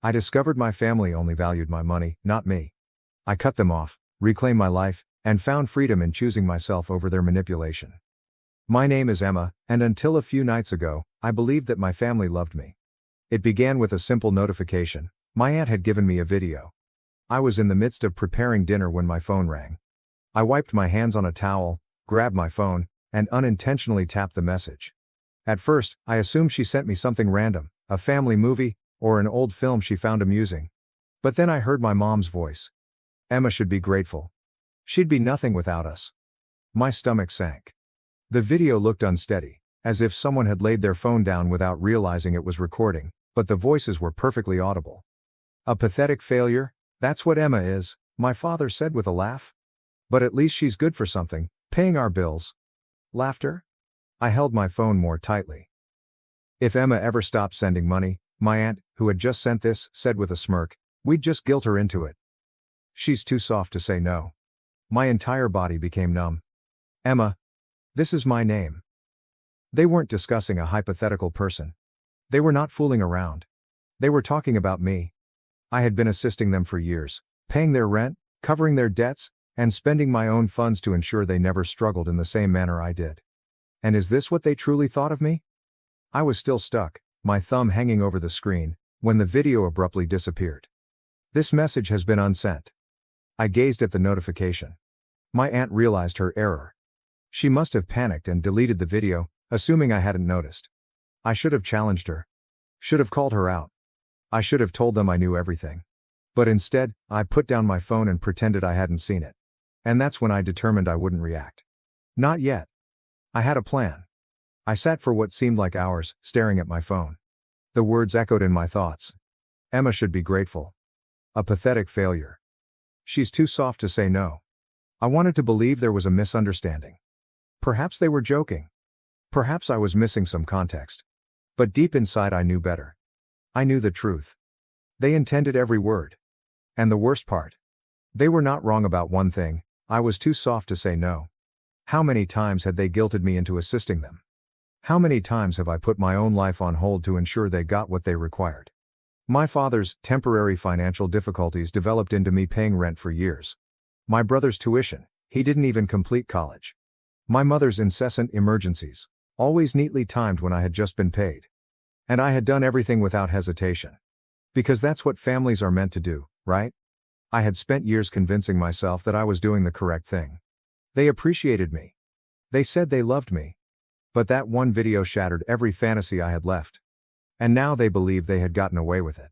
I discovered my family only valued my money, not me. I cut them off, reclaimed my life, and found freedom in choosing myself over their manipulation. My name is Emma, and until a few nights ago, I believed that my family loved me. It began with a simple notification. My aunt had given me a video. I was in the midst of preparing dinner when my phone rang. I wiped my hands on a towel, grabbed my phone, and unintentionally tapped the message. At first, I assumed she sent me something random, a family movie, or an old film she found amusing. But then I heard my mom's voice. Emma should be grateful. She'd be nothing without us. My stomach sank. The video looked unsteady, as if someone had laid their phone down without realizing it was recording, but the voices were perfectly audible. A pathetic failure? That's what Emma is, my father said with a laugh. But at least she's good for something, paying our bills. Laughter? I held my phone more tightly. If Emma ever stopped sending money, my aunt, who had just sent this, said with a smirk, we'd just guilt her into it. She's too soft to say no. My entire body became numb. Emma. This is my name. They weren't discussing a hypothetical person. They were not fooling around. They were talking about me. I had been assisting them for years, paying their rent, covering their debts, and spending my own funds to ensure they never struggled in the same manner I did. And is this what they truly thought of me? I was still stuck, my thumb hanging over the screen, when the video abruptly disappeared. This message has been unsent. I gazed at the notification. My aunt realized her error. She must have panicked and deleted the video, assuming I hadn't noticed. I should have challenged her. Should have called her out. I should have told them I knew everything. But instead, I put down my phone and pretended I hadn't seen it. And that's when I determined I wouldn't react. Not yet. I had a plan. I sat for what seemed like hours, staring at my phone. The words echoed in my thoughts. Emma should be grateful. A pathetic failure. She's too soft to say no. I wanted to believe there was a misunderstanding. Perhaps they were joking. Perhaps I was missing some context. But deep inside I knew better. I knew the truth. They intended every word. And the worst part? They were not wrong about one thing, I was too soft to say no. How many times had they guilted me into assisting them? How many times have I put my own life on hold to ensure they got what they required? My father's temporary financial difficulties developed into me paying rent for years. My brother's tuition, he didn't even complete college. My mother's incessant emergencies, always neatly timed when I had just been paid. And I had done everything without hesitation. Because that's what families are meant to do, right? I had spent years convincing myself that I was doing the correct thing. They appreciated me. They said they loved me. But that one video shattered every fantasy I had left. And now they believed they had gotten away with it.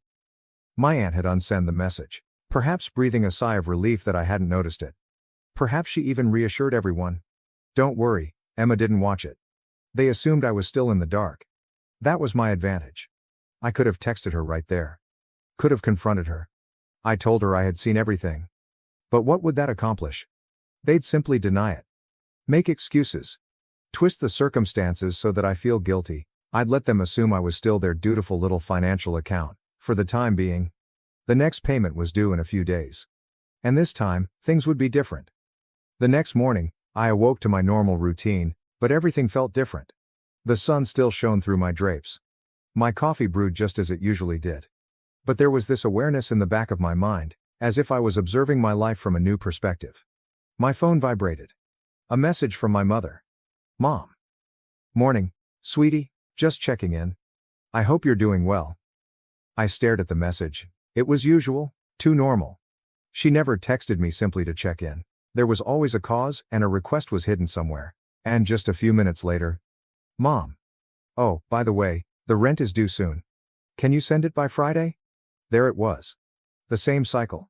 My aunt had unsent the message, perhaps breathing a sigh of relief that I hadn't noticed it. Perhaps she even reassured everyone. Don't worry, Emma didn't watch it. They assumed I was still in the dark. That was my advantage. I could have texted her right there. Could have confronted her. I told her I had seen everything. But what would that accomplish? They'd simply deny it. Make excuses. Twist the circumstances so that I feel guilty. I'd let them assume I was still their dutiful little financial account, for the time being. The next payment was due in a few days. And this time, things would be different. The next morning, I awoke to my normal routine, but everything felt different. The sun still shone through my drapes. My coffee brewed just as it usually did. But there was this awareness in the back of my mind, as if I was observing my life from a new perspective. My phone vibrated. A message from my mother. Mom. Morning, sweetie, just checking in. I hope you're doing well. I stared at the message. It was usual, too normal. She never texted me simply to check in. There was always a cause, and a request was hidden somewhere. And just a few minutes later. Mom. Oh, by the way, the rent is due soon. Can you send it by Friday? There it was. The same cycle.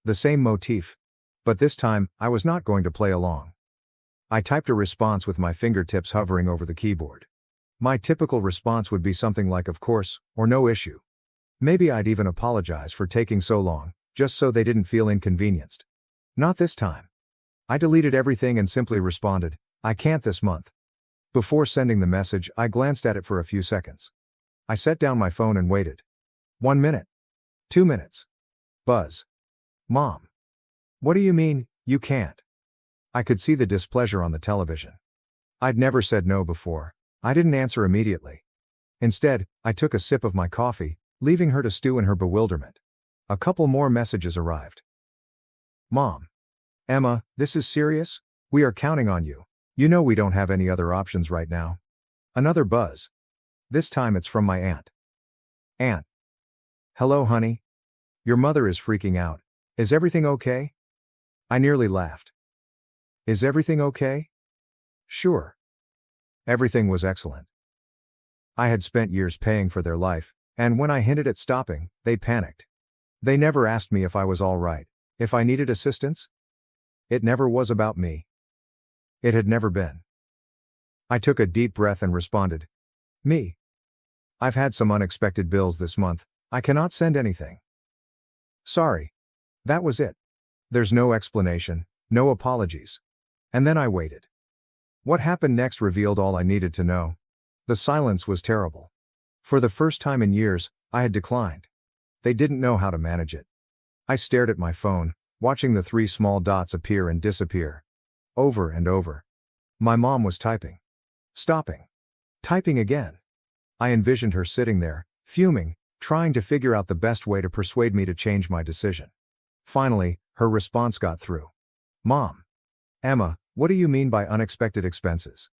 The same motif. But this time, I was not going to play along. I typed a response with my fingertips hovering over the keyboard. My typical response would be something like of course, or no issue. Maybe I'd even apologize for taking so long, just so they didn't feel inconvenienced. Not this time. I deleted everything and simply responded, I can't this month. Before sending the message, I glanced at it for a few seconds. I set down my phone and waited. 1 minute. 2 minutes. Buzz. Mom. What do you mean, you can't? I could see the displeasure on the television. I'd never said no before. I didn't answer immediately. Instead, I took a sip of my coffee, leaving her to stew in her bewilderment. A couple more messages arrived. Mom. Emma, this is serious? We are counting on you. You know we don't have any other options right now. Another buzz. This time it's from my aunt. Aunt. Hello, honey. Your mother is freaking out. Is everything okay? I nearly laughed. Is everything okay? Sure. Everything was excellent. I had spent years paying for their life, and when I hinted at stopping, they panicked. They never asked me if I was all right, if I needed assistance. It never was about me. It had never been. I took a deep breath and responded. Me. I've had some unexpected bills this month. I cannot send anything. Sorry. That was it. There's no explanation, no apologies. And then I waited. What happened next revealed all I needed to know. The silence was terrible. For the first time in years, I had declined. They didn't know how to manage it. I stared at my phone, watching the 3 small dots appear and disappear. Over and over. My mom was typing. Stopping. Typing again. I envisioned her sitting there, fuming, trying to figure out the best way to persuade me to change my decision. Finally, her response got through. Mom. Emma, what do you mean by unexpected expenses?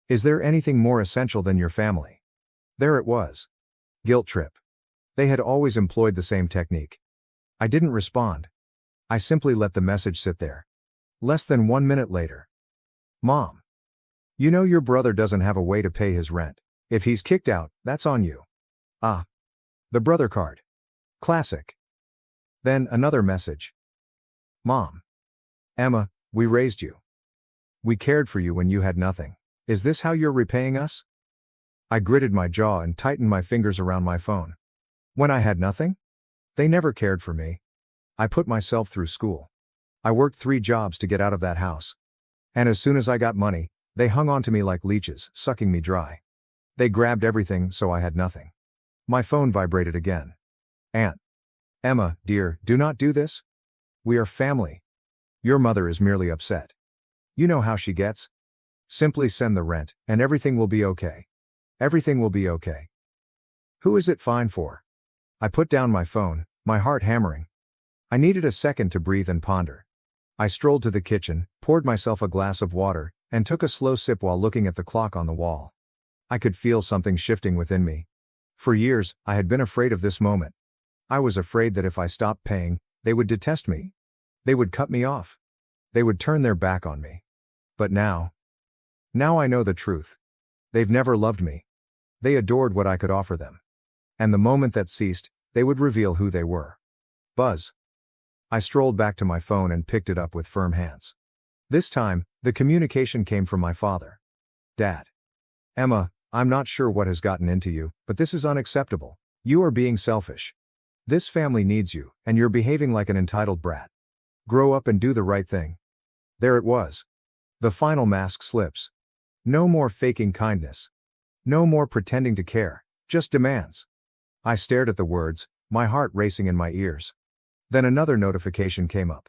Is there anything more essential than your family? There it was. Guilt trip. They had always employed the same technique. I didn't respond. I simply let the message sit there. Less than 1 minute later. Mom. You know your brother doesn't have a way to pay his rent. If he's kicked out, that's on you. Ah. The brother card. Classic. Then another message. Mom. Emma, we raised you. We cared for you when you had nothing. Is this how you're repaying us? I gritted my jaw and tightened my fingers around my phone. When I had nothing? They never cared for me. I put myself through school. I worked 3 jobs to get out of that house. And as soon as I got money, they hung on to me like leeches, sucking me dry. They grabbed everything so I had nothing. My phone vibrated again. Aunt. Emma, dear, do not do this. We are family. Your mother is merely upset. You know how she gets. Simply send the rent, and everything will be okay. Everything will be okay. Who is it fine for? I put down my phone, my heart hammering. I needed a second to breathe and ponder. I strolled to the kitchen, poured myself a glass of water, and took a slow sip while looking at the clock on the wall. I could feel something shifting within me. For years, I had been afraid of this moment. I was afraid that if I stopped paying, they would detest me. They would cut me off. They would turn their back on me. But now I know the truth. They've never loved me. They adored what I could offer them. And the moment that ceased, they would reveal who they were. Buzz. I strolled back to my phone and picked it up with firm hands. This time, the communication came from my father. Dad. Emma, I'm not sure what has gotten into you, but this is unacceptable. You are being selfish. This family needs you, and you're behaving like an entitled brat. Grow up and do the right thing. There it was. The final mask slips. No more faking kindness. No more pretending to care, just demands. I stared at the words, my heart racing in my ears. Then another notification came up.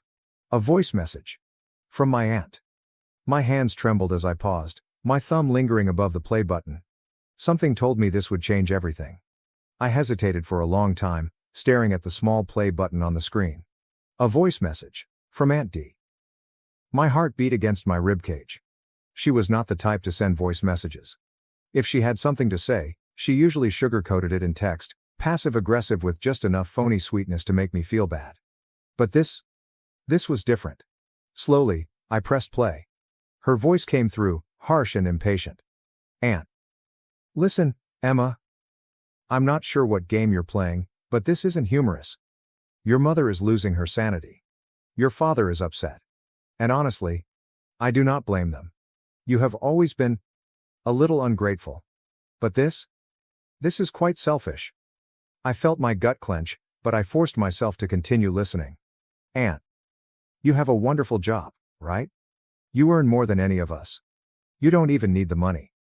A voice message. From my aunt. My hands trembled as I paused, my thumb lingering above the play button. Something told me this would change everything. I hesitated for a long time, staring at the small play button on the screen. A voice message. From Aunt D. My heart beat against my ribcage. She was not the type to send voice messages. If she had something to say, she usually sugar-coated it in text, passive-aggressive with just enough phony sweetness to make me feel bad. But this was different. Slowly, I pressed play. Her voice came through, harsh and impatient. Aunt. Listen, Emma. I'm not sure what game you're playing, but this isn't humorous. Your mother is losing her sanity. Your father is upset. And honestly, I do not blame them. You have always been a little ungrateful. But this is quite selfish. I felt my gut clench, but I forced myself to continue listening. Aunt. You have a wonderful job, right? You earn more than any of us. You don't even need the money.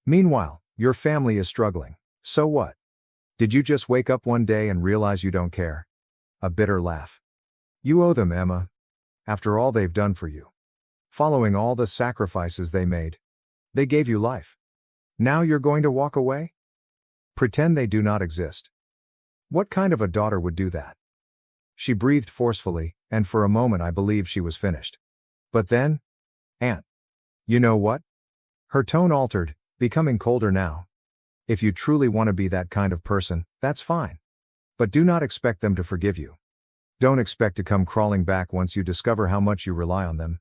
Meanwhile, your family is struggling. So what? Did you just wake up one day and realize you don't care? A bitter laugh. You owe them, Emma. After all they've done for you. Following all the sacrifices they made. They gave you life. Now you're going to walk away? Pretend they do not exist. What kind of a daughter would do that? She breathed forcefully, and for a moment I believed she was finished. But then, Aunt. You know what? Her tone altered, becoming colder now. If you truly want to be that kind of person, that's fine. But do not expect them to forgive you. Don't expect to come crawling back once you discover how much you rely on them.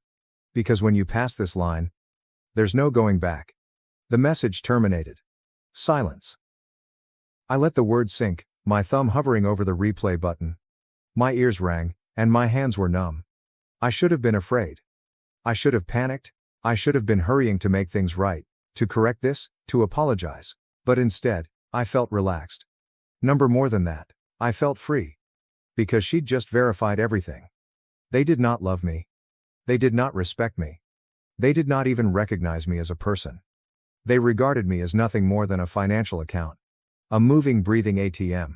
Because when you pass this line, there's no going back. The message terminated. Silence. I let the words sink, my thumb hovering over the replay button. My ears rang, and my hands were numb. I should have been afraid. I should have panicked. I should have been hurrying to make things right, to correct this, to apologize. But instead, I felt relaxed. More than that, I felt free. Because she'd just verified everything. They did not love me. They did not respect me. They did not even recognize me as a person. They regarded me as nothing more than a financial account. A moving, breathing ATM.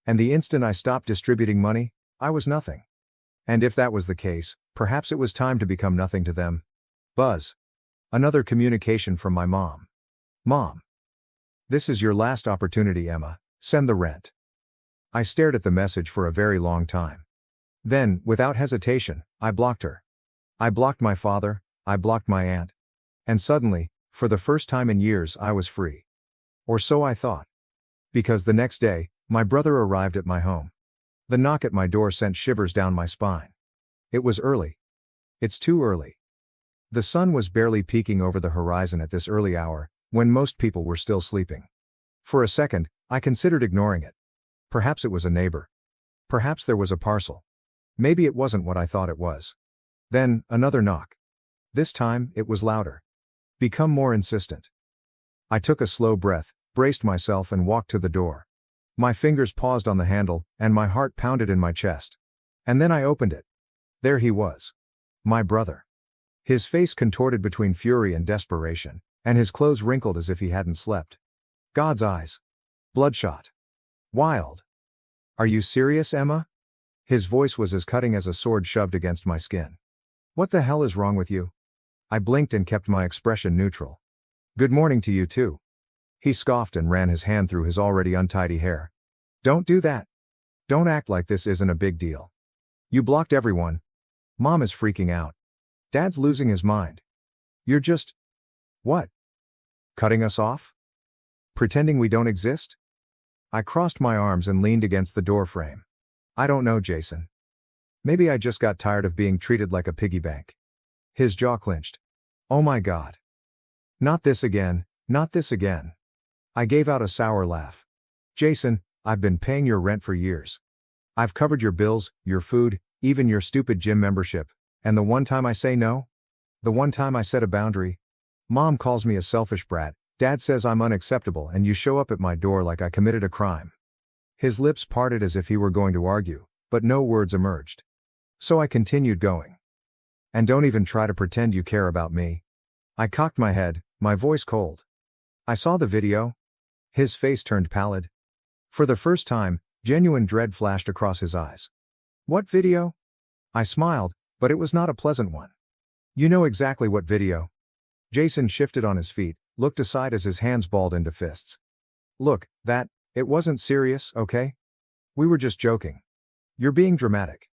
And the instant I stopped distributing money, I was nothing. And if that was the case, perhaps it was time to become nothing to them. Buzz. Another communication from my mom. Mom. This is your last opportunity, Emma. Send the rent. I stared at the message for a very long time. Then, without hesitation, I blocked her. I blocked my father, I blocked my aunt. And suddenly, for the first time in years, I was free. Or so I thought. Because the next day, my brother arrived at my home. The knock at my door sent shivers down my spine. It was early. It's too early. The sun was barely peeking over the horizon at this early hour, when most people were still sleeping. For a second, I considered ignoring it. Perhaps it was a neighbor. Perhaps there was a parcel. Maybe it wasn't what I thought it was. Then, another knock. This time, it was louder. Become more insistent. I took a slow breath, braced myself and walked to the door. My fingers paused on the handle, and my heart pounded in my chest. And then I opened it. There he was. My brother. His face contorted between fury and desperation, and his clothes wrinkled as if he hadn't slept. God's eyes. Bloodshot. Wild. Are you serious, Emma? His voice was as cutting as a sword shoved against my skin. What the hell is wrong with you? I blinked and kept my expression neutral. Good morning to you too. He scoffed and ran his hand through his already untidy hair. Don't do that. Don't act like this isn't a big deal. You blocked everyone. Mom is freaking out. Dad's losing his mind. You're just... What? Cutting us off? Pretending we don't exist? I crossed my arms and leaned against the door frame. I don't know, Jason. Maybe I just got tired of being treated like a piggy bank. His jaw clenched. Oh my God. Not this again, not this again. I gave out a sour laugh. Jason, I've been paying your rent for years. I've covered your bills, your food, even your stupid gym membership. And the one time I say no? The one time I set a boundary? Mom calls me a selfish brat, Dad says I'm unacceptable, and you show up at my door like I committed a crime. His lips parted as if he were going to argue, but no words emerged. So I continued going. And don't even try to pretend you care about me. I cocked my head, my voice cold. I saw the video. His face turned pallid. For the first time, genuine dread flashed across his eyes. What video? I smiled, but it was not a pleasant one. You know exactly what video. Jason shifted on his feet, looked aside as his hands balled into fists. Look, it wasn't serious, okay? We were just joking. You're being dramatic.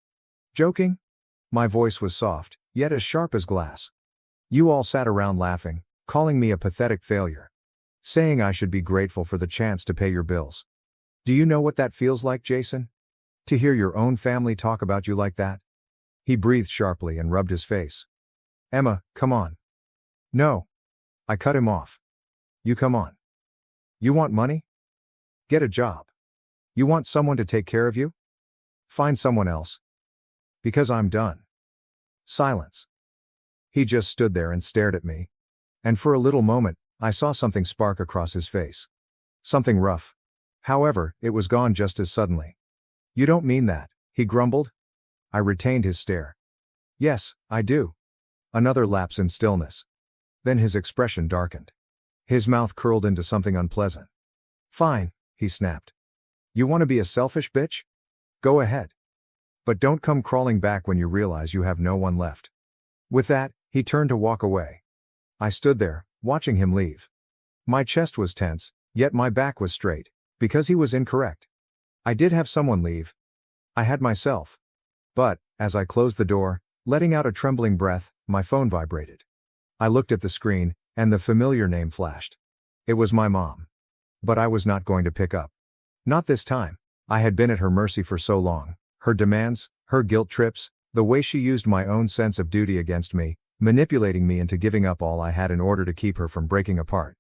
Joking? My voice was soft, yet as sharp as glass. You all sat around laughing, calling me a pathetic failure. Saying I should be grateful for the chance to pay your bills. Do you know what that feels like, Jason? To hear your own family talk about you like that? He breathed sharply and rubbed his face. Emma, come on. No. I cut him off. You come on. You want money? Get a job. You want someone to take care of you? Find someone else. Because I'm done. Silence. He just stood there and stared at me. And for a little moment, I saw something spark across his face. Something rough. However, it was gone just as suddenly. You don't mean that, he grumbled. I retained his stare. Yes, I do. Another lapse in stillness. Then his expression darkened. His mouth curled into something unpleasant. Fine, he snapped. You want to be a selfish bitch? Go ahead. But don't come crawling back when you realize you have no one left. With that, he turned to walk away. I stood there, watching him leave. My chest was tense, yet my back was straight, because he was incorrect. I did have someone leave. I had myself. But, as I closed the door, letting out a trembling breath, my phone vibrated. I looked at the screen, and the familiar name flashed. It was my mom. But I was not going to pick up. Not this time. I had been at her mercy for so long. Her demands, her guilt trips, the way she used my own sense of duty against me, manipulating me into giving up all I had in order to keep her from breaking apart.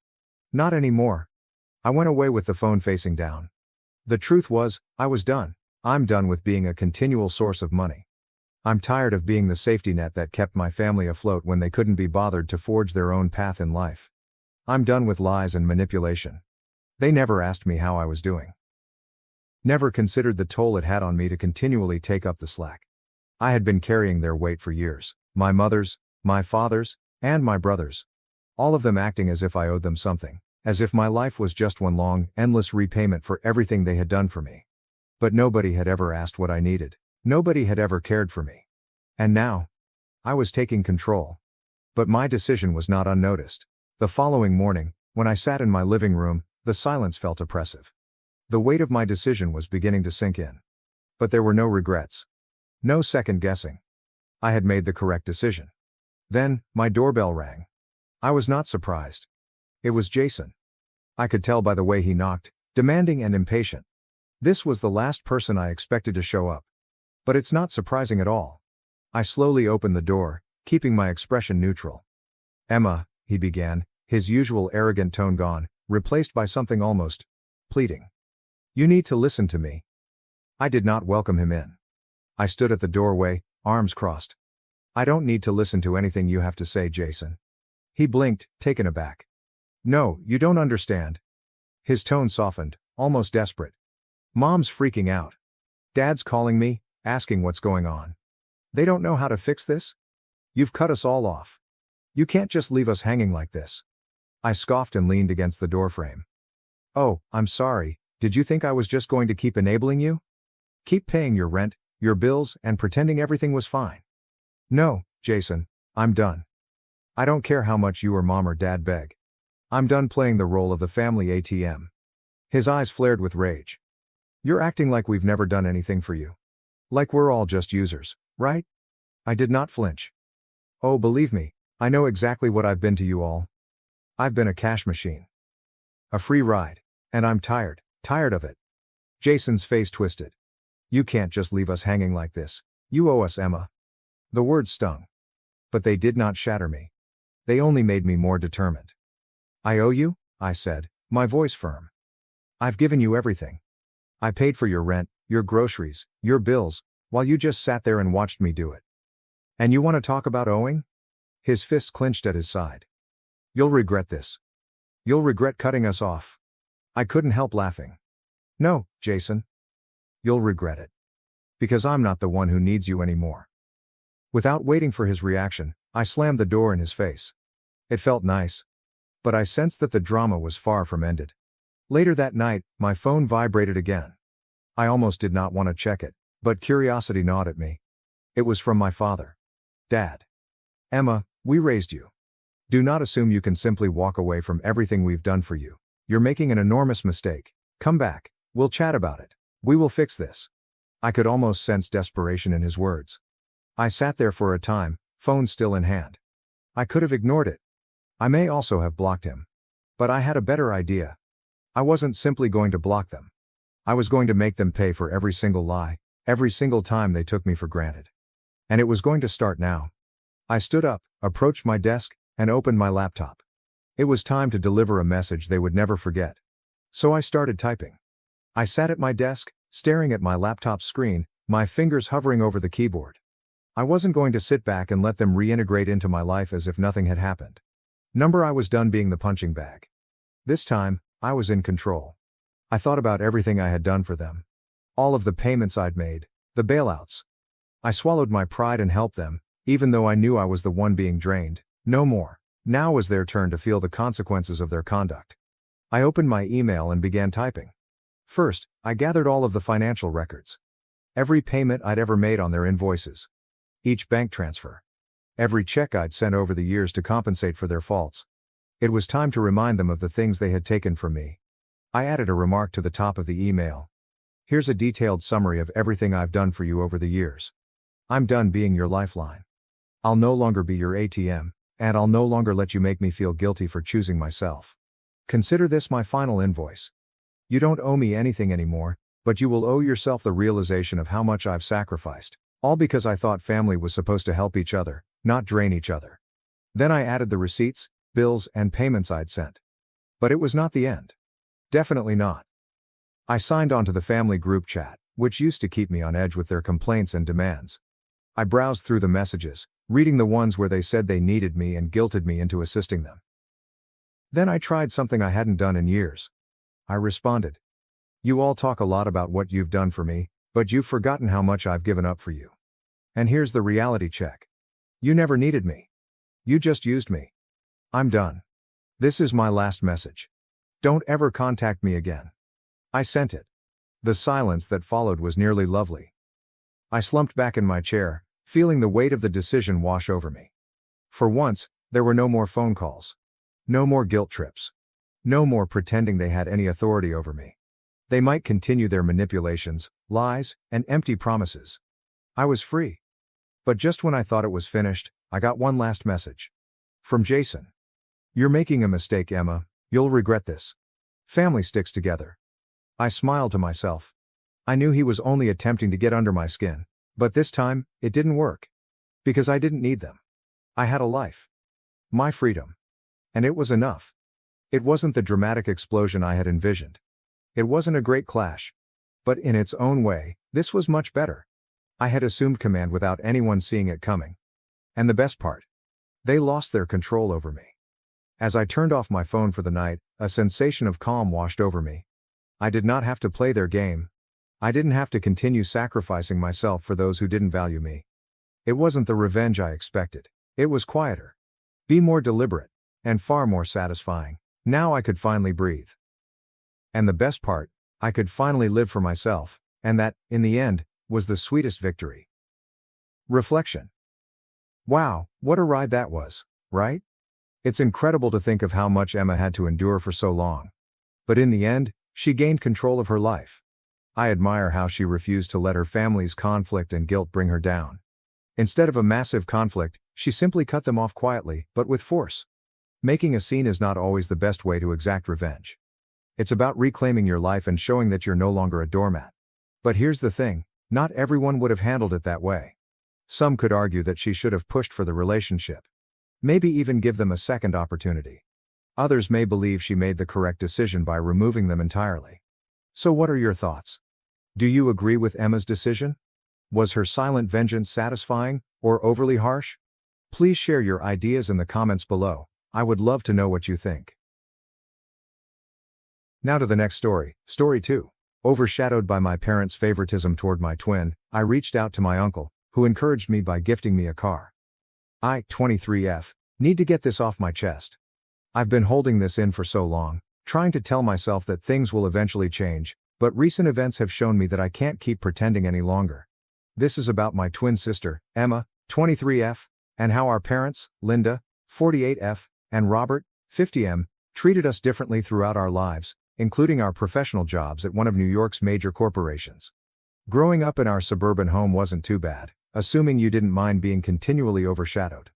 Not anymore. I went away with the phone facing down. The truth was, I was done. I'm done with being a continual source of money. I'm tired of being the safety net that kept my family afloat when they couldn't be bothered to forge their own path in life. I'm done with lies and manipulation. They never asked me how I was doing. Never considered the toll it had on me to continually take up the slack. I had been carrying their weight for years, my mother's, my father's, and my brother's. All of them acting as if I owed them something, as if my life was just one long, endless repayment for everything they had done for me. But nobody had ever asked what I needed. Nobody had ever cared for me. And now, I was taking control. But my decision was not unnoticed. The following morning, when I sat in my living room, the silence felt oppressive. The weight of my decision was beginning to sink in. But there were no regrets. No second guessing. I had made the correct decision. Then, my doorbell rang. I was not surprised. It was Jason. I could tell by the way he knocked, demanding and impatient. This was the last person I expected to show up. But it's not surprising at all. I slowly opened the door, keeping my expression neutral. "Emma," he began, his usual arrogant tone gone, replaced by something almost pleading. "You need to listen to me." I did not welcome him in. I stood at the doorway, arms crossed. "I don't need to listen to anything you have to say, Jason." He blinked, taken aback. "No, you don't understand." His tone softened, almost desperate. "Mom's freaking out. Dad's calling me, asking what's going on. They don't know how to fix this? You've cut us all off. You can't just leave us hanging like this." I scoffed and leaned against the doorframe. "Oh, I'm sorry, did you think I was just going to keep enabling you? Keep paying your rent, your bills, and pretending everything was fine? No, Jason, I'm done. I don't care how much you or mom or dad beg. I'm done playing the role of the family ATM." His eyes flared with rage. "You're acting like we've never done anything for you. Like we're all just users, right?" I did not flinch. "Oh, believe me, I know exactly what I've been to you all. I've been a cash machine. A free ride. And I'm tired of it." Jason's face twisted. "You can't just leave us hanging like this. You owe us, Emma." The words stung. But they did not shatter me. They only made me more determined. "I owe you?" I said, my voice firm. "I've given you everything. I paid for your rent, your groceries, your bills, while you just sat there and watched me do it. And you want to talk about owing?" His fists clenched at his side. "You'll regret this. You'll regret cutting us off." I couldn't help laughing. "No, Jason. You'll regret it. Because I'm not the one who needs you anymore." Without waiting for his reaction, I slammed the door in his face. It felt nice. But I sensed that the drama was far from ended. Later that night, my phone vibrated again. I almost did not want to check it, but curiosity gnawed at me. It was from my father. "Dad. Emma, we raised you. Do not assume you can simply walk away from everything we've done for you. You're making an enormous mistake. Come back, we'll chat about it. We will fix this." I could almost sense desperation in his words. I sat there for a time, phone still in hand. I could have ignored it. I may also have blocked him. But I had a better idea. I wasn't simply going to block them. I was going to make them pay for every single lie, every single time they took me for granted. And it was going to start now. I stood up, approached my desk, and opened my laptop. It was time to deliver a message they would never forget. So I started typing. I sat at my desk, staring at my laptop screen, my fingers hovering over the keyboard. I wasn't going to sit back and let them reintegrate into my life as if nothing had happened. I was done being the punching bag. This time, I was in control. I thought about everything I had done for them. All of the payments I'd made, the bailouts. I swallowed my pride and helped them, even though I knew I was the one being drained. No more. Now was their turn to feel the consequences of their conduct. I opened my email and began typing. First, I gathered all of the financial records. Every payment I'd ever made on their invoices. Each bank transfer. Every check I'd sent over the years to compensate for their faults. It was time to remind them of the things they had taken from me. I added a remark to the top of the email. Here's a detailed summary of everything I've done for you over the years. I'm done being your lifeline. I'll no longer be your ATM, and I'll no longer let you make me feel guilty for choosing myself. Consider this my final invoice. You don't owe me anything anymore, but you will owe yourself the realization of how much I've sacrificed, all because I thought family was supposed to help each other, not drain each other. Then I added the receipts, bills, and payments I'd sent. But it was not the end. Definitely not. I signed on to the family group chat, which used to keep me on edge with their complaints and demands. I browsed through the messages, reading the ones where they said they needed me and guilted me into assisting them. Then I tried something I hadn't done in years. I responded. You all talk a lot about what you've done for me, but you've forgotten how much I've given up for you. And here's the reality check. You never needed me. You just used me. I'm done. This is my last message. Don't ever contact me again. I sent it. The silence that followed was nearly lovely. I slumped back in my chair, feeling the weight of the decision wash over me. For once, there were no more phone calls. No more guilt trips. No more pretending they had any authority over me. They might continue their manipulations, lies, and empty promises. I was free. But just when I thought it was finished, I got one last message. From Jason. You're making a mistake, Emma. You'll regret this. Family sticks together. I smiled to myself. I knew he was only attempting to get under my skin, but this time, it didn't work. Because I didn't need them. I had a life. My freedom. And it was enough. It wasn't the dramatic explosion I had envisioned. It wasn't a great clash. But in its own way, this was much better. I had assumed command without anyone seeing it coming. And the best part? They lost their control over me. As I turned off my phone for the night, a sensation of calm washed over me. I did not have to play their game. I didn't have to continue sacrificing myself for those who didn't value me. It wasn't the revenge I expected. It was quieter. Be more deliberate. And far more satisfying. Now I could finally breathe. And the best part, I could finally live for myself, and that, in the end, was the sweetest victory. Reflection. Wow, what a ride that was, right? It's incredible to think of how much Emma had to endure for so long. But in the end, she gained control of her life. I admire how she refused to let her family's conflict and guilt bring her down. Instead of a massive conflict, she simply cut them off quietly, but with force. Making a scene is not always the best way to exact revenge. It's about reclaiming your life and showing that you're no longer a doormat. But here's the thing, not everyone would have handled it that way. Some could argue that she should have pushed for the relationship. Maybe even give them a second opportunity. Others may believe she made the correct decision by removing them entirely. So what are your thoughts? Do you agree with Emma's decision? Was her silent vengeance satisfying, or overly harsh? Please share your ideas in the comments below. I would love to know what you think. Now to the next story, Story 2. Overshadowed by my parents' favoritism toward my twin, I reached out to my uncle, who encouraged me by gifting me a car. I, 23F, need to get this off my chest. I've been holding this in for so long, trying to tell myself that things will eventually change, but recent events have shown me that I can't keep pretending any longer. This is about my twin sister, Emma, 23F, and how our parents, Linda, 48F, and Robert, 50M, treated us differently throughout our lives, including our professional jobs at one of New York's major corporations. Growing up in our suburban home wasn't too bad, assuming you didn't mind being continually overshadowed.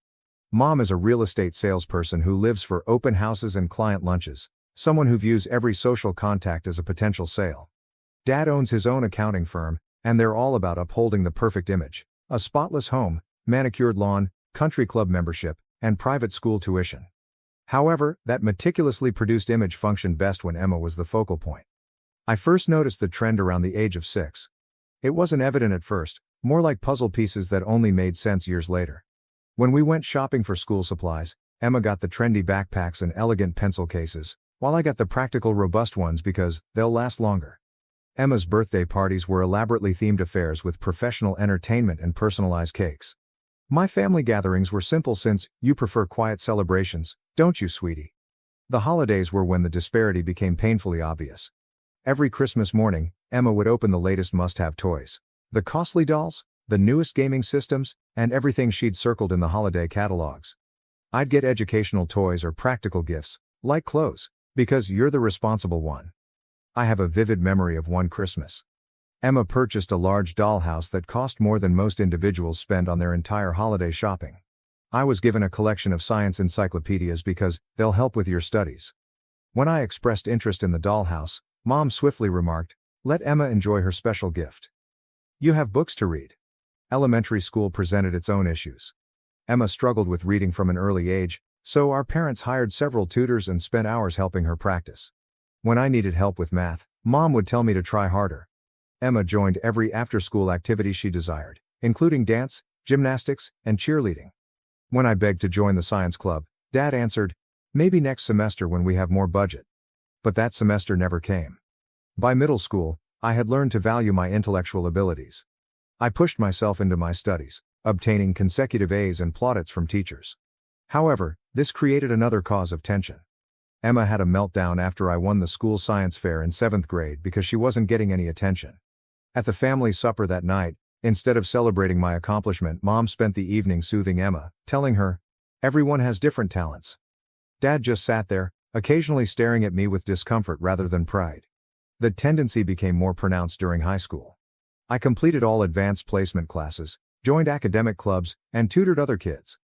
Mom is a real estate salesperson who lives for open houses and client lunches, someone who views every social contact as a potential sale. Dad owns his own accounting firm, and they're all about upholding the perfect image: a spotless home, manicured lawn, country club membership, and private school tuition. However, that meticulously produced image functioned best when Emma was the focal point. I first noticed the trend around the age of 6. It wasn't evident at first, more like puzzle pieces that only made sense years later. When we went shopping for school supplies, Emma got the trendy backpacks and elegant pencil cases, while I got the practical, robust ones because they'll last longer. Emma's birthday parties were elaborately themed affairs with professional entertainment and personalized cakes. My family gatherings were simple since you prefer quiet celebrations, don't you, sweetie? The holidays were when the disparity became painfully obvious. Every Christmas morning, Emma would open the latest must-have toys. The costly dolls, the newest gaming systems, and everything she'd circled in the holiday catalogs. I'd get educational toys or practical gifts, like clothes, because you're the responsible one. I have a vivid memory of one Christmas. Emma purchased a large dollhouse that cost more than most individuals spend on their entire holiday shopping. I was given a collection of science encyclopedias because they'll help with your studies. When I expressed interest in the dollhouse, Mom swiftly remarked, "Let Emma enjoy her special gift. You have books to read." Elementary school presented its own issues. Emma struggled with reading from an early age, so our parents hired several tutors and spent hours helping her practice. When I needed help with math, Mom would tell me to try harder. Emma joined every after-school activity she desired, including dance, gymnastics, and cheerleading. When I begged to join the science club, Dad answered, "Maybe next semester when we have more budget." But that semester never came. By middle school, I had learned to value my intellectual abilities. I pushed myself into my studies, obtaining consecutive A's and plaudits from teachers. However, this created another cause of tension. Emma had a meltdown after I won the school science fair in 7th grade because she wasn't getting any attention. At the family supper that night, instead of celebrating my accomplishment, Mom spent the evening soothing Emma, telling her, "Everyone has different talents." Dad just sat there, occasionally staring at me with discomfort rather than pride. The tendency became more pronounced during high school. I completed all advanced placement classes, joined academic clubs, and tutored other kids.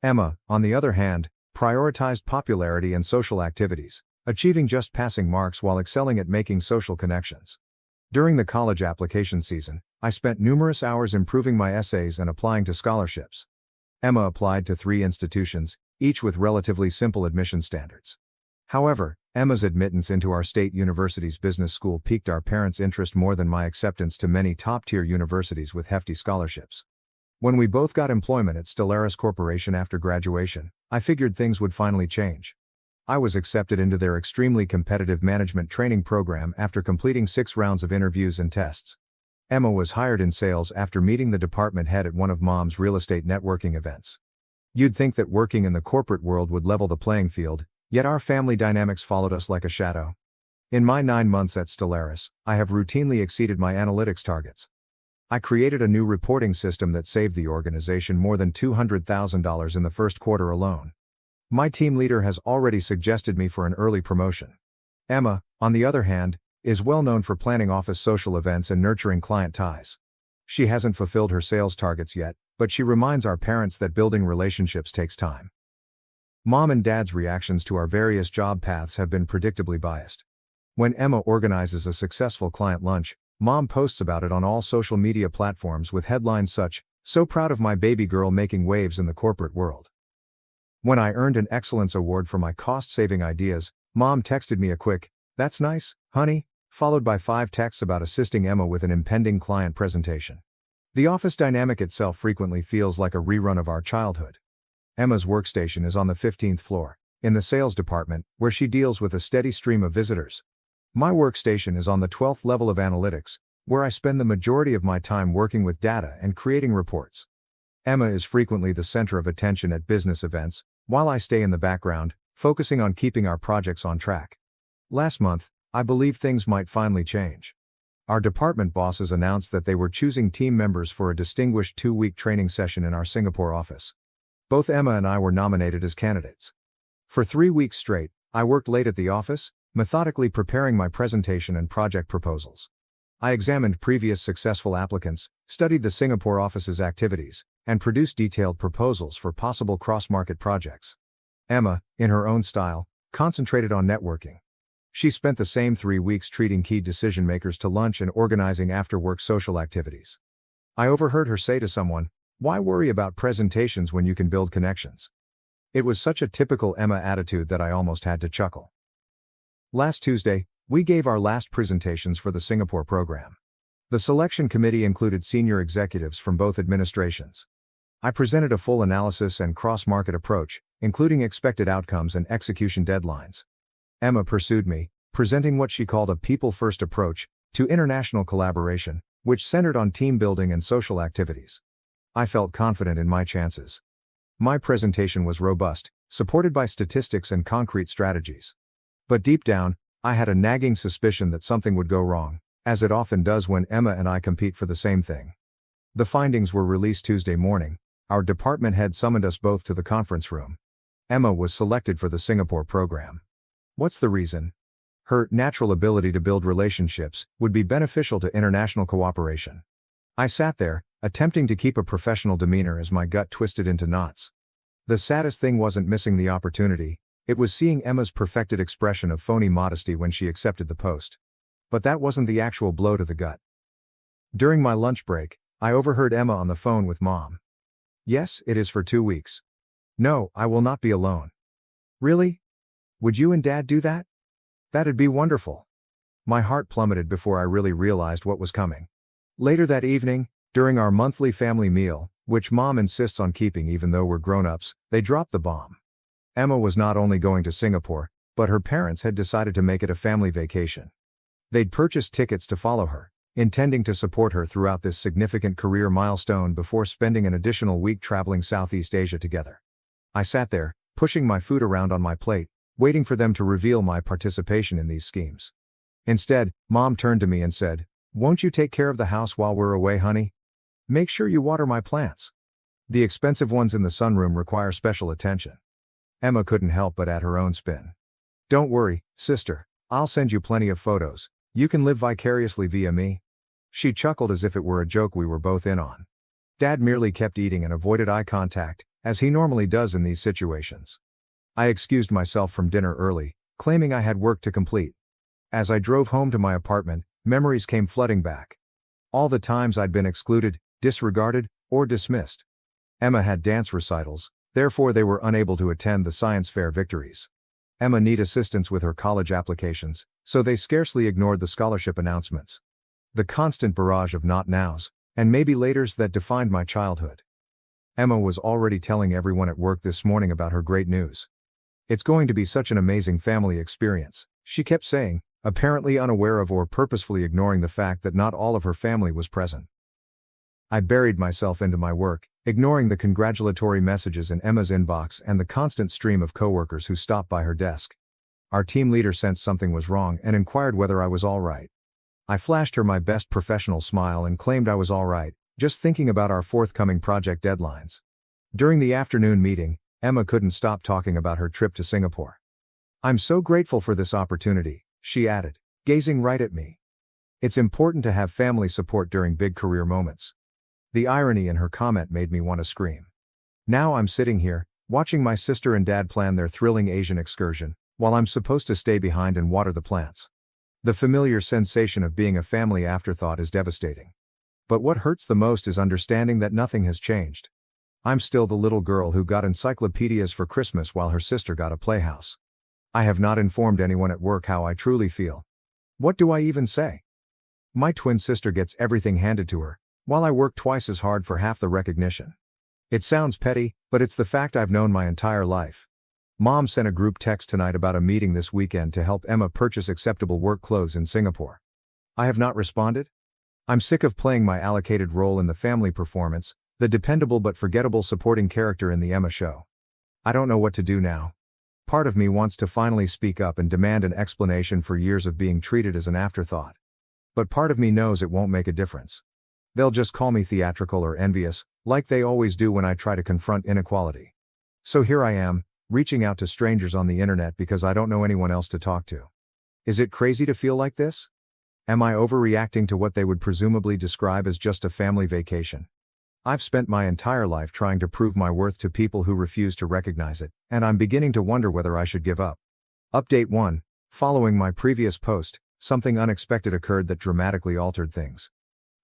Emma, on the other hand, prioritized popularity and social activities, achieving just passing marks while excelling at making social connections. During the college application season, I spent numerous hours improving my essays and applying to scholarships. Emma applied to 3 institutions, each with relatively simple admission standards. However, Emma's admittance into our state university's business school piqued our parents' interest more than my acceptance to many top-tier universities with hefty scholarships. When we both got employment at Stellaris Corporation after graduation, I figured things would finally change. I was accepted into their extremely competitive management training program after completing 6 rounds of interviews and tests. Emma was hired in sales after meeting the department head at one of Mom's real estate networking events. You'd think that working in the corporate world would level the playing field, yet our family dynamics followed us like a shadow. In my 9 months at Stellaris, I have routinely exceeded my analytics targets. I created a new reporting system that saved the organization more than $200,000 in the first quarter alone. My team leader has already suggested me for an early promotion. Emma, on the other hand, is well known for planning office social events and nurturing client ties. She hasn't fulfilled her sales targets yet, but she reminds our parents that building relationships takes time. Mom and Dad's reactions to our various job paths have been predictably biased. When Emma organizes a successful client lunch, Mom posts about it on all social media platforms with headlines such, "So proud of my baby girl making waves in the corporate world." When I earned an excellence award for my cost-saving ideas, Mom texted me a quick, "That's nice, honey," followed by 5 texts about assisting Emma with an impending client presentation. The office dynamic itself frequently feels like a rerun of our childhood. Emma's workstation is on the 15th floor, in the sales department, where she deals with a steady stream of visitors. My workstation is on the 12th level of analytics, where I spend the majority of my time working with data and creating reports. Emma is frequently the center of attention at business events, while I stay in the background, focusing on keeping our projects on track. Last month, I believe things might finally change. Our department bosses announced that they were choosing team members for a distinguished 2-week training session in our Singapore office. Both Emma and I were nominated as candidates. For 3 weeks straight, I worked late at the office, methodically preparing my presentation and project proposals. I examined previous successful applicants, studied the Singapore office's activities, and produced detailed proposals for possible cross-market projects. Emma, in her own style, concentrated on networking. She spent the same 3 weeks treating key decision-makers to lunch and organizing after-work social activities. I overheard her say to someone, "Why worry about presentations when you can build connections?" It was such a typical Emma attitude that I almost had to chuckle. Last Tuesday, we gave our last presentations for the Singapore program. The selection committee included senior executives from both administrations. I presented a full analysis and cross-market approach, including expected outcomes and execution deadlines. Emma pursued me, presenting what she called a people-first approach to international collaboration, which centered on team building and social activities. I felt confident in my chances. My presentation was robust, supported by statistics and concrete strategies. But deep down, I had a nagging suspicion that something would go wrong, as it often does when Emma and I compete for the same thing. The findings were released Tuesday morning. Our department head summoned us both to the conference room. Emma was selected for the Singapore program. What's the reason? Her natural ability to build relationships would be beneficial to international cooperation. I sat there, attempting to keep a professional demeanor as my gut twisted into knots. The saddest thing wasn't missing the opportunity, it was seeing Emma's perfected expression of phony modesty when she accepted the post. But that wasn't the actual blow to the gut. During my lunch break, I overheard Emma on the phone with Mom. "Yes, it is for 2 weeks. No, I will not be alone." "Really? Would you and Dad do that? That'd be wonderful." My heart plummeted before I really realized what was coming. Later that evening, during our monthly family meal, which Mom insists on keeping even though we're grown-ups, they dropped the bomb. Emma was not only going to Singapore, but her parents had decided to make it a family vacation. They'd purchased tickets to follow her, intending to support her throughout this significant career milestone before spending an additional week traveling Southeast Asia together. I sat there, pushing my food around on my plate, waiting for them to reveal my participation in these schemes. Instead, Mom turned to me and said, "Won't you take care of the house while we're away, honey? Make sure you water my plants. The expensive ones in the sunroom require special attention." Emma couldn't help but add her own spin. "Don't worry, sister, I'll send you plenty of photos. You can live vicariously via me." She chuckled as if it were a joke we were both in on. Dad merely kept eating and avoided eye contact, as he normally does in these situations. I excused myself from dinner early, claiming I had work to complete. As I drove home to my apartment, memories came flooding back. All the times I'd been excluded, disregarded, or dismissed. Emma had dance recitals, therefore they were unable to attend the science fair victories. Emma needed assistance with her college applications, so they scarcely ignored the scholarship announcements. The constant barrage of not nows, and maybe laters that defined my childhood. Emma was already telling everyone at work this morning about her great news. "It's going to be such an amazing family experience," she kept saying, apparently unaware of or purposefully ignoring the fact that not all of her family was present. I buried myself into my work, ignoring the congratulatory messages in Emma's inbox and the constant stream of coworkers who stopped by her desk. Our team leader sensed something was wrong and inquired whether I was all right. I flashed her my best professional smile and claimed I was all right, just thinking about our forthcoming project deadlines. During the afternoon meeting, Emma couldn't stop talking about her trip to Singapore. "I'm so grateful for this opportunity," she added, gazing right at me. "It's important to have family support during big career moments." The irony in her comment made me want to scream. Now I'm sitting here, watching my sister and dad plan their thrilling Asian excursion, while I'm supposed to stay behind and water the plants. The familiar sensation of being a family afterthought is devastating. But what hurts the most is understanding that nothing has changed. I'm still the little girl who got encyclopedias for Christmas while her sister got a playhouse. I have not informed anyone at work how I truly feel. What do I even say? My twin sister gets everything handed to her, while I work twice as hard for half the recognition. It sounds petty, but it's the fact I've known my entire life. Mom sent a group text tonight about a meeting this weekend to help Emma purchase acceptable work clothes in Singapore. I have not responded. I'm sick of playing my allocated role in the family performance, the dependable but forgettable supporting character in the Emma show. I don't know what to do now. Part of me wants to finally speak up and demand an explanation for years of being treated as an afterthought. But part of me knows it won't make a difference. They'll just call me theatrical or envious, like they always do when I try to confront inequality. So here I am, reaching out to strangers on the internet because I don't know anyone else to talk to. Is it crazy to feel like this? Am I overreacting to what they would presumably describe as just a family vacation? I've spent my entire life trying to prove my worth to people who refuse to recognize it, and I'm beginning to wonder whether I should give up. Update 1. Following my previous post, something unexpected occurred that dramatically altered things.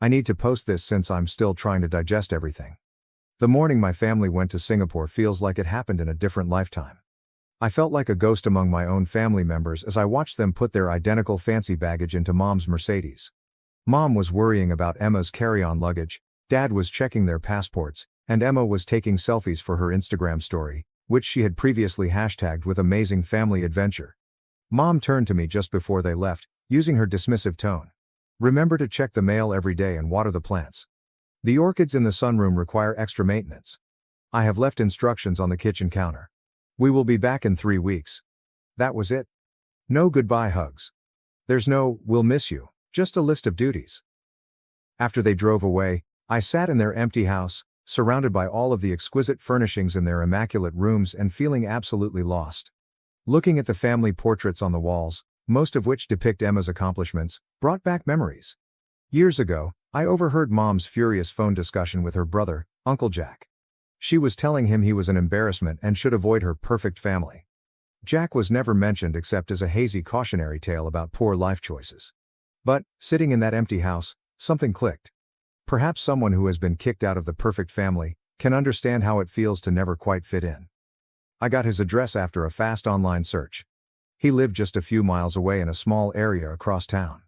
I need to post this since I'm still trying to digest everything. The morning my family went to Singapore feels like it happened in a different lifetime. I felt like a ghost among my own family members as I watched them put their identical fancy baggage into Mom's Mercedes. Mom was worrying about Emma's carry-on luggage, Dad was checking their passports, and Emma was taking selfies for her Instagram story, which she had previously hashtagged with amazing family adventure. Mom turned to me just before they left, using her dismissive tone. "Remember to check the mail every day and water the plants. The orchids in the sunroom require extra maintenance. I have left instructions on the kitchen counter. We will be back in 3 weeks." That was it. No goodbye hugs. There's no "we'll miss you," just a list of duties. After they drove away, I sat in their empty house, surrounded by all of the exquisite furnishings in their immaculate rooms and feeling absolutely lost. Looking at the family portraits on the walls, most of which depict Emma's accomplishments, brought back memories. Years ago, I overheard Mom's furious phone discussion with her brother, Uncle Jack. She was telling him he was an embarrassment and should avoid her perfect family. Jack was never mentioned except as a hazy cautionary tale about poor life choices. But, sitting in that empty house, something clicked. Perhaps someone who has been kicked out of the perfect family can understand how it feels to never quite fit in. I got his address after a fast online search. He lived just a few miles away in a small area across town.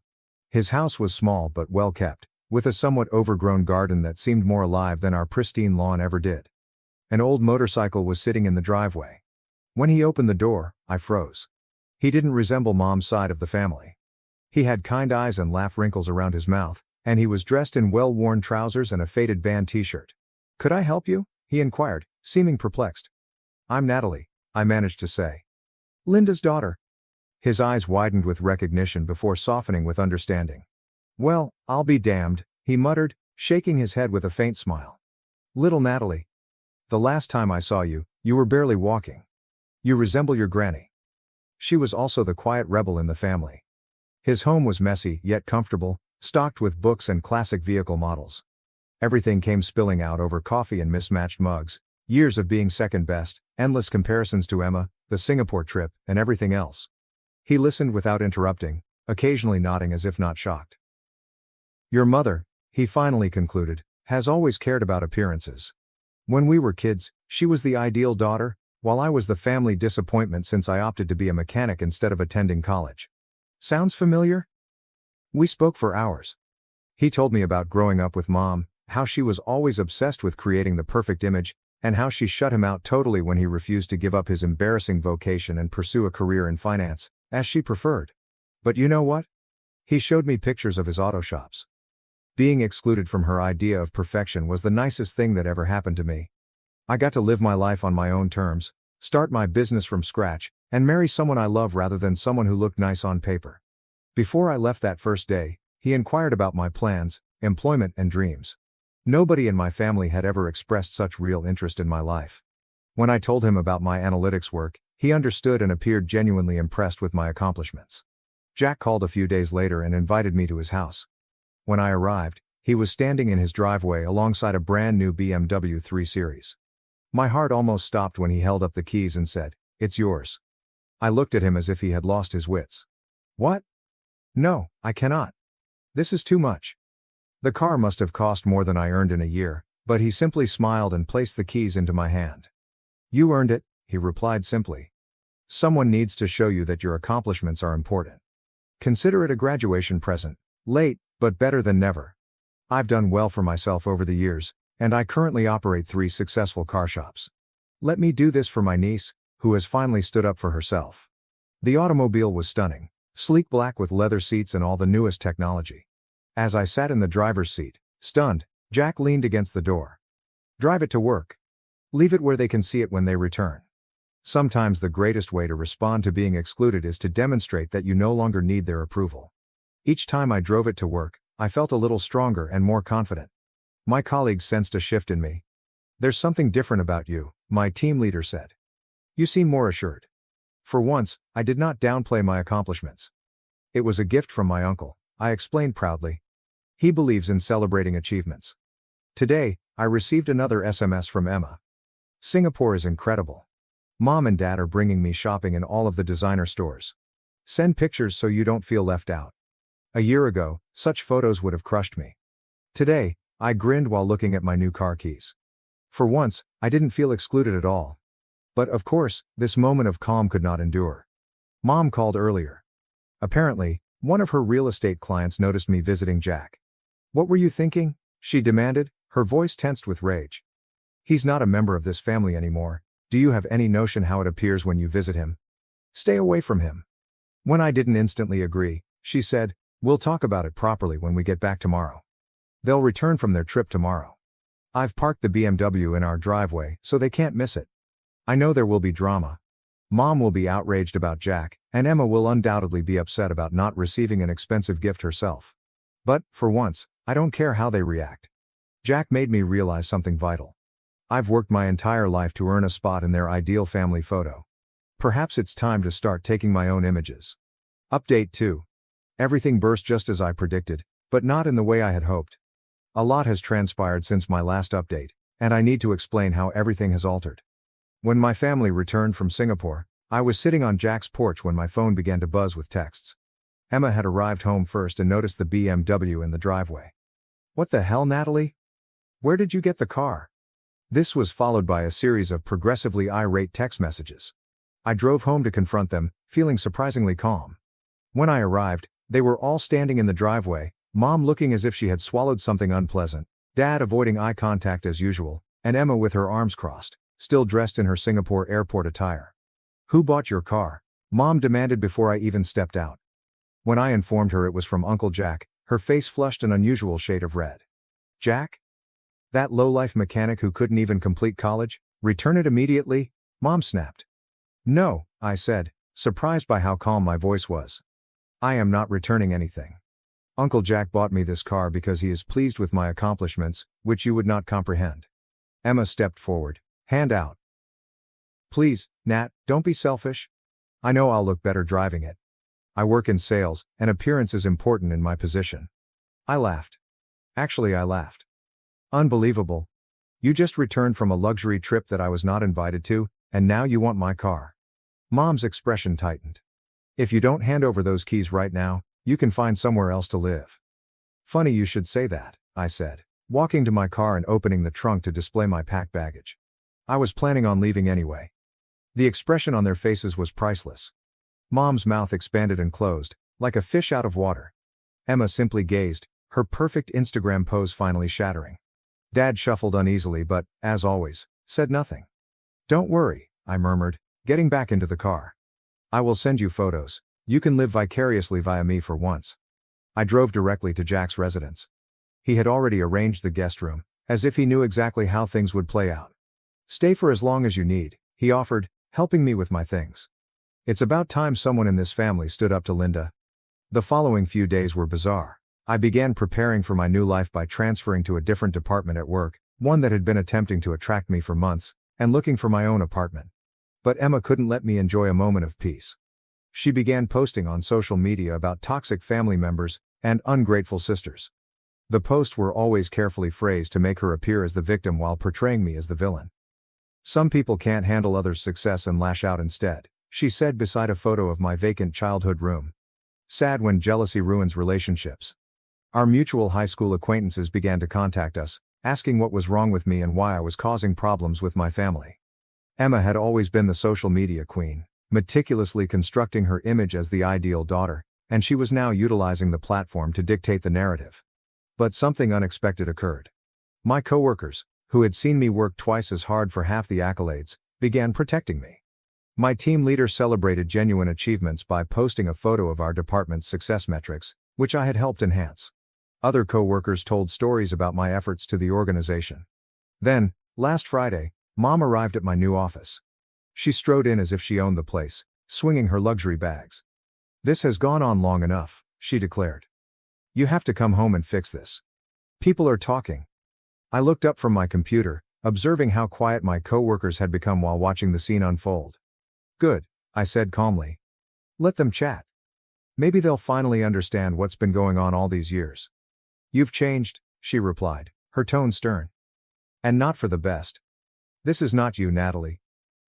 His house was small but well kept, with a somewhat overgrown garden that seemed more alive than our pristine lawn ever did. An old motorcycle was sitting in the driveway. When he opened the door, I froze. He didn't resemble Mom's side of the family. He had kind eyes and laugh wrinkles around his mouth, and he was dressed in well-worn trousers and a faded band t-shirt. "Could I help you?" he inquired, seeming perplexed. "I'm Natalie," I managed to say. "Linda's daughter." His eyes widened with recognition before softening with understanding. "Well, I'll be damned," he muttered, shaking his head with a faint smile. "Little Natalie. The last time I saw you, you were barely walking. You resemble your granny." She was also the quiet rebel in the family. His home was messy, yet comfortable, stocked with books and classic vehicle models. Everything came spilling out over coffee and mismatched mugs, years of being second best, endless comparisons to Emma, the Singapore trip, and everything else. He listened without interrupting, occasionally nodding as if not shocked. "Your mother," he finally concluded, "has always cared about appearances. When we were kids, she was the ideal daughter, while I was the family disappointment since I opted to be a mechanic instead of attending college. Sounds familiar?" We spoke for hours. He told me about growing up with Mom, how she was always obsessed with creating the perfect image, and how she shut him out totally when he refused to give up his embarrassing vocation and pursue a career in finance, as she preferred. But you know what? He showed me pictures of his auto shops. Being excluded from her idea of perfection was the nicest thing that ever happened to me. I got to live my life on my own terms, start my business from scratch, and marry someone I love rather than someone who looked nice on paper. Before I left that first day, he inquired about my plans, employment, and dreams. Nobody in my family had ever expressed such real interest in my life. When I told him about my analytics work, he understood and appeared genuinely impressed with my accomplishments. Jack called a few days later and invited me to his house. When I arrived, he was standing in his driveway alongside a brand new BMW 3 Series. My heart almost stopped when he held up the keys and said, "It's yours." I looked at him as if he had lost his wits. "What? No, I cannot. This is too much." The car must have cost more than I earned in a year, but he simply smiled and placed the keys into my hand. "You earned it," he replied simply. "Someone needs to show you that your accomplishments are important. Consider it a graduation present. Late, but better than never." I've done well for myself over the years, and I currently operate 3 successful car shops. Let me do this for my niece, who has finally stood up for herself. The automobile was stunning, sleek black with leather seats and all the newest technology. As I sat in the driver's seat, stunned, Jack leaned against the door. "Drive it to work. Leave it where they can see it when they return." Sometimes the greatest way to respond to being excluded is to demonstrate that you no longer need their approval. Each time I drove it to work, I felt a little stronger and more confident. My colleagues sensed a shift in me. "There's something different about you," my team leader said. "You seem more assured." For once, I did not downplay my accomplishments. "It was a gift from my uncle," I explained proudly. "He believes in celebrating achievements." Today, I received another SMS from Emma. "Singapore is incredible. Mom and Dad are bringing me shopping in all of the designer stores. Send pictures so you don't feel left out." A year ago, such photos would have crushed me. Today, I grinned while looking at my new car keys. For once, I didn't feel excluded at all. But of course, this moment of calm could not endure. Mom called earlier. Apparently, one of her real estate clients noticed me visiting Jack. "What were you thinking?" she demanded, her voice tensed with rage. "He's not a member of this family anymore. Do you have any notion how it appears when you visit him? Stay away from him." When I didn't instantly agree, she said, "We'll talk about it properly when we get back tomorrow." They'll return from their trip tomorrow. I've parked the BMW in our driveway, so they can't miss it. I know there will be drama. Mom will be outraged about Jack, and Emma will undoubtedly be upset about not receiving an expensive gift herself. But, for once, I don't care how they react. Jack made me realize something vital. I've worked my entire life to earn a spot in their ideal family photo. Perhaps it's time to start taking my own images. Update 2. Everything burst just as I predicted, but not in the way I had hoped. A lot has transpired since my last update, and I need to explain how everything has altered. When my family returned from Singapore, I was sitting on Jack's porch when my phone began to buzz with texts. Emma had arrived home first and noticed the BMW in the driveway. "What the hell, Natalie? Where did you get the car?" This was followed by a series of progressively irate text messages. I drove home to confront them, feeling surprisingly calm. When I arrived, they were all standing in the driveway, Mom looking as if she had swallowed something unpleasant, Dad avoiding eye contact as usual, and Emma with her arms crossed, still dressed in her Singapore airport attire. "Who bought your car?" Mom demanded before I even stepped out. When I informed her it was from Uncle Jack, her face flushed an unusual shade of red. "Jack? That low-life mechanic who couldn't even complete college? Return it immediately?" Mom snapped. "No," I said, surprised by how calm my voice was. "I am not returning anything. Uncle Jack bought me this car because he is pleased with my accomplishments, which you would not comprehend." Emma stepped forward, hand out. "Please, Nat, don't be selfish. I know I'll look better driving it. I work in sales, and appearance is important in my position." I laughed. Actually, I laughed. "Unbelievable. You just returned from a luxury trip that I was not invited to, and now you want my car." Mom's expression tightened. "If you don't hand over those keys right now, you can find somewhere else to live." "Funny you should say that," I said, walking to my car and opening the trunk to display my packed baggage. I was planning on leaving anyway. The expression on their faces was priceless. Mom's mouth expanded and closed, like a fish out of water. Emma simply gazed, her perfect Instagram pose finally shattering. Dad shuffled uneasily but, as always, said nothing. "Don't worry," I murmured, getting back into the car. "I will send you photos. You can live vicariously via me for once." I drove directly to Jack's residence. He had already arranged the guest room, as if he knew exactly how things would play out. "Stay for as long as you need," he offered, helping me with my things. It's about time someone in this family stood up to Linda. The following few days were bizarre. I began preparing for my new life by transferring to a different department at work, one that had been attempting to attract me for months, and looking for my own apartment. But Emma couldn't let me enjoy a moment of peace. She began posting on social media about toxic family members and ungrateful sisters. The posts were always carefully phrased to make her appear as the victim while portraying me as the villain. "Some people can't handle others' success and lash out instead," she said beside a photo of my vacant childhood room. "Sad when jealousy ruins relationships." Our mutual high school acquaintances began to contact us, asking what was wrong with me and why I was causing problems with my family. Emma had always been the social media queen, meticulously constructing her image as the ideal daughter, and she was now utilizing the platform to dictate the narrative. But something unexpected occurred. My coworkers, who had seen me work twice as hard for half the accolades, began protecting me. My team leader celebrated genuine achievements by posting a photo of our department's success metrics, which I had helped enhance. Other coworkers told stories about my efforts to the organization. Then, last Friday, Mom arrived at my new office. She strode in as if she owned the place, swinging her luxury bags. "This has gone on long enough," she declared. "You have to come home and fix this. People are talking." I looked up from my computer, observing how quiet my coworkers had become while watching the scene unfold. "Good," I said calmly. "Let them chat. Maybe they'll finally understand what's been going on all these years." "You've changed," she replied, her tone stern. "And not for the best. This is not you, Natalie.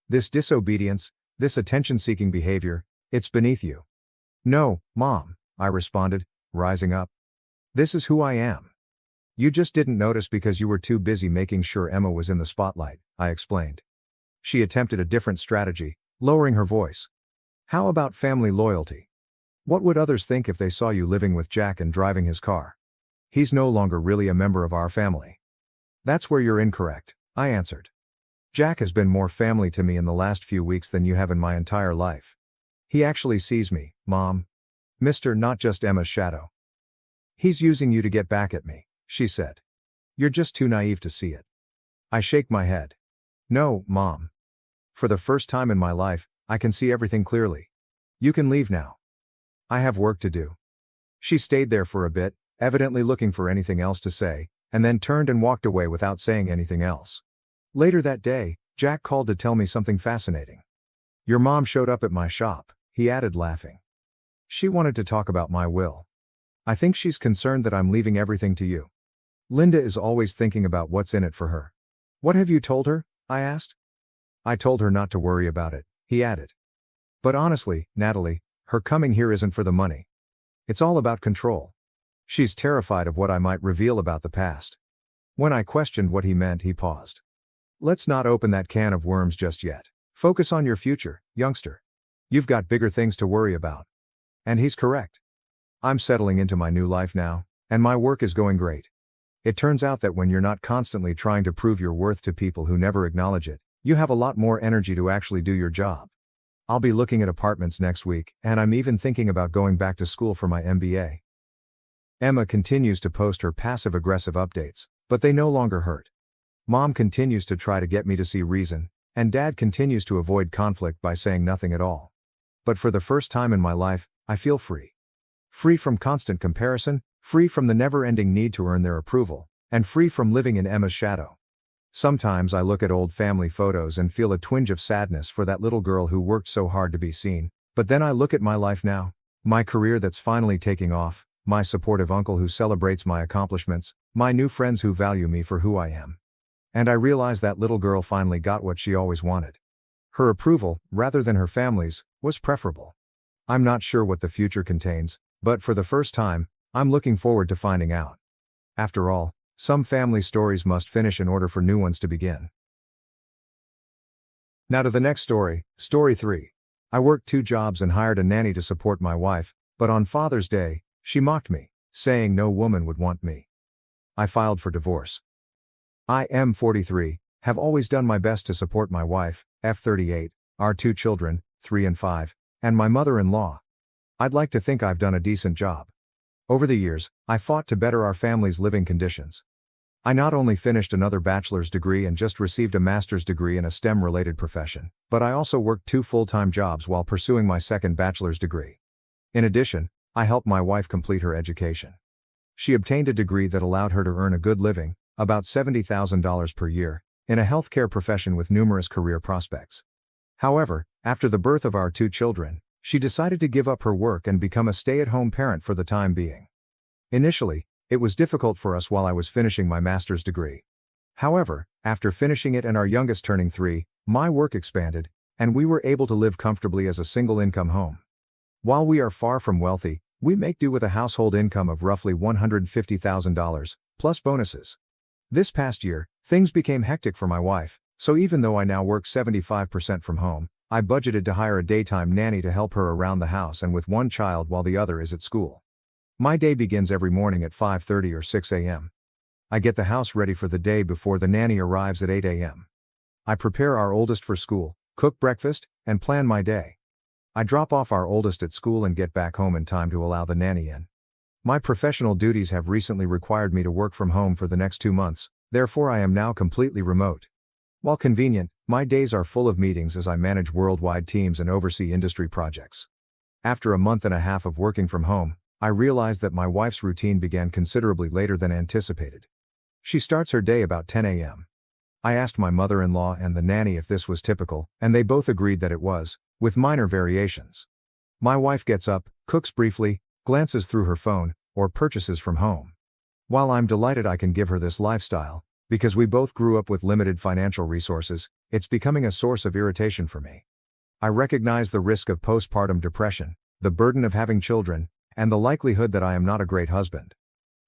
This disobedience, this attention-seeking behavior, it's beneath you." "No, Mom," I responded, rising up. "This is who I am. You just didn't notice because you were too busy making sure Emma was in the spotlight," I explained. She attempted a different strategy, lowering her voice. "How about family loyalty? What would others think if they saw you living with Jack and driving his car? He's no longer really a member of our family." "That's where you're incorrect," I answered. "Jack has been more family to me in the last few weeks than you have in my entire life. He actually sees me, Mom. Mr. Not just Emma's shadow. He's using you to get back at me," she said. "You're just too naive to see it." I shake my head. "No, Mom. For the first time in my life, I can see everything clearly. You can leave now. I have work to do." She stayed there for a bit, evidently looking for anything else to say, and then turned and walked away without saying anything else. Later that day, Jack called to tell me something fascinating. "Your mom showed up at my shop," he added laughing. She wanted to talk about my will. I think she's concerned that I'm leaving everything to you. Linda is always thinking about what's in it for her. What have you told her? I asked. I told her not to worry about it, he added. But honestly, Natalie, her coming here isn't for the money. It's all about control. She's terrified of what I might reveal about the past. When I questioned what he meant, he paused. Let's not open that can of worms just yet. Focus on your future, youngster. You've got bigger things to worry about. And he's correct. I'm settling into my new life now, and my work is going great. It turns out that when you're not constantly trying to prove your worth to people who never acknowledge it, you have a lot more energy to actually do your job. I'll be looking at apartments next week, and I'm even thinking about going back to school for my MBA. Emma continues to post her passive-aggressive updates, but they no longer hurt. Mom continues to try to get me to see reason, and Dad continues to avoid conflict by saying nothing at all. But for the first time in my life, I feel free. Free from constant comparison, free from the never-ending need to earn their approval, and free from living in Emma's shadow. Sometimes I look at old family photos and feel a twinge of sadness for that little girl who worked so hard to be seen, but then I look at my life now, my career that's finally taking off, my supportive uncle who celebrates my accomplishments, my new friends who value me for who I am. And I realize that little girl finally got what she always wanted. Her approval, rather than her family's, was preferable. I'm not sure what the future contains, but for the first time, I'm looking forward to finding out. After all, some family stories must finish in order for new ones to begin. Now to the next story, Story 3. I worked 2 jobs and hired a nanny to support my wife, but on Father's Day, she mocked me, saying no woman would want me. I filed for divorce. I am 43, have always done my best to support my wife, F38, our 2 children, 3 and 5, and my mother-in-law. I'd like to think I've done a decent job. Over the years, I fought to better our family's living conditions. I not only finished another bachelor's degree and just received a master's degree in a STEM-related profession, but I also worked 2 full-time jobs while pursuing my second bachelor's degree. In addition, I helped my wife complete her education. She obtained a degree that allowed her to earn a good living, about $70,000 per year, in a healthcare profession with numerous career prospects. However, after the birth of our 2 children, she decided to give up her work and become a stay-at-home parent for the time being. Initially, it was difficult for us while I was finishing my master's degree. However, after finishing it and our youngest turning 3, my work expanded, and we were able to live comfortably as a single-income home. While we are far from wealthy, we make do with a household income of roughly $150,000, plus bonuses. This past year, things became hectic for my wife, so even though I now work 75% from home, I budgeted to hire a daytime nanny to help her around the house and with one child while the other is at school. My day begins every morning at 5:30 or 6 a.m. I get the house ready for the day before the nanny arrives at 8 a.m. I prepare our oldest for school, cook breakfast, and plan my day. I drop off our oldest at school and get back home in time to allow the nanny in. My professional duties have recently required me to work from home for the next 2 months, therefore I am now completely remote. While convenient, my days are full of meetings as I manage worldwide teams and oversee industry projects. After a month and a half of working from home, I realized that my wife's routine began considerably later than anticipated. She starts her day about 10 a.m. I asked my mother-in-law and the nanny if this was typical, and they both agreed that it was, with minor variations. My wife gets up, cooks briefly, glances through her phone, or purchases from home. While I'm delighted I can give her this lifestyle, because we both grew up with limited financial resources, it's becoming a source of irritation for me. I recognize the risk of postpartum depression, the burden of having children, and the likelihood that I am not a great husband.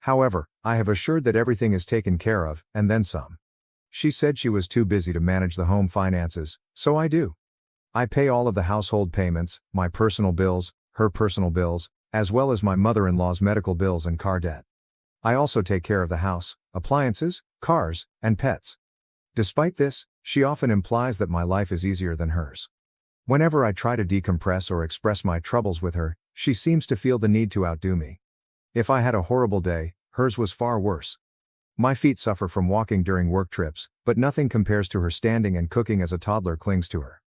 However, I have assured that everything is taken care of, and then some. She said she was too busy to manage the home finances, so I do. I pay all of the household payments, my personal bills, her personal bills, as well as my mother-in-law's medical bills and car debt. I also take care of the house, appliances, cars, and pets. Despite this, she often implies that my life is easier than hers. Whenever I try to decompress or express my troubles with her, she seems to feel the need to outdo me. If I had a horrible day, hers was far worse. My feet suffer from walking during work trips, but nothing compares to her standing and cooking as a toddler clings to her.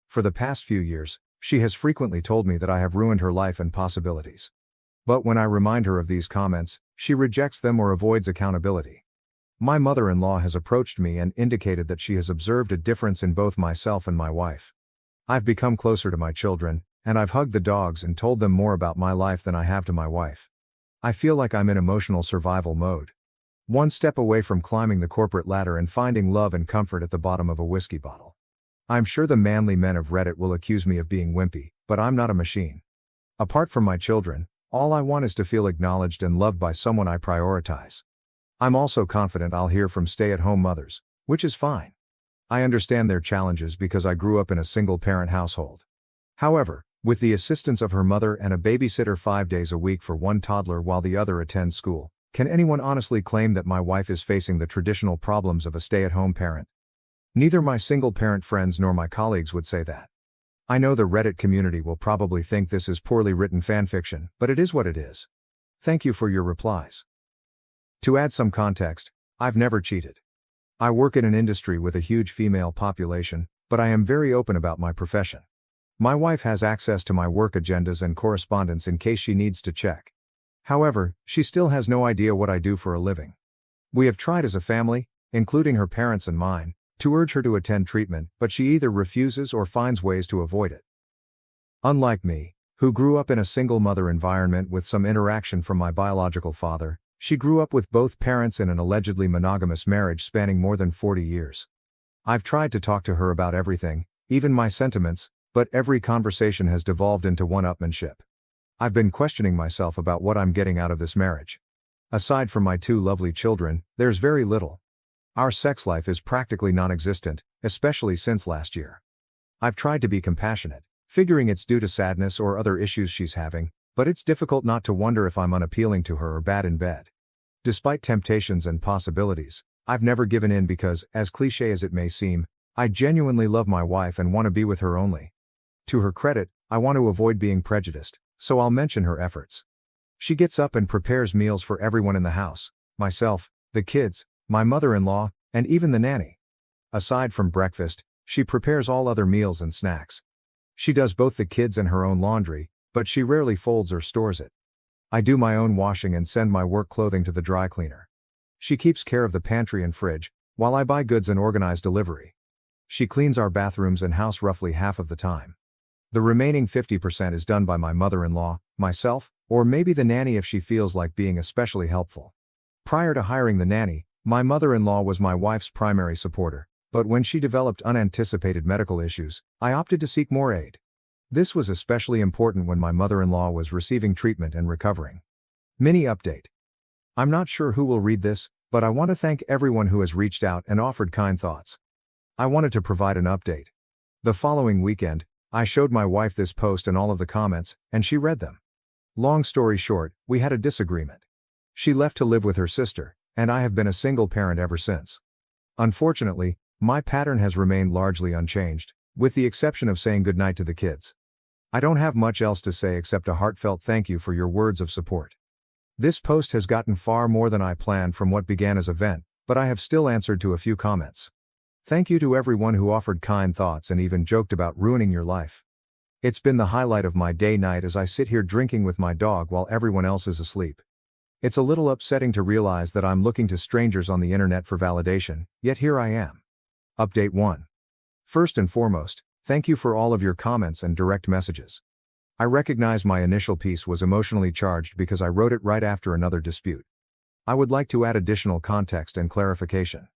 For the past few years, she has frequently told me that I have ruined her life and possibilities. But when I remind her of these comments, she rejects them or avoids accountability. My mother-in-law has approached me and indicated that she has observed a difference in both myself and my wife. I've become closer to my children, and I've hugged the dogs and told them more about my life than I have to my wife. I feel like I'm in emotional survival mode. One step away from climbing the corporate ladder and finding love and comfort at the bottom of a whiskey bottle. I'm sure the manly men of Reddit will accuse me of being wimpy, but I'm not a machine. Apart from my children, all I want is to feel acknowledged and loved by someone I prioritize. I'm also confident I'll hear from stay-at-home mothers, which is fine. I understand their challenges because I grew up in a single-parent household. However, with the assistance of her mother and a babysitter 5 days a week for one toddler while the other attends school, can anyone honestly claim that my wife is facing the traditional problems of a stay-at-home parent? Neither my single-parent friends nor my colleagues would say that. I know the Reddit community will probably think this is poorly written fanfiction, but it is what it is. Thank you for your replies. To add some context, I've never cheated. I work in an industry with a huge female population, but I am very open about my profession. My wife has access to my work agendas and correspondence in case she needs to check. However, she still has no idea what I do for a living. We have tried as a family, including her parents and mine, to urge her to attend treatment, but she either refuses or finds ways to avoid it. Unlike me, who grew up in a single-mother environment with some interaction from my biological father, she grew up with both parents in an allegedly monogamous marriage spanning more than 40 years. I've tried to talk to her about everything, even my sentiments, but every conversation has devolved into one-upmanship. I've been questioning myself about what I'm getting out of this marriage. Aside from my 2 lovely children, there's very little. Our sex life is practically non-existent, especially since last year. I've tried to be compassionate, figuring it's due to sadness or other issues she's having, but it's difficult not to wonder if I'm unappealing to her or bad in bed. Despite temptations and possibilities, I've never given in because, as cliché as it may seem, I genuinely love my wife and want to be with her only. To her credit, I want to avoid being prejudiced, so I'll mention her efforts. She gets up and prepares meals for everyone in the house, myself, the kids, my mother-in-law, and even the nanny. Aside from breakfast, she prepares all other meals and snacks. She does both the kids and her own laundry, but she rarely folds or stores it. I do my own washing and send my work clothing to the dry cleaner. She keeps care of the pantry and fridge, while I buy goods and organize delivery. She cleans our bathrooms and house roughly half of the time. The remaining 50% is done by my mother-in-law, myself, or maybe the nanny if she feels like being especially helpful. Prior to hiring the nanny, my mother-in-law was my wife's primary supporter, but when she developed unanticipated medical issues, I opted to seek more aid. This was especially important when my mother-in-law was receiving treatment and recovering. Mini update. I'm not sure who will read this, but I want to thank everyone who has reached out and offered kind thoughts. I wanted to provide an update. The following weekend, I showed my wife this post and all of the comments, and she read them. Long story short, we had a disagreement. She left to live with her sister, and I have been a single parent ever since. Unfortunately, my pattern has remained largely unchanged, with the exception of saying goodnight to the kids. I don't have much else to say except a heartfelt thank you for your words of support. This post has gotten far more than I planned from what began as a vent, but I have still answered to a few comments. Thank you to everyone who offered kind thoughts and even joked about ruining your life. It's been the highlight of my day-night as I sit here drinking with my dog while everyone else is asleep. It's a little upsetting to realize that I'm looking to strangers on the internet for validation, yet here I am. Update 1. First and foremost, thank you for all of your comments and direct messages. I recognize my initial piece was emotionally charged because I wrote it right after another dispute. I would like to add additional context and clarification.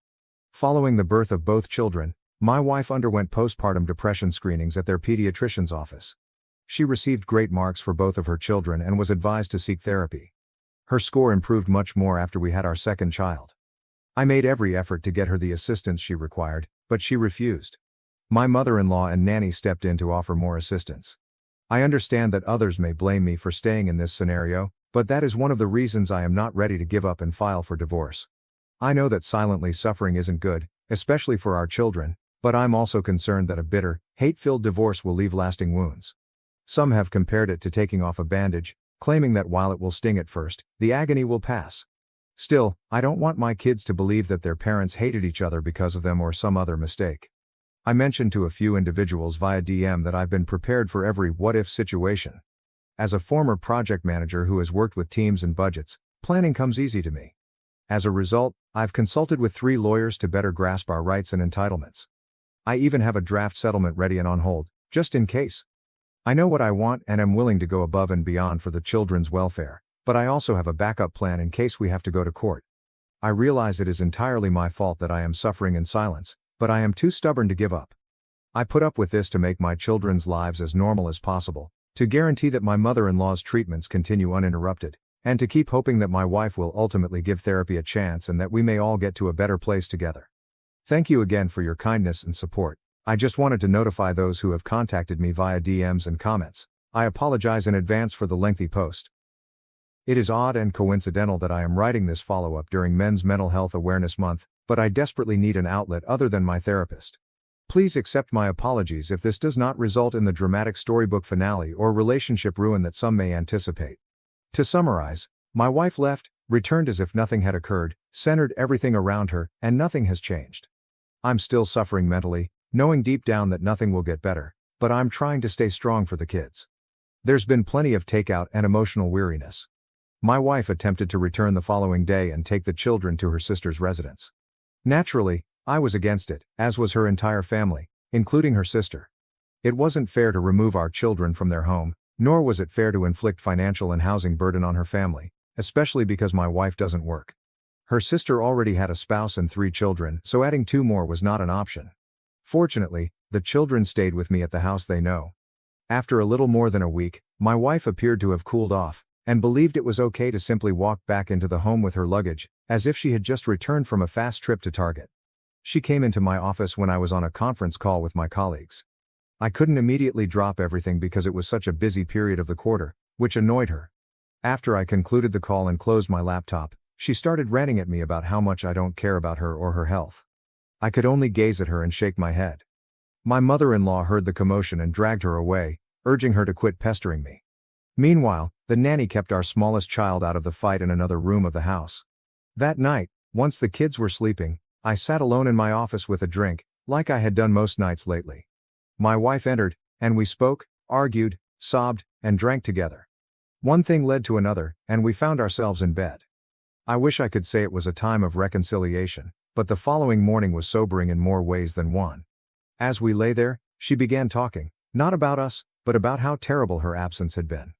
Following the birth of both children, my wife underwent postpartum depression screenings at their pediatrician's office. She received great marks for both of her children and was advised to seek therapy. Her score improved much more after we had our second child. I made every effort to get her the assistance she required, but she refused. My mother-in-law and nanny stepped in to offer more assistance. I understand that others may blame me for staying in this scenario, but that is one of the reasons I am not ready to give up and file for divorce. I know that silently suffering isn't good, especially for our children, but I'm also concerned that a bitter, hate-filled divorce will leave lasting wounds. Some have compared it to taking off a bandage, claiming that while it will sting at first, the agony will pass. Still, I don't want my kids to believe that their parents hated each other because of them or some other mistake. I mentioned to a few individuals via DM that I've been prepared for every what-if situation. As a former project manager who has worked with teams and budgets, planning comes easy to me. As a result, I've consulted with 3 lawyers to better grasp our rights and entitlements. I even have a draft settlement ready and on hold, just in case. I know what I want and am willing to go above and beyond for the children's welfare, but I also have a backup plan in case we have to go to court. I realize it is entirely my fault that I am suffering in silence, but I am too stubborn to give up. I put up with this to make my children's lives as normal as possible, to guarantee that my mother-in-law's treatments continue uninterrupted, and to keep hoping that my wife will ultimately give therapy a chance and that we may all get to a better place together. Thank you again for your kindness and support. I just wanted to notify those who have contacted me via DMs and comments. I apologize in advance for the lengthy post. It is odd and coincidental that I am writing this follow-up during Men's Mental Health Awareness Month, but I desperately need an outlet other than my therapist. Please accept my apologies if this does not result in the dramatic storybook finale or relationship ruin that some may anticipate. To summarize, my wife left, returned as if nothing had occurred, centered everything around her, and nothing has changed. I'm still suffering mentally, knowing deep down that nothing will get better, but I'm trying to stay strong for the kids. There's been plenty of takeout and emotional weariness. My wife attempted to return the following day and take the children to her sister's residence. Naturally, I was against it, as was her entire family, including her sister. It wasn't fair to remove our children from their home, nor was it fair to inflict financial and housing burden on her family, especially because my wife doesn't work. Her sister already had a spouse and 3 children, so adding 2 more was not an option. Fortunately, the children stayed with me at the house they know. After a little more than a week, my wife appeared to have cooled off, and believed it was okay to simply walk back into the home with her luggage, as if she had just returned from a fast trip to Target. She came into my office when I was on a conference call with my colleagues. I couldn't immediately drop everything because it was such a busy period of the quarter, which annoyed her. After I concluded the call and closed my laptop, she started ranting at me about how much I don't care about her or her health. I could only gaze at her and shake my head. My mother-in-law heard the commotion and dragged her away, urging her to quit pestering me. Meanwhile, the nanny kept our smallest child out of the fight in another room of the house. That night, once the kids were sleeping, I sat alone in my office with a drink, like I had done most nights lately. My wife entered, and we spoke, argued, sobbed, and drank together. One thing led to another, and we found ourselves in bed. I wish I could say it was a time of reconciliation, but the following morning was sobering in more ways than one. As we lay there, she began talking, not about us, but about how terrible her absence had been.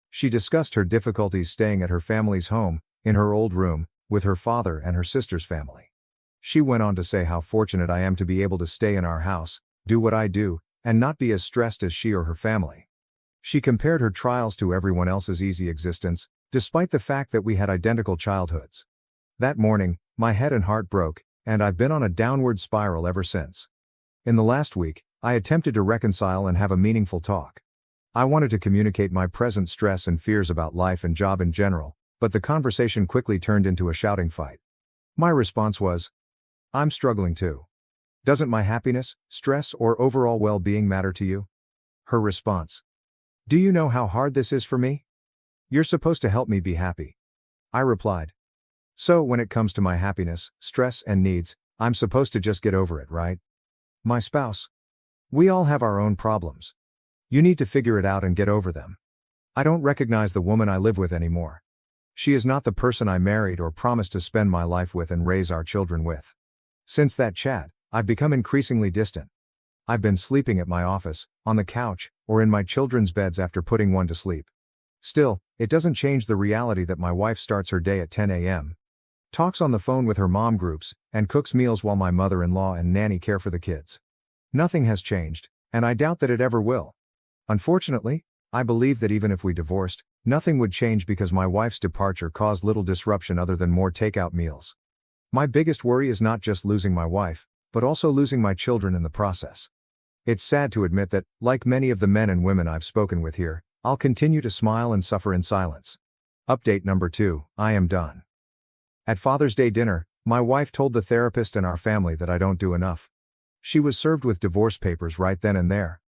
She discussed her difficulties staying at her family's home, in her old room, with her father and her sister's family. She went on to say how fortunate I am to be able to stay in our house, do what I do, and not be as stressed as she or her family. She compared her trials to everyone else's easy existence, despite the fact that we had identical childhoods. That morning, my head and heart broke, and I've been on a downward spiral ever since. In the last week, I attempted to reconcile and have a meaningful talk. I wanted to communicate my present stress and fears about life and job in general, but the conversation quickly turned into a shouting fight. My response was, "I'm struggling too. Doesn't my happiness, stress, or overall well-being matter to you?" Her response, "Do you know how hard this is for me? You're supposed to help me be happy." I replied, "So when it comes to my happiness, stress, and needs, I'm supposed to just get over it, right? My spouse? We all have our own problems. You need to figure it out and get over them. I don't recognize the woman I live with anymore. She is not the person I married or promised to spend my life with and raise our children with." Since that chat, I've become increasingly distant. I've been sleeping at my office, on the couch, or in my children's beds after putting one to sleep. Still, it doesn't change the reality that my wife starts her day at 10 a.m., talks on the phone with her mom groups, and cooks meals while my mother-in-law and nanny care for the kids. Nothing has changed, and I doubt that it ever will. Unfortunately, I believe that even if we divorced, nothing would change because my wife's departure caused little disruption other than more takeout meals. My biggest worry is not just losing my wife, but also losing my children in the process. It's sad to admit that, like many of the men and women I've spoken with here, I'll continue to smile and suffer in silence. Update number 2, I am done. At Father's Day dinner, my wife told the therapist and our family that I don't do enough. She was served with divorce papers right then and there.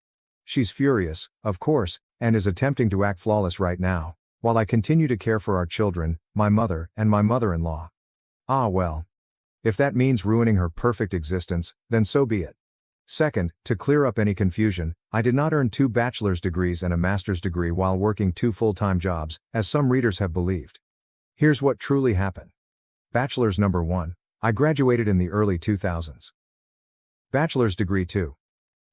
She's furious, of course, and is attempting to act flawless right now, while I continue to care for our children, my mother, and my mother-in-law. Ah well. If that means ruining her perfect existence, then so be it. Second, to clear up any confusion, I did not earn 2 bachelor's degrees and a master's degree while working 2 full-time jobs, as some readers have believed. Here's what truly happened. Bachelor's number 1, I graduated in the early 2000s. Bachelor's degree 2.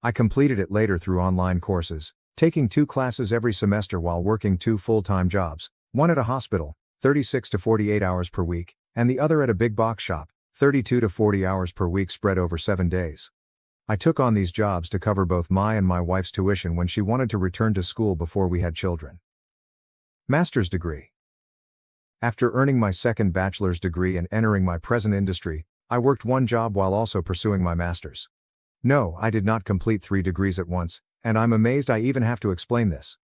I completed it later through online courses, Taking 2 classes every semester while working 2 full-time jobs, one at a hospital, 36 to 48 hours per week, and the other at a big box shop, 32 to 40 hours per week spread over 7 days. I took on these jobs to cover both my and my wife's tuition when she wanted to return to school before we had children. Master's degree. After earning my second bachelor's degree and entering my present industry, I worked one job while also pursuing my master's. No, I did not complete 3 degrees at once, and I'm amazed I even have to explain this.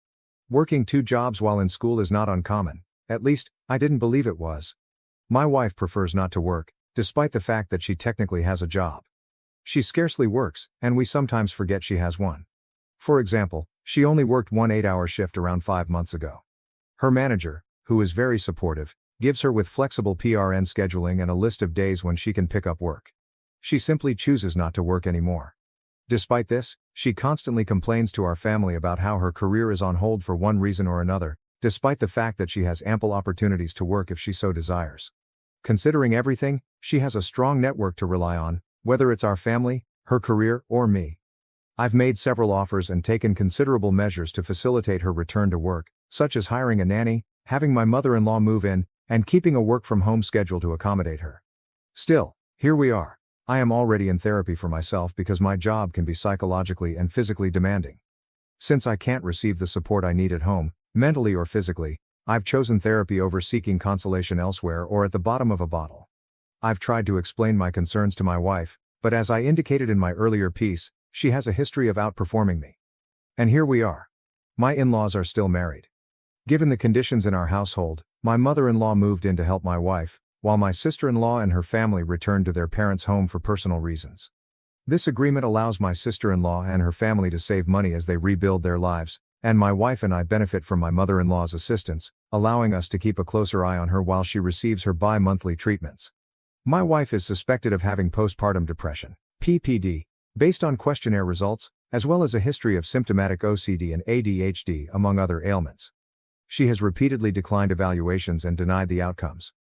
Working 2 jobs while in school is not uncommon, at least, I didn't believe it was. My wife prefers not to work, despite the fact that she technically has a job. She scarcely works, and we sometimes forget she has one. For example, she only worked one 8-hour shift around 5 months ago. Her manager, who is very supportive, gives her with flexible PRN scheduling and a list of days when she can pick up work. She simply chooses not to work anymore. Despite this, she constantly complains to our family about how her career is on hold for one reason or another, despite the fact that she has ample opportunities to work if she so desires. Considering everything, she has a strong network to rely on, whether it's our family, her career, or me. I've made several offers and taken considerable measures to facilitate her return to work, such as hiring a nanny, having my mother-in-law move in, and keeping a work-from-home schedule to accommodate her. Still, here we are. I am already in therapy for myself because my job can be psychologically and physically demanding. Since I can't receive the support I need at home, mentally or physically, I've chosen therapy over seeking consolation elsewhere or at the bottom of a bottle. I've tried to explain my concerns to my wife, but as I indicated in my earlier piece, she has a history of outperforming me. And here we are. My in-laws are still married. Given the conditions in our household, my mother-in-law moved in to help my wife, while my sister-in-law and her family returned to their parents' home for personal reasons. This agreement allows my sister-in-law and her family to save money as they rebuild their lives, and my wife and I benefit from my mother-in-law's assistance, allowing us to keep a closer eye on her while she receives her bi-monthly treatments. My wife is suspected of having postpartum depression, PPD, based on questionnaire results, as well as a history of symptomatic OCD and ADHD among other ailments. She has repeatedly declined evaluations and denied the outcomes.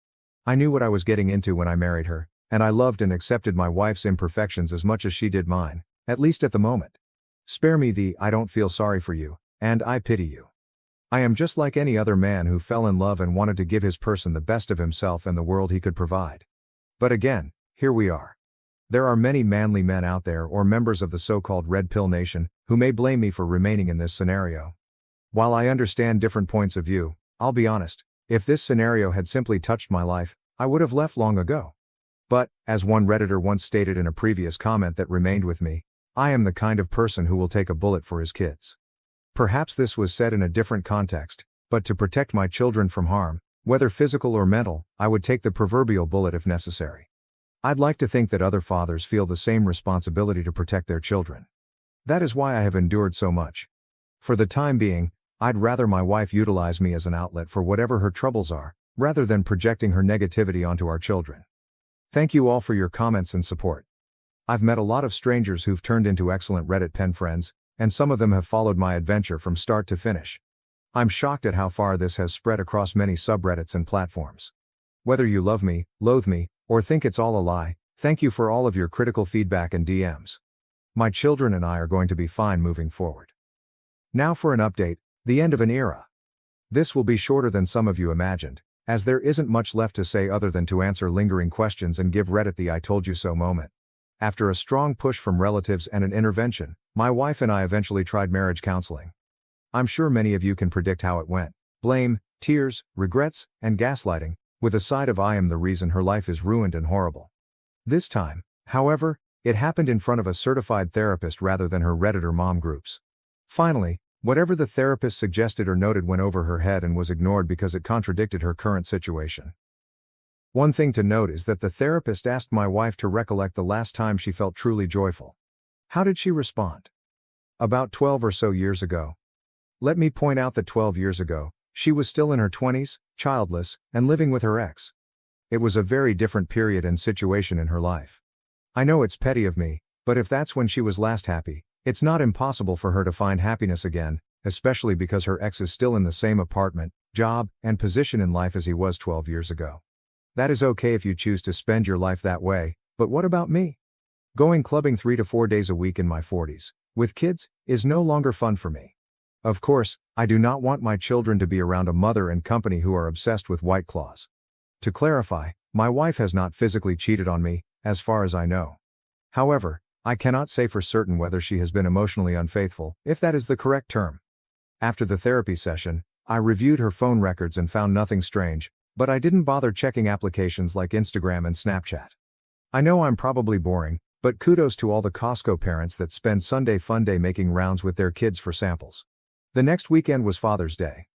I knew what I was getting into when I married her, and I loved and accepted my wife's imperfections as much as she did mine, at least at the moment. Spare me the "I don't feel sorry for you," and "I pity you." I am just like any other man who fell in love and wanted to give his person the best of himself and the world he could provide. But again, here we are. There are many manly men out there or members of the so-called Red Pill Nation, who may blame me for remaining in this scenario. While I understand different points of view, I'll be honest, if this scenario had simply touched my life, I would have left long ago. But, as one Redditor once stated in a previous comment that remained with me, I am the kind of person who will take a bullet for his kids. Perhaps this was said in a different context, but to protect my children from harm, whether physical or mental, I would take the proverbial bullet if necessary. I'd like to think that other fathers feel the same responsibility to protect their children. That is why I have endured so much. For the time being, I'd rather my wife utilize me as an outlet for whatever her troubles are, rather than projecting her negativity onto our children. Thank you all for your comments and support. I've met a lot of strangers who've turned into excellent Reddit pen friends, and some of them have followed my adventure from start to finish. I'm shocked at how far this has spread across many subreddits and platforms. Whether you love me, loathe me, or think it's all a lie, thank you for all of your critical feedback and DMs. My children and I are going to be fine moving forward. Now for an update, the end of an era. This will be shorter than some of you imagined, as there isn't much left to say other than to answer lingering questions and give Reddit the "I told you so" moment. After a strong push from relatives and an intervention, my wife and I eventually tried marriage counseling. I'm sure many of you can predict how it went: blame, tears, regrets, and gaslighting, with a side of "I am the reason her life is ruined and horrible." This time, however, it happened in front of a certified therapist rather than her Redditor mom groups. Finally, whatever the therapist suggested or noted went over her head and was ignored because it contradicted her current situation. One thing to note is that the therapist asked my wife to recollect the last time she felt truly joyful. How did she respond? About 12 or so years ago. Let me point out that 12 years ago, she was still in her 20s, childless, and living with her ex. It was a very different period and situation in her life. I know it's petty of me, but if that's when she was last happy, it's not impossible for her to find happiness again, especially because her ex is still in the same apartment, job, and position in life as he was 12 years ago. That is okay if you choose to spend your life that way, but what about me? Going clubbing 3 to 4 days a week in my 40s, with kids, is no longer fun for me. Of course, I do not want my children to be around a mother and company who are obsessed with White Claws. To clarify, my wife has not physically cheated on me, as far as I know. However, I cannot say for certain whether she has been emotionally unfaithful, if that is the correct term. After the therapy session, I reviewed her phone records and found nothing strange, but I didn't bother checking applications like Instagram and Snapchat. I know I'm probably boring, but kudos to all the Costco parents that spend Sunday Funday making rounds with their kids for samples. The next weekend was Father's Day.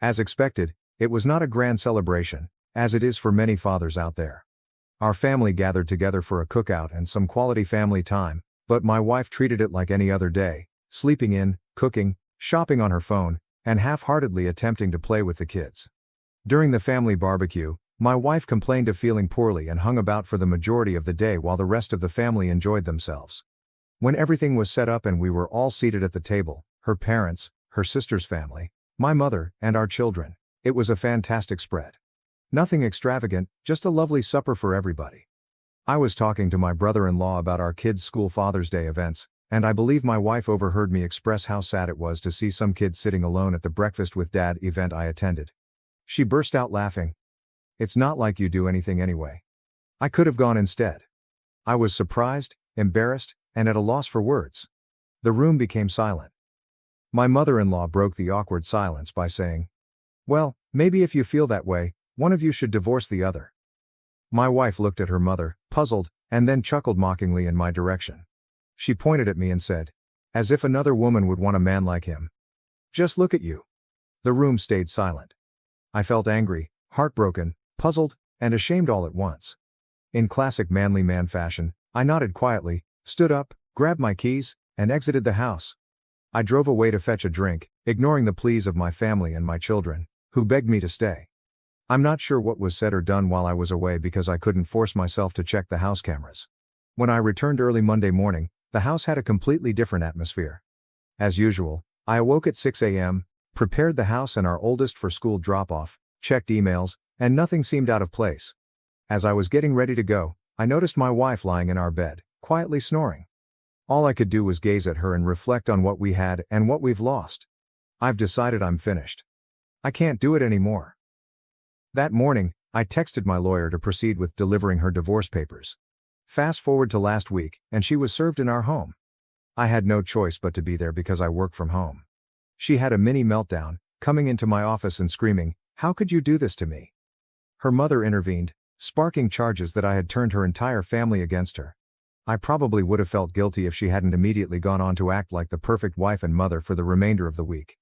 As expected, it was not a grand celebration, as it is for many fathers out there. Our family gathered together for a cookout and some quality family time, but my wife treated it like any other day, sleeping in, cooking, shopping on her phone, and half-heartedly attempting to play with the kids. During the family barbecue, my wife complained of feeling poorly and hung about for the majority of the day while the rest of the family enjoyed themselves. When everything was set up and we were all seated at the table, her parents, her sister's family, my mother, and our children, it was a fantastic spread. Nothing extravagant, just a lovely supper for everybody. I was talking to my brother-in-law about our kids' school Father's Day events, and I believe my wife overheard me express how sad it was to see some kids sitting alone at the breakfast with dad event I attended. She burst out laughing. "It's not like you do anything anyway. I could have gone instead." I was surprised, embarrassed, and at a loss for words. The room became silent. My mother-in-law broke the awkward silence by saying, "Well, maybe if you feel that way, one of you should divorce the other." My wife looked at her mother, puzzled, and then chuckled mockingly in my direction. She pointed at me and said, "As if another woman would want a man like him. Just look at you." The room stayed silent. I felt angry, heartbroken, puzzled, and ashamed all at once. In classic manly man fashion, I nodded quietly, stood up, grabbed my keys, and exited the house. I drove away to fetch a drink, ignoring the pleas of my family and my children, who begged me to stay. I'm not sure what was said or done while I was away because I couldn't force myself to check the house cameras. When I returned early Monday morning, the house had a completely different atmosphere. As usual, I awoke at 6 a.m., prepared the house and our oldest for school drop-off, checked emails, and nothing seemed out of place. As I was getting ready to go, I noticed my wife lying in our bed, quietly snoring. All I could do was gaze at her and reflect on what we had and what we've lost. I've decided I'm finished. I can't do it anymore. That morning, I texted my lawyer to proceed with delivering her divorce papers. Fast forward to last week, and she was served in our home. I had no choice but to be there because I work from home. She had a mini meltdown, coming into my office and screaming, "How could you do this to me?" Her mother intervened, sparking charges that I had turned her entire family against her. I probably would have felt guilty if she hadn't immediately gone on to act like the perfect wife and mother for the remainder of the week.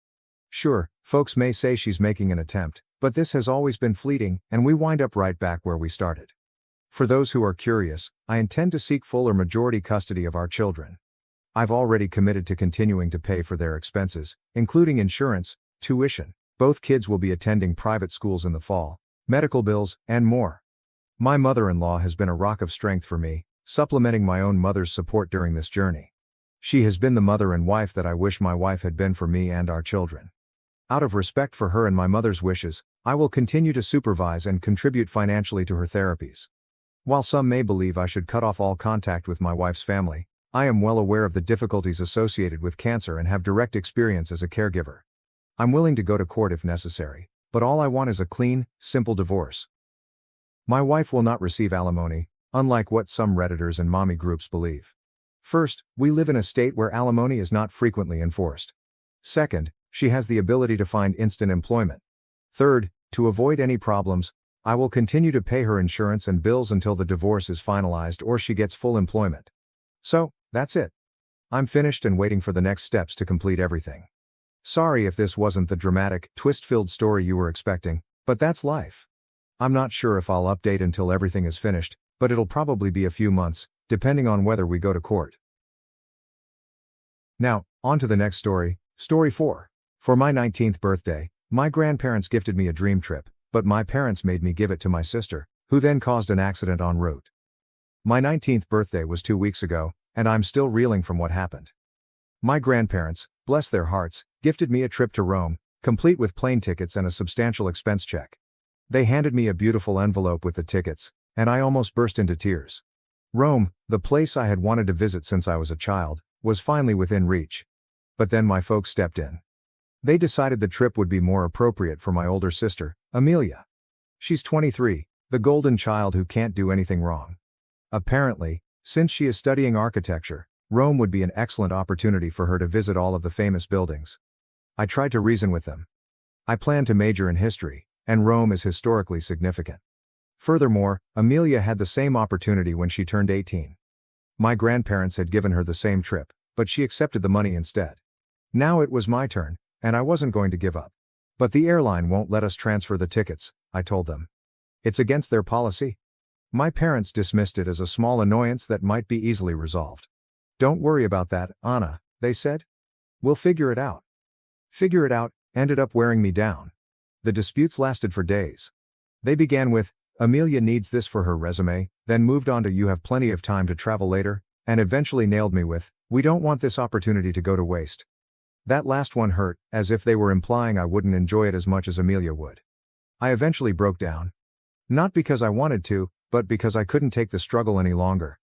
Sure, folks may say she's making an attempt, but this has always been fleeting, and we wind up right back where we started. For those who are curious, I intend to seek full or majority custody of our children. I've already committed to continuing to pay for their expenses, including insurance, tuition. Both kids will be attending private schools in the fall, medical bills, and more. My mother-in-law has been a rock of strength for me, supplementing my own mother's support during this journey. She has been the mother and wife that I wish my wife had been for me and our children. Out of respect for her and my mother's wishes, I will continue to supervise and contribute financially to her therapies. While some may believe I should cut off all contact with my wife's family, I am well aware of the difficulties associated with cancer and have direct experience as a caregiver. I'm willing to go to court if necessary, but all I want is a clean, simple divorce. My wife will not receive alimony, unlike what some Redditors and mommy groups believe. First, we live in a state where alimony is not frequently enforced. Second, she has the ability to find instant employment. Third, to avoid any problems, I will continue to pay her insurance and bills until the divorce is finalized or she gets full employment. So, that's it. I'm finished and waiting for the next steps to complete everything. Sorry if this wasn't the dramatic, twist-filled story you were expecting, but that's life. I'm not sure if I'll update until everything is finished, but it'll probably be a few months, depending on whether we go to court. Now, on to the next story, Story 4. For my 19th birthday, my grandparents gifted me a dream trip, but my parents made me give it to my sister, who then caused an accident en route. My 19th birthday was 2 weeks ago, and I'm still reeling from what happened. My grandparents, bless their hearts, gifted me a trip to Rome, complete with plane tickets and a substantial expense check. They handed me a beautiful envelope with the tickets, and I almost burst into tears. Rome, the place I had wanted to visit since I was a child, was finally within reach. But then my folks stepped in. They decided the trip would be more appropriate for my older sister, Amelia. She's 23, the golden child who can't do anything wrong. Apparently, since she is studying architecture, Rome would be an excellent opportunity for her to visit all of the famous buildings. I tried to reason with them. I plan to major in history, and Rome is historically significant. Furthermore, Amelia had the same opportunity when she turned 18. My grandparents had given her the same trip, but she accepted the money instead. Now it was my turn, and I wasn't going to give up. But the airline won't let us transfer the tickets, I told them. It's against their policy. My parents dismissed it as a small annoyance that might be easily resolved. Don't worry about that, Anna, they said. We'll figure it out. Figure it out ended up wearing me down. The disputes lasted for days. They began with, Amelia needs this for her resume, then moved on to you have plenty of time to travel later, and eventually nailed me with, we don't want this opportunity to go to waste. That last one hurt, as if they were implying I wouldn't enjoy it as much as Amelia would. I eventually broke down. Not because I wanted to, but because I couldn't take the struggle any longer.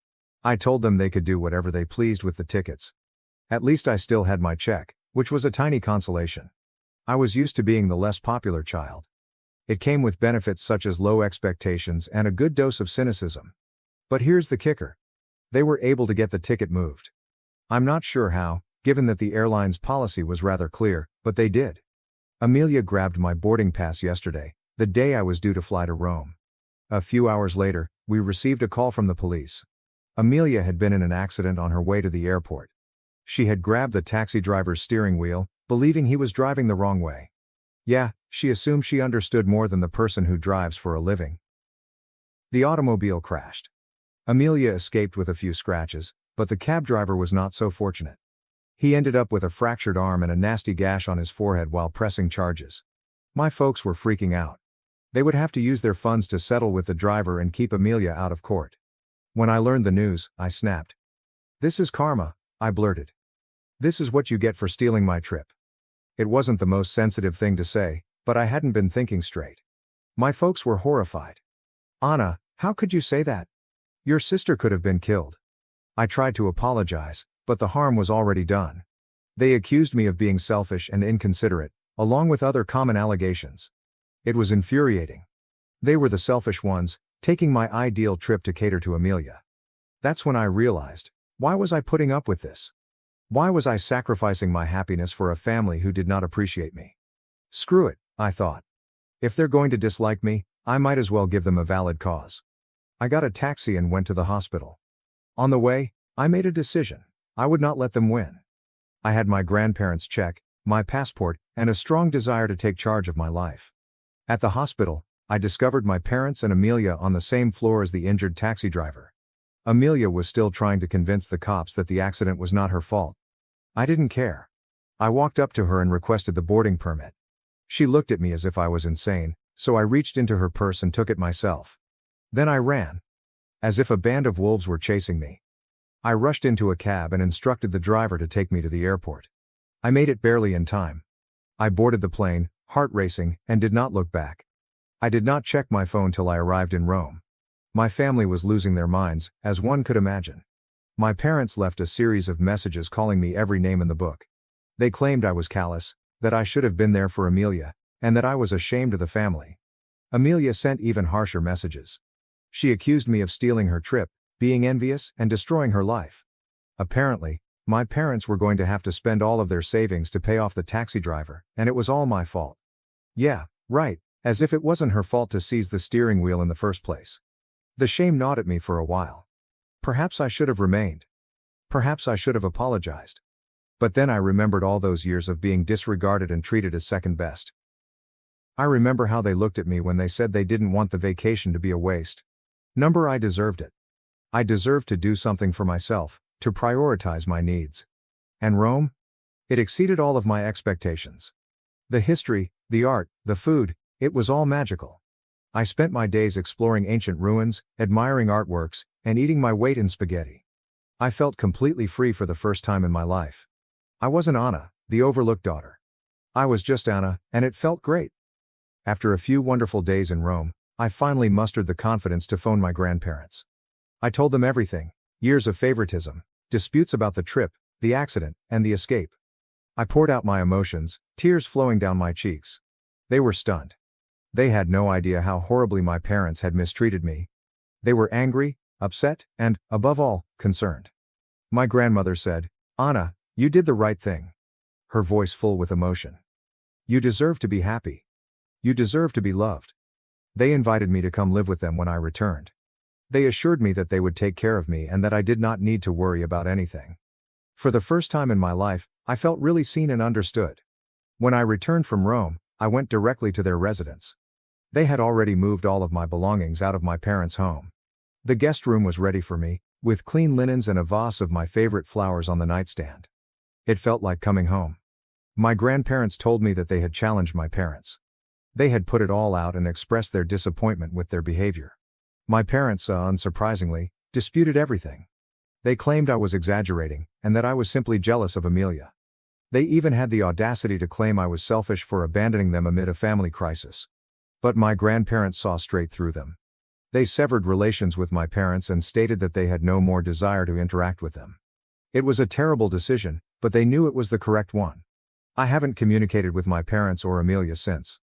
I told them they could do whatever they pleased with the tickets. At least I still had my check, which was a tiny consolation. I was used to being the less popular child. It came with benefits such as low expectations and a good dose of cynicism. But here's the kicker. They were able to get the ticket moved. I'm not sure how, given that the airline's policy was rather clear, but they did. Amelia grabbed my boarding pass yesterday, the day I was due to fly to Rome. A few hours later, we received a call from the police. Amelia had been in an accident on her way to the airport. She had grabbed the taxi driver's steering wheel, believing he was driving the wrong way. Yeah, she assumed she understood more than the person who drives for a living. The automobile crashed. Amelia escaped with a few scratches, but the cab driver was not so fortunate. He ended up with a fractured arm and a nasty gash on his forehead while pressing charges. My folks were freaking out. They would have to use their funds to settle with the driver and keep Amelia out of court. When I learned the news, I snapped. This is karma, I blurted. This is what you get for stealing my trip. It wasn't the most sensitive thing to say, but I hadn't been thinking straight. My folks were horrified. Anna, how could you say that? Your sister could have been killed. I tried to apologize, but the harm was already done. They accused me of being selfish and inconsiderate, along with other common allegations. It was infuriating. They were the selfish ones, taking my ideal trip to cater to Amelia. That's when I realized, why was I putting up with this? Why was I sacrificing my happiness for a family who did not appreciate me? Screw it, I thought. If they're going to dislike me, I might as well give them a valid cause. I got a taxi and went to the hospital. On the way, I made a decision. I would not let them win. I had my grandparents' check, my passport, and a strong desire to take charge of my life. At the hospital, I discovered my parents and Amelia on the same floor as the injured taxi driver. Amelia was still trying to convince the cops that the accident was not her fault. I didn't care. I walked up to her and requested the boarding permit. She looked at me as if I was insane, so I reached into her purse and took it myself. Then I ran. As if a band of wolves were chasing me. I rushed into a cab and instructed the driver to take me to the airport. I made it barely in time. I boarded the plane, heart racing, and did not look back. I did not check my phone till I arrived in Rome. My family was losing their minds, as one could imagine. My parents left a series of messages calling me every name in the book. They claimed I was callous, that I should have been there for Amelia, and that I was a shame to the family. Amelia sent even harsher messages. She accused me of stealing her trip, being envious, and destroying her life. Apparently, my parents were going to have to spend all of their savings to pay off the taxi driver, and it was all my fault. Yeah, right, as if it wasn't her fault to seize the steering wheel in the first place. The shame gnawed at me for a while. Perhaps I should have remained. Perhaps I should have apologized. But then I remembered all those years of being disregarded and treated as second best. I remember how they looked at me when they said they didn't want the vacation to be a waste. I deserved it. I deserved to do something for myself, to prioritize my needs. And Rome? It exceeded all of my expectations. The history, the art, the food, it was all magical. I spent my days exploring ancient ruins, admiring artworks, and eating my weight in spaghetti. I felt completely free for the first time in my life. I wasn't Anna, the overlooked daughter. I was just Anna, and it felt great. After a few wonderful days in Rome, I finally mustered the confidence to phone my grandparents. I told them everything, years of favoritism, disputes about the trip, the accident, and the escape. I poured out my emotions, tears flowing down my cheeks. They were stunned. They had no idea how horribly my parents had mistreated me. They were angry, upset, and, above all, concerned. My grandmother said, "Anna, you did the right thing." Her voice full with emotion. "You deserve to be happy. You deserve to be loved." They invited me to come live with them when I returned. They assured me that they would take care of me and that I did not need to worry about anything. For the first time in my life, I felt really seen and understood. When I returned from Rome, I went directly to their residence. They had already moved all of my belongings out of my parents' home. The guest room was ready for me, with clean linens and a vase of my favorite flowers on the nightstand. It felt like coming home. My grandparents told me that they had challenged my parents. They had put it all out and expressed their disappointment with their behavior. My parents, unsurprisingly, disputed everything. They claimed I was exaggerating, and that I was simply jealous of Amelia. They even had the audacity to claim I was selfish for abandoning them amid a family crisis. But my grandparents saw straight through them. They severed relations with my parents and stated that they had no more desire to interact with them. It was a terrible decision, but they knew it was the correct one. I haven't communicated with my parents or Amelia since.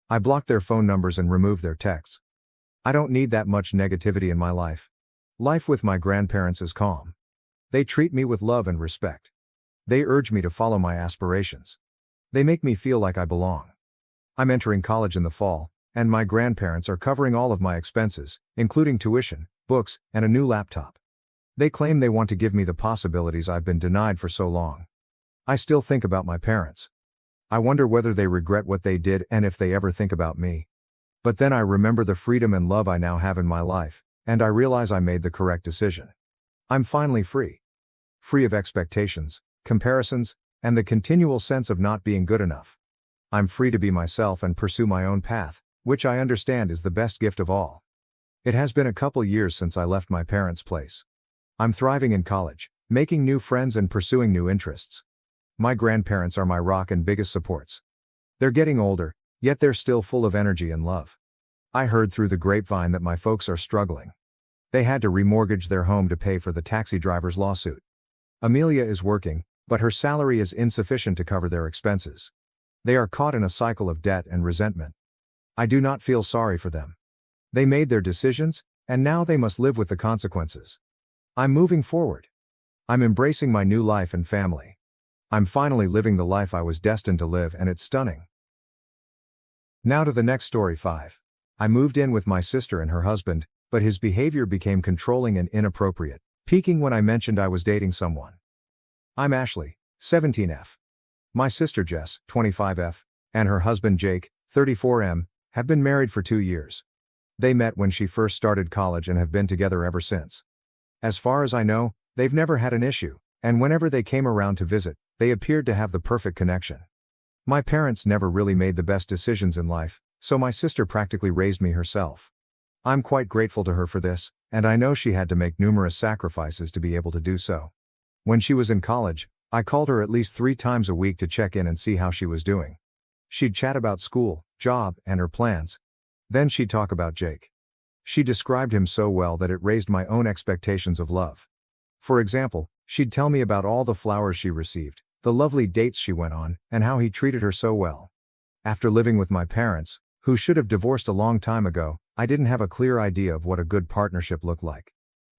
I blocked their phone numbers and removed their texts. I don't need that much negativity in my life. Life with my grandparents is calm. They treat me with love and respect. They urge me to follow my aspirations. They make me feel like I belong. I'm entering college in the fall, and my grandparents are covering all of my expenses, including tuition, books, and a new laptop. They claim they want to give me the possibilities I've been denied for so long. I still think about my parents. I wonder whether they regret what they did and if they ever think about me. But then I remember the freedom and love I now have in my life, and I realize I made the correct decision. I'm finally free. Free of expectations, comparisons, and the continual sense of not being good enough. I'm free to be myself and pursue my own path, which I understand is the best gift of all. It has been a couple years since I left my parents' place. I'm thriving in college, making new friends and pursuing new interests. My grandparents are my rock and biggest supports. They're getting older, yet they're still full of energy and love. I heard through the grapevine that my folks are struggling. They had to remortgage their home to pay for the taxi driver's lawsuit. Amelia is working, but her salary is insufficient to cover their expenses. They are caught in a cycle of debt and resentment. I do not feel sorry for them. They made their decisions, and now they must live with the consequences. I'm moving forward. I'm embracing my new life and family. I'm finally living the life I was destined to live, and it's stunning. Now to the next story 5. I moved in with my sister and her husband, but his behavior became controlling and inappropriate, peaking when I mentioned I was dating someone. I'm Ashley, 17F. My sister Jess, 25F, and her husband Jake, 34M, have been married for 2 years. They met when she first started college and have been together ever since. As far as I know, they've never had an issue, and whenever they came around to visit, they appeared to have the perfect connection. My parents never really made the best decisions in life, so my sister practically raised me herself. I'm quite grateful to her for this, and I know she had to make numerous sacrifices to be able to do so. When she was in college, I called her at least 3 times a week to check in and see how she was doing. She'd chat about school, job, and her plans. Then she'd talk about Jake. She described him so well that it raised my own expectations of love. For example, she'd tell me about all the flowers she received, the lovely dates she went on, and how he treated her so well. After living with my parents, who should have divorced a long time ago, I didn't have a clear idea of what a good partnership looked like.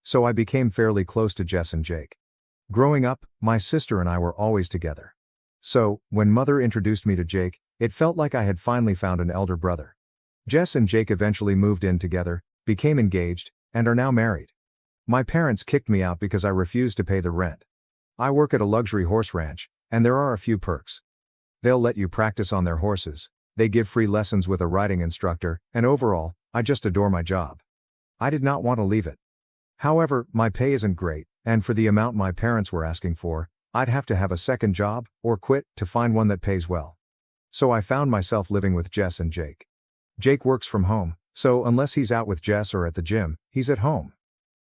So I became fairly close to Jess and Jake. Growing up, my sister and I were always together. So, when Mother introduced me to Jake, it felt like I had finally found an elder brother. Jess and Jake eventually moved in together, became engaged, and are now married. My parents kicked me out because I refused to pay the rent. I work at a luxury horse ranch, and there are a few perks. They'll let you practice on their horses, they give free lessons with a riding instructor, and overall, I just adore my job. I did not want to leave it. However, my pay isn't great, and for the amount my parents were asking for, I'd have to have a second job, or quit, to find one that pays well. So I found myself living with Jess and Jake. Jake works from home, so unless he's out with Jess or at the gym, he's at home.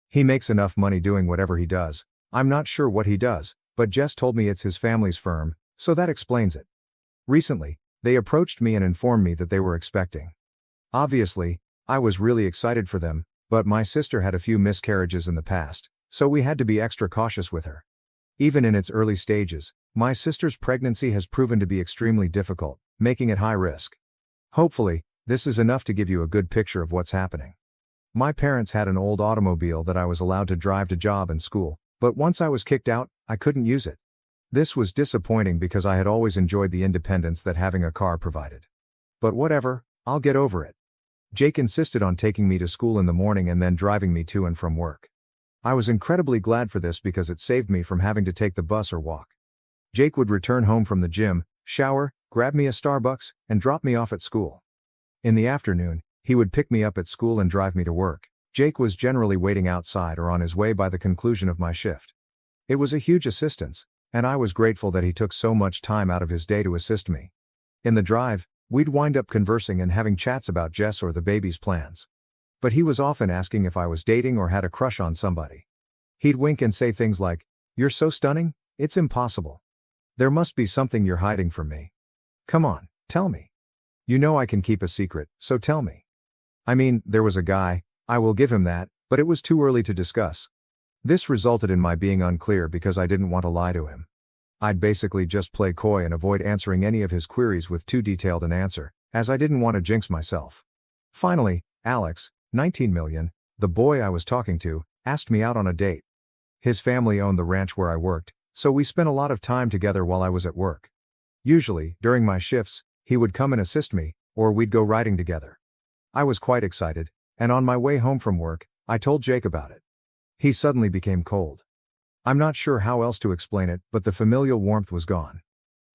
He makes enough money doing whatever he does. I'm not sure what he does, but Jess told me it's his family's firm, so that explains it. Recently, they approached me and informed me that they were expecting. Obviously, I was really excited for them, but my sister had a few miscarriages in the past, so we had to be extra cautious with her. Even in its early stages, my sister's pregnancy has proven to be extremely difficult, making it high risk. Hopefully, this is enough to give you a good picture of what's happening. My parents had an old automobile that I was allowed to drive to job and school, but once I was kicked out, I couldn't use it. This was disappointing because I had always enjoyed the independence that having a car provided. But whatever, I'll get over it. Jake insisted on taking me to school in the morning and then driving me to and from work. I was incredibly glad for this because it saved me from having to take the bus or walk. Jake would return home from the gym, shower, grab me a Starbucks, and drop me off at school. In the afternoon, he would pick me up at school and drive me to work. Jake was generally waiting outside or on his way by the conclusion of my shift. It was a huge assistance, and I was grateful that he took so much time out of his day to assist me. In the drive, we'd wind up conversing and having chats about Jess or the baby's plans. But he was often asking if I was dating or had a crush on somebody. He'd wink and say things like, "You're so stunning, it's impossible. There must be something you're hiding from me. Come on, tell me. You know I can keep a secret, so tell me." I mean, there was a guy, I will give him that, but it was too early to discuss. This resulted in my being unclear because I didn't want to lie to him. I'd basically just play coy and avoid answering any of his queries with too detailed an answer, as I didn't want to jinx myself. Finally, Alex, 19 million, the boy I was talking to, asked me out on a date. His family owned the ranch where I worked, so we spent a lot of time together while I was at work. Usually, during my shifts, he would come and assist me, or we'd go riding together. I was quite excited, and on my way home from work, I told Jake about it. He suddenly became cold. I'm not sure how else to explain it, but the familial warmth was gone.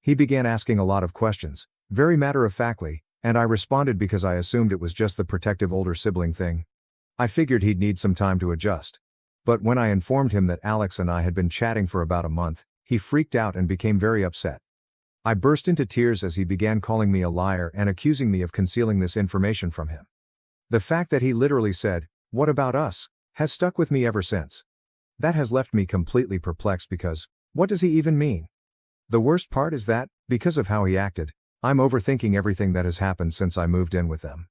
He began asking a lot of questions, very matter-of-factly, and I responded because I assumed it was just the protective older sibling thing. I figured he'd need some time to adjust. But when I informed him that Alex and I had been chatting for about a month, he freaked out and became very upset. I burst into tears as he began calling me a liar and accusing me of concealing this information from him. The fact that he literally said, "What about us?" has stuck with me ever since. That has left me completely perplexed because, what does he even mean? The worst part is that, because of how he acted, I'm overthinking everything that has happened since I moved in with them.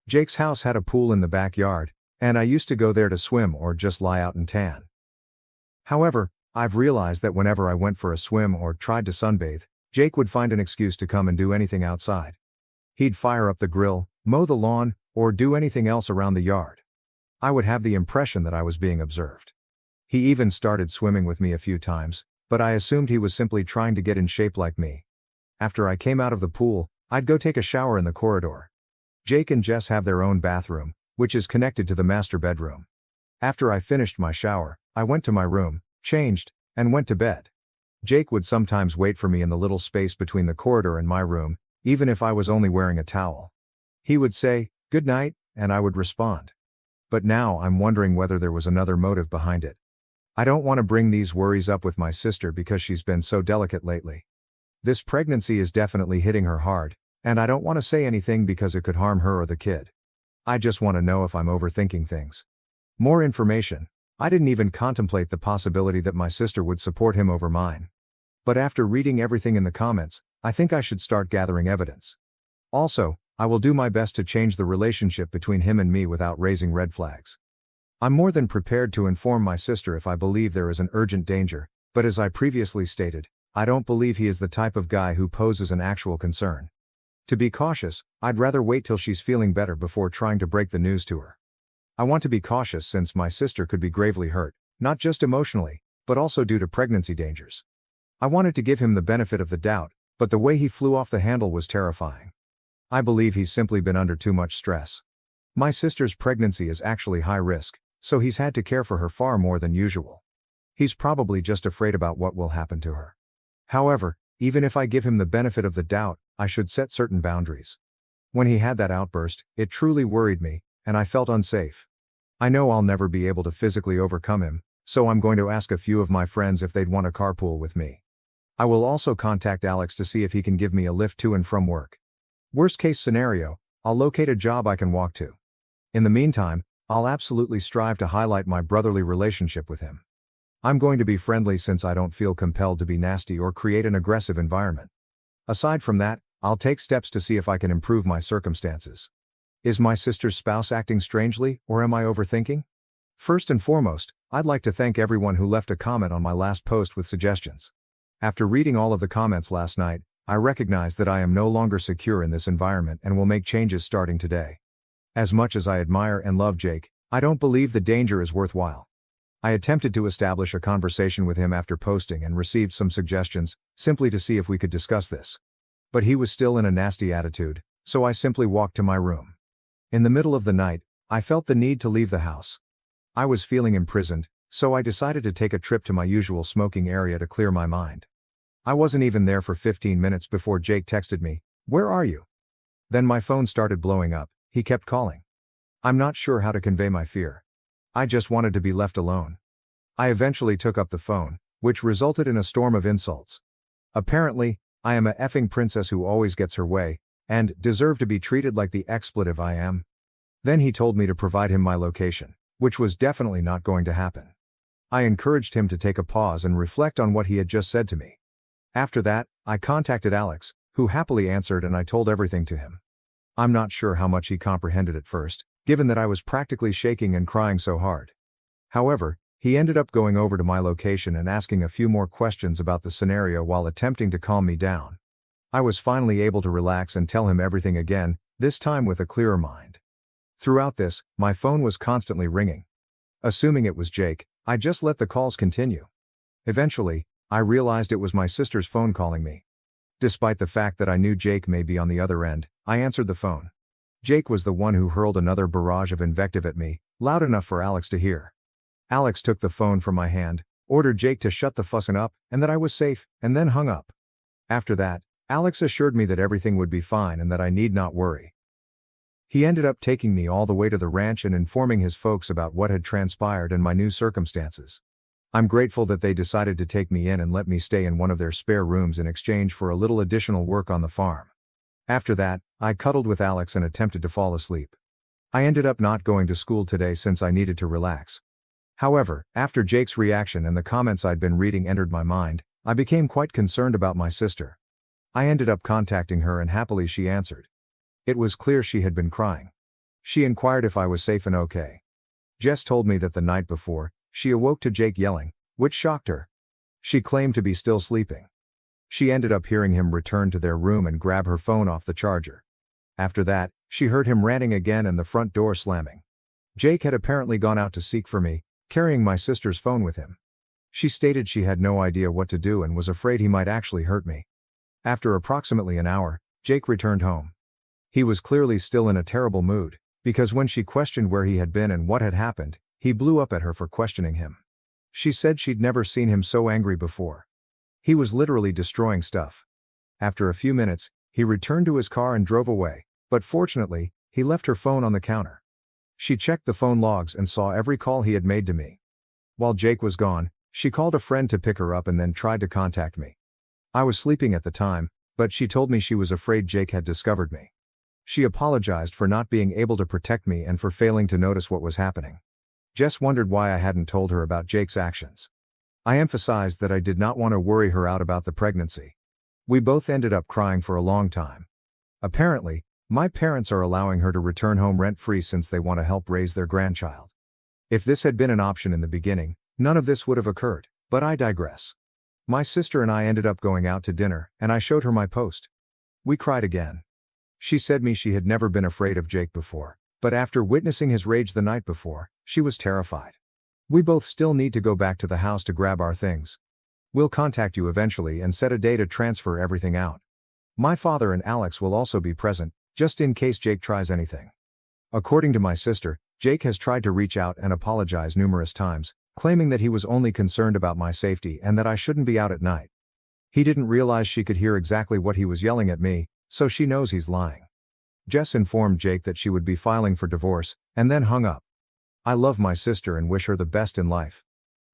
Jake's house had a pool in the backyard, and I used to go there to swim or just lie out and tan. However, I've realized that whenever I went for a swim or tried to sunbathe, Jake would find an excuse to come and do anything outside. He'd fire up the grill, mow the lawn, or do anything else around the yard. I would have the impression that I was being observed. He even started swimming with me a few times, but I assumed he was simply trying to get in shape like me. After I came out of the pool, I'd go take a shower in the corridor. Jake and Jess have their own bathroom, which is connected to the master bedroom. After I finished my shower, I went to my room, changed, and went to bed. Jake would sometimes wait for me in the little space between the corridor and my room, even if I was only wearing a towel. He would say, "Good night," and I would respond. But now I'm wondering whether there was another motive behind it. I don't want to bring these worries up with my sister because she's been so delicate lately. This pregnancy is definitely hitting her hard, and I don't want to say anything because it could harm her or the kid. I just want to know if I'm overthinking things. More information. I didn't even contemplate the possibility that my sister would support him over mine. But after reading everything in the comments, I think I should start gathering evidence. Also, I will do my best to change the relationship between him and me without raising red flags. I'm more than prepared to inform my sister if I believe there is an urgent danger, but as I previously stated, I don't believe he is the type of guy who poses an actual concern. To be cautious, I'd rather wait till she's feeling better before trying to break the news to her. I want to be cautious since my sister could be gravely hurt, not just emotionally, but also due to pregnancy dangers. I wanted to give him the benefit of the doubt, but the way he flew off the handle was terrifying. I believe he's simply been under too much stress. My sister's pregnancy is actually high risk, so he's had to care for her far more than usual. He's probably just afraid about what will happen to her. However, even if I give him the benefit of the doubt, I should set certain boundaries. When he had that outburst, it truly worried me, and I felt unsafe. I know I'll never be able to physically overcome him, so I'm going to ask a few of my friends if they'd want to carpool with me. I will also contact Alex to see if he can give me a lift to and from work. Worst case scenario, I'll locate a job I can walk to. In the meantime, I'll absolutely strive to highlight my brotherly relationship with him. I'm going to be friendly since I don't feel compelled to be nasty or create an aggressive environment. Aside from that, I'll take steps to see if I can improve my circumstances. Is my sister's spouse acting strangely, or am I overthinking? First and foremost, I'd like to thank everyone who left a comment on my last post with suggestions. After reading all of the comments last night, I recognize that I am no longer secure in this environment and will make changes starting today. As much as I admire and love Jake, I don't believe the danger is worthwhile. I attempted to establish a conversation with him after posting and received some suggestions, simply to see if we could discuss this. But he was still in a nasty attitude, so I simply walked to my room. In the middle of the night, I felt the need to leave the house. I was feeling imprisoned, so I decided to take a trip to my usual smoking area to clear my mind. I wasn't even there for 15 minutes before Jake texted me, "Where are you?" Then my phone started blowing up. He kept calling. I'm not sure how to convey my fear. I just wanted to be left alone. I eventually took up the phone, which resulted in a storm of insults. Apparently, I am a effing princess who always gets her way, and deserve to be treated like the expletive I am. Then he told me to provide him my location, which was definitely not going to happen. I encouraged him to take a pause and reflect on what he had just said to me. After that, I contacted Alex, who happily answered, and I told everything to him. I'm not sure how much he comprehended at first, given that I was practically shaking and crying so hard. However, he ended up going over to my location and asking a few more questions about the scenario while attempting to calm me down. I was finally able to relax and tell him everything again, this time with a clearer mind. Throughout this, my phone was constantly ringing. Assuming it was Jake, I just let the calls continue. Eventually, I realized it was my sister's phone calling me. Despite the fact that I knew Jake may be on the other end, I answered the phone. Jake was the one who hurled another barrage of invective at me, loud enough for Alex to hear. Alex took the phone from my hand, ordered Jake to shut the fussing up, and that I was safe, and then hung up. After that, Alex assured me that everything would be fine and that I need not worry. He ended up taking me all the way to the ranch and informing his folks about what had transpired and my new circumstances. I'm grateful that they decided to take me in and let me stay in one of their spare rooms in exchange for a little additional work on the farm. After that, I cuddled with Alex and attempted to fall asleep. I ended up not going to school today since I needed to relax. However, after Jake's reaction and the comments I'd been reading entered my mind, I became quite concerned about my sister. I ended up contacting her and happily she answered. It was clear she had been crying. She inquired if I was safe and okay. Jess told me that the night before, she awoke to Jake yelling, which shocked her. She claimed to be still sleeping. She ended up hearing him return to their room and grab her phone off the charger. After that, she heard him ranting again and the front door slamming. Jake had apparently gone out to seek for me, carrying my sister's phone with him. She stated she had no idea what to do and was afraid he might actually hurt me. After approximately an hour, Jake returned home. He was clearly still in a terrible mood, because when she questioned where he had been and what had happened, he blew up at her for questioning him. She said she'd never seen him so angry before. He was literally destroying stuff. After a few minutes, he returned to his car and drove away, but fortunately, he left her phone on the counter. She checked the phone logs and saw every call he had made to me. While Jake was gone, she called a friend to pick her up and then tried to contact me. I was sleeping at the time, but she told me she was afraid Jake had discovered me. She apologized for not being able to protect me and for failing to notice what was happening. Jess wondered why I hadn't told her about Jake's actions. I emphasized that I did not want to worry her out about the pregnancy. We both ended up crying for a long time. Apparently, my parents are allowing her to return home rent-free since they want to help raise their grandchild. If this had been an option in the beginning, none of this would have occurred, but I digress. My sister and I ended up going out to dinner, and I showed her my post. We cried again. She said she had never been afraid of Jake before, but after witnessing his rage the night before, she was terrified. We both still need to go back to the house to grab our things. We'll contact you eventually and set a day to transfer everything out. My father and Alex will also be present, just in case Jake tries anything. According to my sister, Jake has tried to reach out and apologize numerous times, claiming that he was only concerned about my safety and that I shouldn't be out at night. He didn't realize she could hear exactly what he was yelling at me, so she knows he's lying. Jess informed Jake that she would be filing for divorce, and then hung up. I love my sister and wish her the best in life.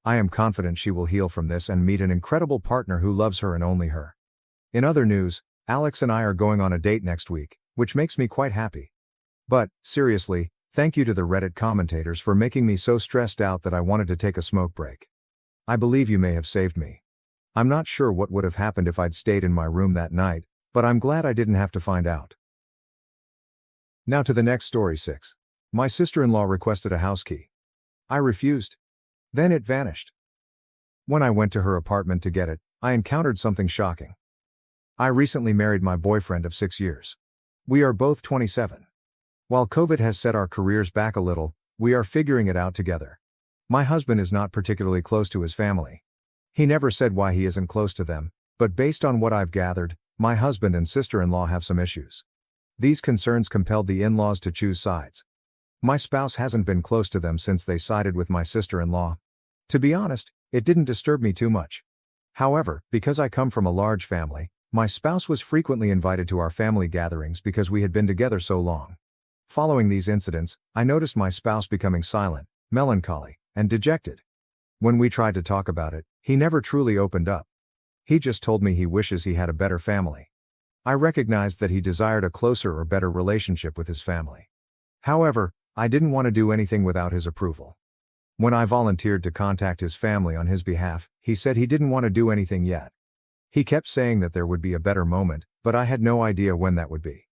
I am confident she will heal from this and meet an incredible partner who loves her and only her. In other news, Alex and I are going on a date next week, which makes me quite happy. But, seriously, thank you to the Reddit commentators for making me so stressed out that I wanted to take a smoke break. I believe you may have saved me. I'm not sure what would have happened if I'd stayed in my room that night, but I'm glad I didn't have to find out. Now to the next story 6. My sister-in-law requested a house key. I refused. Then it vanished. When I went to her apartment to get it, I encountered something shocking. I recently married my boyfriend of 6 years. We are both 27. While COVID has set our careers back a little, we are figuring it out together. My husband is not particularly close to his family. He never said why he isn't close to them, but based on what I've gathered, my husband and sister-in-law have some issues. These concerns compelled the in-laws to choose sides. My spouse hasn't been close to them since they sided with my sister-in-law. To be honest, it didn't disturb me too much. However, because I come from a large family, my spouse was frequently invited to our family gatherings because we had been together so long. Following these incidents, I noticed my spouse becoming silent, melancholy, and dejected. When we tried to talk about it, he never truly opened up. He just told me he wishes he had a better family. I recognized that he desired a closer or better relationship with his family. However, I didn't want to do anything without his approval. When I volunteered to contact his family on his behalf, he said he didn't want to do anything yet. He kept saying that there would be a better moment, but I had no idea when that would be.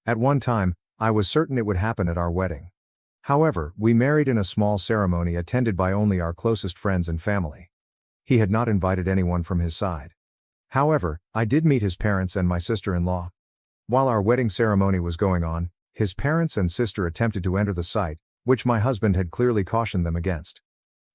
At one time, I was certain it would happen at our wedding. However, we married in a small ceremony attended by only our closest friends and family. He had not invited anyone from his side. However, I did meet his parents and my sister-in-law. While our wedding ceremony was going on, his parents and sister attempted to enter the site, which my husband had clearly cautioned them against.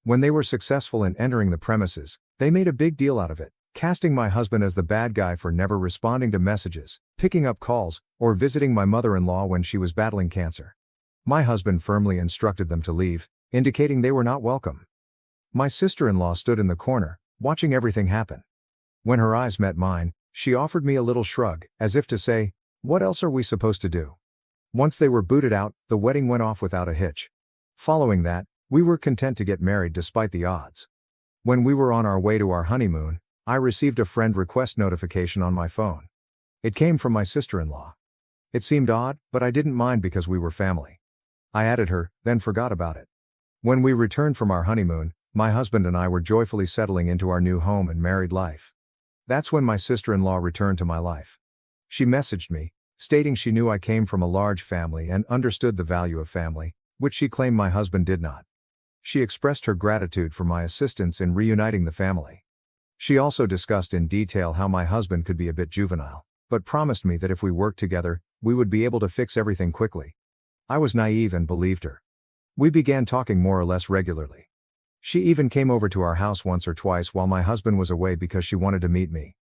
When they were successful in entering the premises, they made a big deal out of it, casting my husband as the bad guy for never responding to messages, picking up calls, or visiting my mother-in-law when she was battling cancer. My husband firmly instructed them to leave, indicating they were not welcome. My sister-in-law stood in the corner, watching everything happen. When her eyes met mine, she offered me a little shrug, as if to say, "What else are we supposed to do?" Once they were booted out, the wedding went off without a hitch. Following that, we were content to get married despite the odds. When we were on our way to our honeymoon, I received a friend request notification on my phone. It came from my sister-in-law. It seemed odd, but I didn't mind because we were family. I added her, then forgot about it. When we returned from our honeymoon, my husband and I were joyfully settling into our new home and married life. That's when my sister-in-law returned to my life. She messaged me, stating she knew I came from a large family and understood the value of family, which she claimed my husband did not. She expressed her gratitude for my assistance in reuniting the family. She also discussed in detail how my husband could be a bit juvenile, but promised me that if we worked together, we would be able to fix everything quickly. I was naive and believed her. We began talking more or less regularly. She even came over to our house once or twice while my husband was away because she wanted to meet me.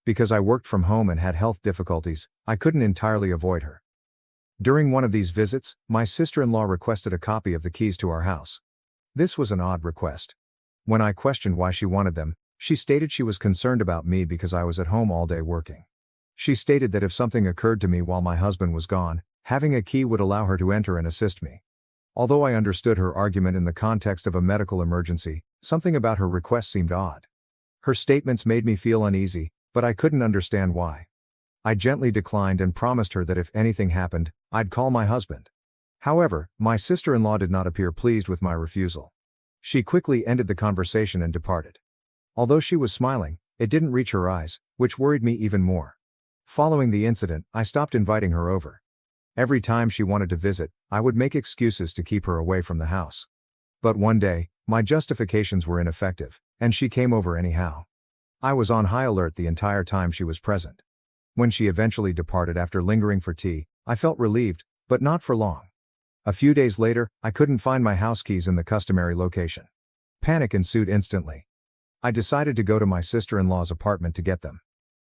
Because I worked from home and had health difficulties, I couldn't entirely avoid her. During one of these visits, my sister-in-law requested a copy of the keys to our house. This was an odd request. When I questioned why she wanted them, she stated she was concerned about me because I was at home all day working. She stated that if something occurred to me while my husband was gone, having a key would allow her to enter and assist me. Although I understood her argument in the context of a medical emergency, something about her request seemed odd. Her statements made me feel uneasy, but I couldn't understand why. I gently declined and promised her that if anything happened, I'd call my husband. However, my sister-in-law did not appear pleased with my refusal. She quickly ended the conversation and departed. Although she was smiling, it didn't reach her eyes, which worried me even more. Following the incident, I stopped inviting her over. Every time she wanted to visit, I would make excuses to keep her away from the house. But one day, my justifications were ineffective, and she came over anyhow. I was on high alert the entire time she was present. When she eventually departed after lingering for tea, I felt relieved, but not for long. A few days later, I couldn't find my house keys in the customary location. Panic ensued instantly. I decided to go to my sister-in-law's apartment to get them.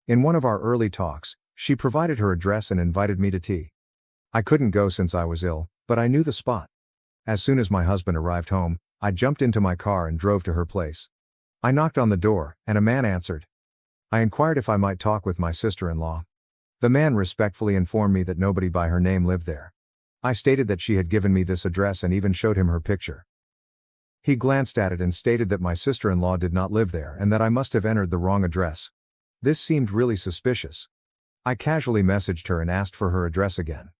In one of our early talks, she provided her address and invited me to tea. I couldn't go since I was ill, but I knew the spot. As soon as my husband arrived home, I jumped into my car and drove to her place. I knocked on the door, and a man answered. I inquired if I might talk with my sister-in-law. The man respectfully informed me that nobody by her name lived there. I stated that she had given me this address and even showed him her picture. He glanced at it and stated that my sister-in-law did not live there and that I must have entered the wrong address. This seemed really suspicious. I casually messaged her and asked for her address again.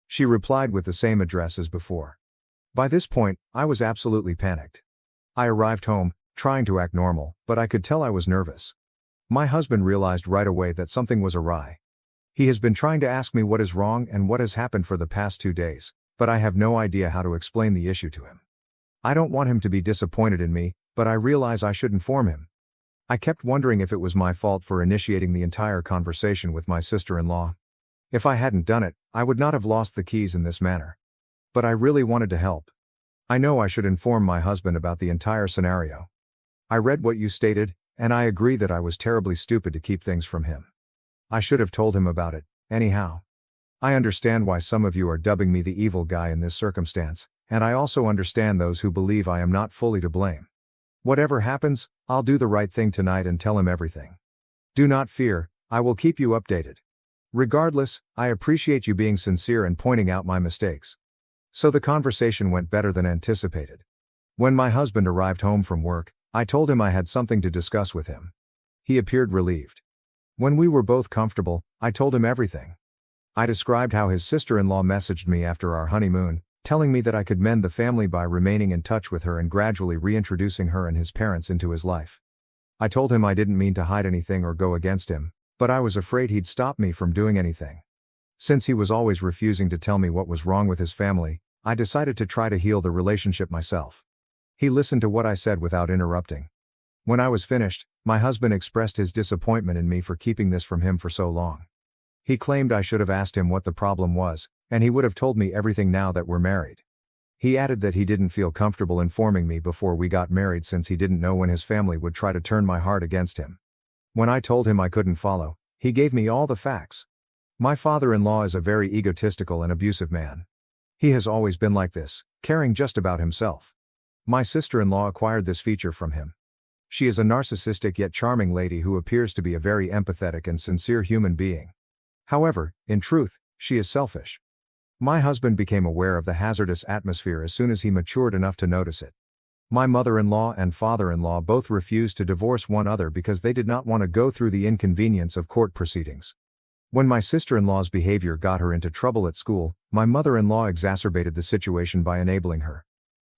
She replied with the same address as before. By this point, I was absolutely panicked. I arrived home, trying to act normal, but I could tell I was nervous. My husband realized right away that something was awry. He has been trying to ask me what is wrong and what has happened for the past 2 days, but I have no idea how to explain the issue to him. I don't want him to be disappointed in me, but I realize I should inform him. I kept wondering if it was my fault for initiating the entire conversation with my sister-in-law. If I hadn't done it, I would not have lost the keys in this manner. But I really wanted to help. I know I should inform my husband about the entire scenario. I read what you stated, and I agree that I was terribly stupid to keep things from him. I should have told him about it, anyhow. I understand why some of you are dubbing me the evil guy in this circumstance, and I also understand those who believe I am not fully to blame. Whatever happens, I'll do the right thing tonight and tell him everything. Do not fear, I will keep you updated. Regardless, I appreciate you being sincere and pointing out my mistakes. So the conversation went better than anticipated. When my husband arrived home from work, I told him I had something to discuss with him. He appeared relieved. When we were both comfortable, I told him everything. I described how his sister-in-law messaged me after our honeymoon, telling me that I could mend the family by remaining in touch with her and gradually reintroducing her and his parents into his life. I told him I didn't mean to hide anything or go against him, but I was afraid he'd stop me from doing anything. Since he was always refusing to tell me what was wrong with his family, I decided to try to heal the relationship myself. He listened to what I said without interrupting. When I was finished, my husband expressed his disappointment in me for keeping this from him for so long. He claimed I should have asked him what the problem was, and he would have told me everything now that we're married. He added that he didn't feel comfortable informing me before we got married since he didn't know when his family would try to turn my heart against him. When I told him I couldn't follow, he gave me all the facts. My father-in-law is a very egotistical and abusive man. He has always been like this, caring just about himself. My sister-in-law acquired this feature from him. She is a narcissistic yet charming lady who appears to be a very empathetic and sincere human being. However, in truth, she is selfish. My husband became aware of the hazardous atmosphere as soon as he matured enough to notice it. My mother-in-law and father-in-law both refused to divorce one another because they did not want to go through the inconvenience of court proceedings. When my sister-in-law's behavior got her into trouble at school, my mother-in-law exacerbated the situation by enabling her.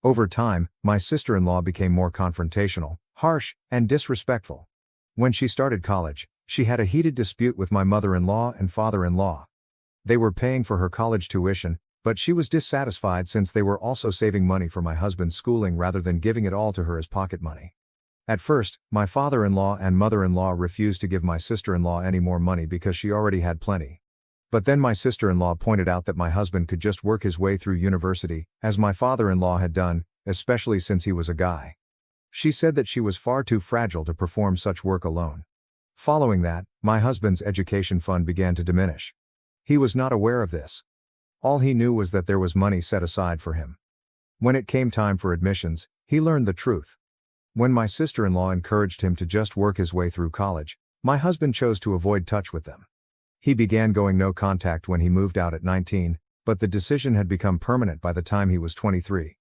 Over time, my sister-in-law became more confrontational, harsh, and disrespectful. When she started college, she had a heated dispute with my mother-in-law and father-in-law. They were paying for her college tuition, but she was dissatisfied since they were also saving money for my husband's schooling rather than giving it all to her as pocket money. At first, my father-in-law and mother-in-law refused to give my sister-in-law any more money because she already had plenty. But then my sister-in-law pointed out that my husband could just work his way through university, as my father-in-law had done, especially since he was a guy. She said that she was far too fragile to perform such work alone. Following that, my husband's education fund began to diminish. He was not aware of this. All he knew was that there was money set aside for him. When it came time for admissions, he learned the truth. When my sister-in-law encouraged him to just work his way through college, my husband chose to avoid touch with them. He began going no contact when he moved out at 19, but the decision had become permanent by the time he was 23.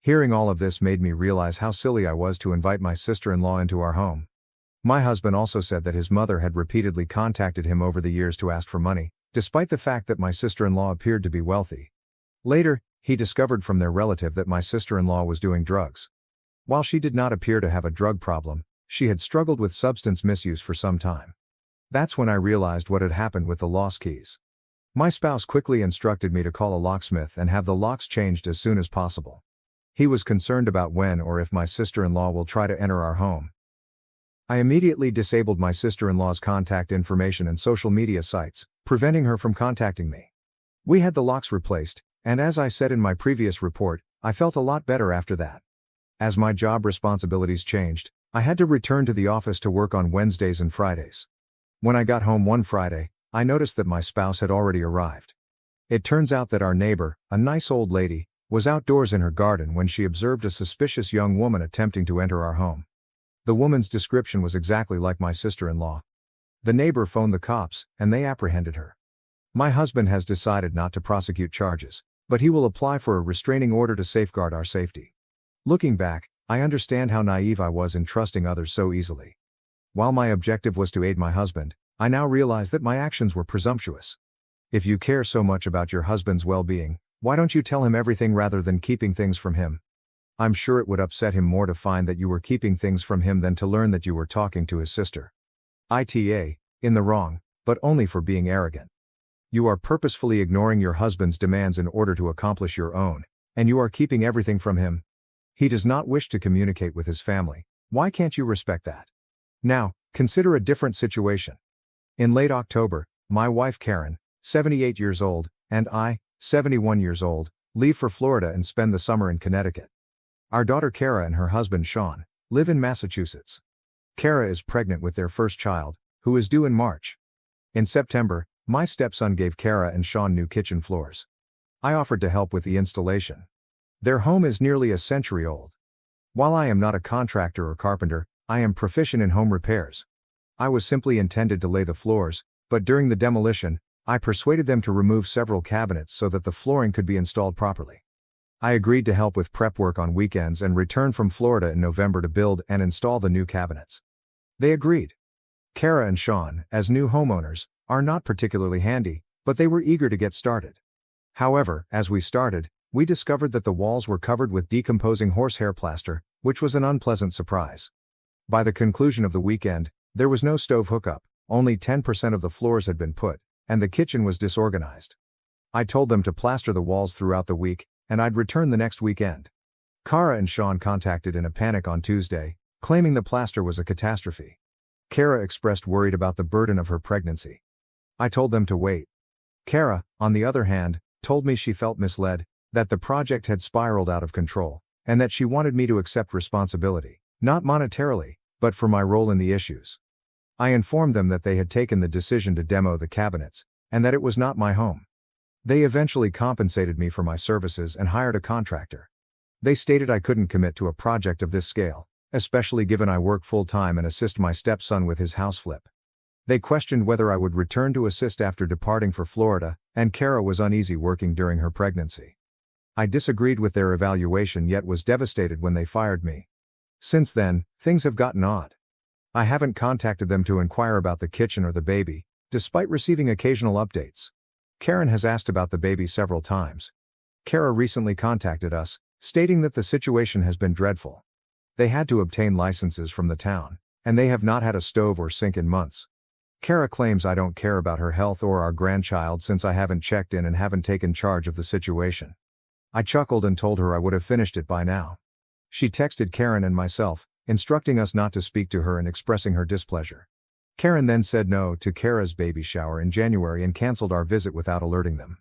Hearing all of this made me realize how silly I was to invite my sister-in-law into our home. My husband also said that his mother had repeatedly contacted him over the years to ask for money, despite the fact that my sister-in-law appeared to be wealthy. Later, he discovered from their relative that my sister-in-law was doing drugs. While she did not appear to have a drug problem, she had struggled with substance misuse for some time. That's when I realized what had happened with the lost keys. My spouse quickly instructed me to call a locksmith and have the locks changed as soon as possible. He was concerned about when or if my sister-in-law will try to enter our home. I immediately disabled my sister-in-law's contact information and social media sites, preventing her from contacting me. We had the locks replaced, and as I said in my previous report, I felt a lot better after that. As my job responsibilities changed, I had to return to the office to work on Wednesdays and Fridays. When I got home one Friday, I noticed that my spouse had already arrived. It turns out that our neighbor, a nice old lady, was outdoors in her garden when she observed a suspicious young woman attempting to enter our home. The woman's description was exactly like my sister-in-law. The neighbor phoned the cops, and they apprehended her. My husband has decided not to prosecute charges, but he will apply for a restraining order to safeguard our safety. Looking back, I understand how naive I was in trusting others so easily. While my objective was to aid my husband, I now realize that my actions were presumptuous. If you care so much about your husband's well-being, why don't you tell him everything rather than keeping things from him? I'm sure it would upset him more to find that you were keeping things from him than to learn that you were talking to his sister. ITA, in the wrong, but only for being arrogant. You are purposefully ignoring your husband's demands in order to accomplish your own, and you are keeping everything from him. He does not wish to communicate with his family. Why can't you respect that? Now, consider a different situation. In late October, my wife Karen, 78 years old, and I, 71 years old, leave for Florida and spend the summer in Connecticut. Our daughter Kara and her husband Sean live in Massachusetts. Kara is pregnant with their first child, who is due in March. In September, my stepson gave Kara and Sean new kitchen floors. I offered to help with the installation. Their home is nearly a century old. While I am not a contractor or carpenter, I am proficient in home repairs. I was simply intended to lay the floors, but during the demolition, I persuaded them to remove several cabinets so that the flooring could be installed properly. I agreed to help with prep work on weekends and returned from Florida in November to build and install the new cabinets. They agreed. Kara and Sean, as new homeowners, are not particularly handy, but they were eager to get started. However, as we started, we discovered that the walls were covered with decomposing horsehair plaster, which was an unpleasant surprise. By the conclusion of the weekend, there was no stove hookup, only 10% of the floors had been put, and the kitchen was disorganized. I told them to plaster the walls throughout the week, and I'd return the next weekend. Kara and Sean contacted in a panic on Tuesday, claiming the plaster was a catastrophe. Kara expressed worried about the burden of her pregnancy. I told them to wait. Kara, on the other hand, told me she felt misled, that the project had spiraled out of control, and that she wanted me to accept responsibility, not monetarily, but for my role in the issues. I informed them that they had taken the decision to demo the cabinets, and that it was not my home. They eventually compensated me for my services and hired a contractor. They stated I couldn't commit to a project of this scale, especially given I work full-time and assist my stepson with his house flip. They questioned whether I would return to assist after departing for Florida, and Kara was uneasy working during her pregnancy. I disagreed with their evaluation yet was devastated when they fired me. Since then, things have gotten odd. I haven't contacted them to inquire about the kitchen or the baby, despite receiving occasional updates. Karen has asked about the baby several times. Kara recently contacted us, stating that the situation has been dreadful. They had to obtain licenses from the town, and they have not had a stove or sink in months. Kara claims I don't care about her health or our grandchild since I haven't checked in and haven't taken charge of the situation. I chuckled and told her I would have finished it by now. She texted Karen and myself, instructing us not to speak to her and expressing her displeasure. Karen then said no to Kara's baby shower in January and canceled our visit without alerting them.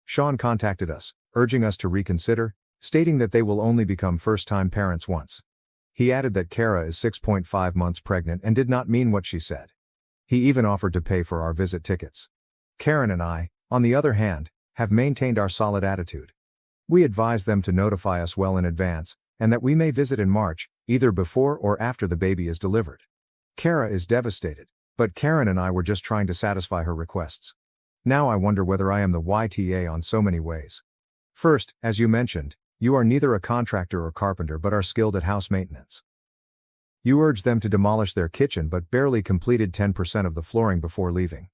Sean contacted us, urging us to reconsider, stating that they will only become first-time parents once. He added that Kara is 6.5 months pregnant and did not mean what she said. He even offered to pay for our visit tickets. Karen and I, on the other hand, have maintained our solid attitude. We advise them to notify us well in advance, and that we may visit in March, either before or after the baby is delivered. Kara is devastated, but Karen and I were just trying to satisfy her requests. Now I wonder whether I am the YTA on so many ways. First, as you mentioned, you are neither a contractor or carpenter but are skilled at house maintenance. You urged them to demolish their kitchen but barely completed 10% of the flooring before leaving.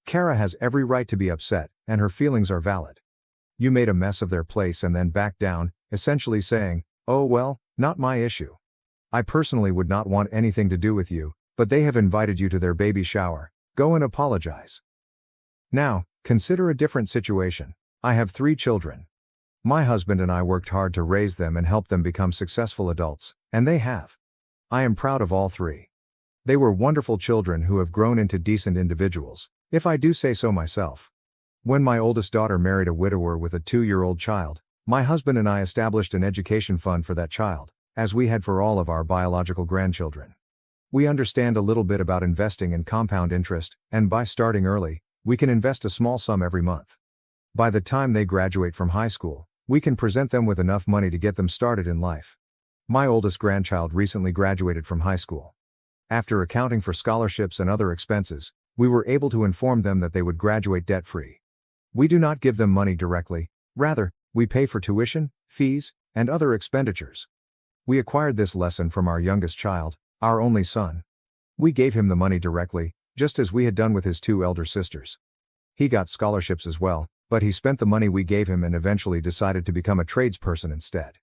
Kara has every right to be upset, and her feelings are valid. You made a mess of their place and then backed down, essentially saying, "Oh well, not my issue. I personally would not want anything to do with you, but they have invited you to their baby shower. Go and apologize." Now, consider a different situation. I have 3 children. My husband and I worked hard to raise them and help them become successful adults, and they have. I am proud of all 3. They were wonderful children who have grown into decent individuals, if I do say so myself. When my oldest daughter married a widower with a 2-year-old child, my husband and I established an education fund for that child, as we had for all of our biological grandchildren. We understand a little bit about investing in compound interest, and by starting early, we can invest a small sum every month. By the time they graduate from high school, we can present them with enough money to get them started in life. My oldest grandchild recently graduated from high school. After accounting for scholarships and other expenses, we were able to inform them that they would graduate debt-free. We do not give them money directly, rather, we pay for tuition, fees, and other expenditures. We acquired this lesson from our youngest child, our only son. We gave him the money directly, just as we had done with his 2 elder sisters. He got scholarships as well, but he spent the money we gave him and eventually decided to become a tradesperson instead.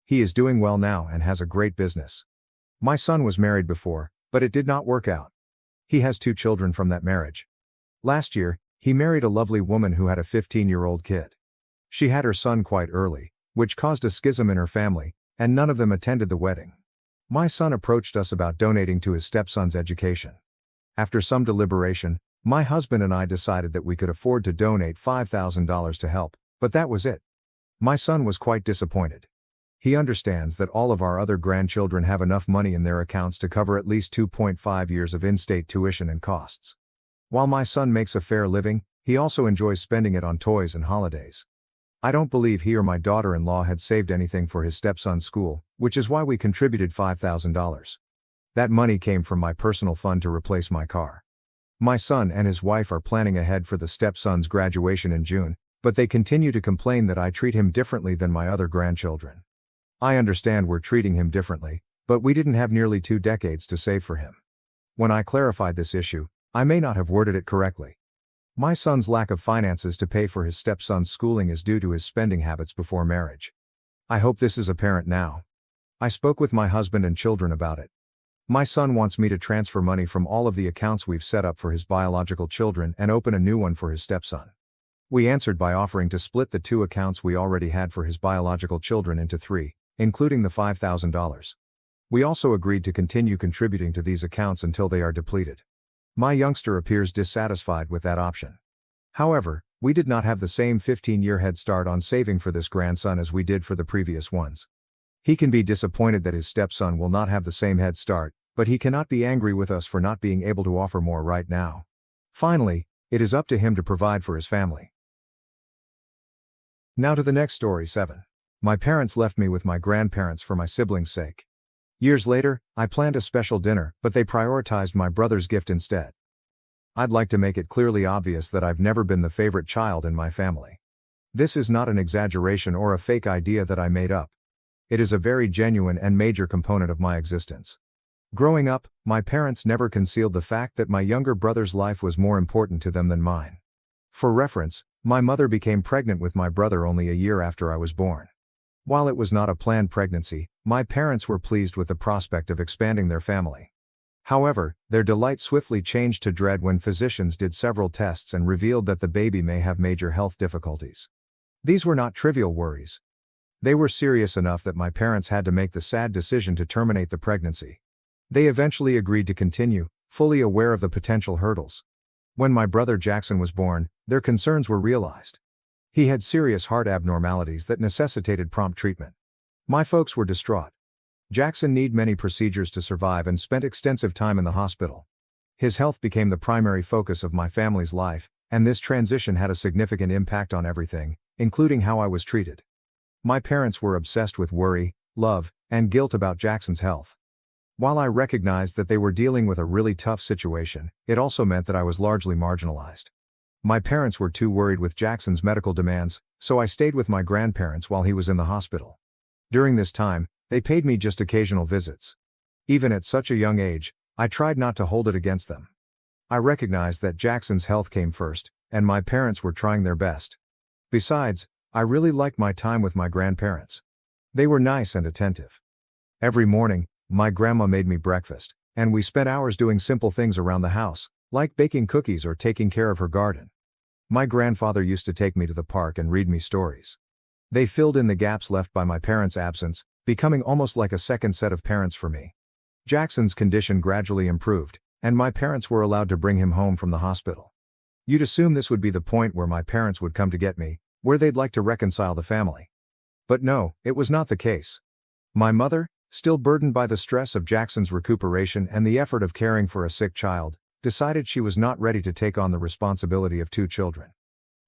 He is doing well now and has a great business. My son was married before, but it did not work out. He has 2 children from that marriage. Last year, he married a lovely woman who had a 15-year-old kid. She had her son quite early, which caused a schism in her family, and none of them attended the wedding. My son approached us about donating to his stepson's education. After some deliberation, my husband and I decided that we could afford to donate $5,000 to help, but that was it. My son was quite disappointed. He understands that all of our other grandchildren have enough money in their accounts to cover at least 2.5 years of in-state tuition and costs. While my son makes a fair living, he also enjoys spending it on toys and holidays. I don't believe he or my daughter-in-law had saved anything for his stepson's school, which is why we contributed $5,000. That money came from my personal fund to replace my car. My son and his wife are planning ahead for the stepson's graduation in June, but they continue to complain that I treat him differently than my other grandchildren. I understand we're treating him differently, but we didn't have nearly 2 decades to save for him. When I clarified this issue, I may not have worded it correctly. My son's lack of finances to pay for his stepson's schooling is due to his spending habits before marriage. I hope this is apparent now. I spoke with my husband and children about it. My son wants me to transfer money from all of the accounts we've set up for his biological children and open a new one for his stepson. We answered by offering to split the 2 accounts we already had for his biological children into 3, including the $5,000. We also agreed to continue contributing to these accounts until they are depleted. My youngster appears dissatisfied with that option. However, we did not have the same 15-year head start on saving for this grandson as we did for the previous ones. He can be disappointed that his stepson will not have the same head start, but he cannot be angry with us for not being able to offer more right now. Finally, it is up to him to provide for his family. Now to the next story 7. My parents left me with my grandparents for my siblings' sake. Years later, I planned a special dinner, but they prioritized my brother's gift instead. I'd like to make it clearly obvious that I've never been the favorite child in my family. This is not an exaggeration or a fake idea that I made up. It is a very genuine and major component of my existence. Growing up, my parents never concealed the fact that my younger brother's life was more important to them than mine. For reference, my mother became pregnant with my brother only a year after I was born. While it was not a planned pregnancy, my parents were pleased with the prospect of expanding their family. However, their delight swiftly changed to dread when physicians did several tests and revealed that the baby may have major health difficulties. These were not trivial worries. They were serious enough that my parents had to make the sad decision to terminate the pregnancy. They eventually agreed to continue, fully aware of the potential hurdles. When my brother Jackson was born, their concerns were realized. He had serious heart abnormalities that necessitated prompt treatment. My folks were distraught. Jackson needed many procedures to survive and spent extensive time in the hospital. His health became the primary focus of my family's life, and this transition had a significant impact on everything, including how I was treated. My parents were obsessed with worry, love, and guilt about Jackson's health. While I recognized that they were dealing with a really tough situation, it also meant that I was largely marginalized. My parents were too worried with Jackson's medical demands, so I stayed with my grandparents while he was in the hospital. During this time, they paid me just occasional visits. Even at such a young age, I tried not to hold it against them. I recognized that Jackson's health came first, and my parents were trying their best. Besides, I really liked my time with my grandparents. They were nice and attentive. Every morning, my grandma made me breakfast, and we spent hours doing simple things around the house, like baking cookies or taking care of her garden. My grandfather used to take me to the park and read me stories. They filled in the gaps left by my parents' absence, becoming almost like a second set of parents for me. Jackson's condition gradually improved, and my parents were allowed to bring him home from the hospital. You'd assume this would be the point where my parents would come to get me, where they'd like to reconcile the family. But no, it was not the case. My mother, still burdened by the stress of Jackson's recuperation and the effort of caring for a sick child, decided she was not ready to take on the responsibility of 2 children.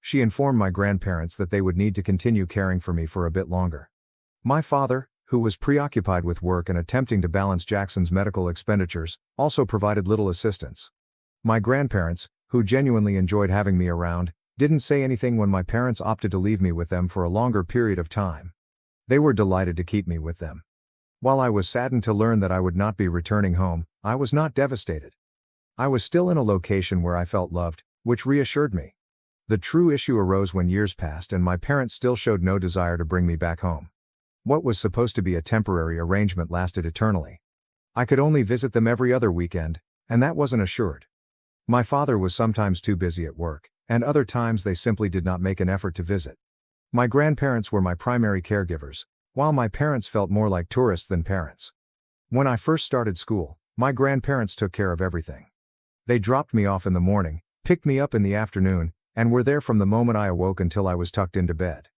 She informed my grandparents that they would need to continue caring for me for a bit longer. My father, who was preoccupied with work and attempting to balance Jackson's medical expenditures, also provided little assistance. My grandparents, who genuinely enjoyed having me around, didn't say anything when my parents opted to leave me with them for a longer period of time. They were delighted to keep me with them. While I was saddened to learn that I would not be returning home, I was not devastated. I was still in a location where I felt loved, which reassured me. The true issue arose when years passed and my parents still showed no desire to bring me back home. What was supposed to be a temporary arrangement lasted eternally. I could only visit them every other weekend, and that wasn't assured. My father was sometimes too busy at work, and other times they simply did not make an effort to visit. My grandparents were my primary caregivers, while my parents felt more like tourists than parents. When I first started school, my grandparents took care of everything. They dropped me off in the morning, picked me up in the afternoon, and were there from the moment I awoke until I was tucked into bed.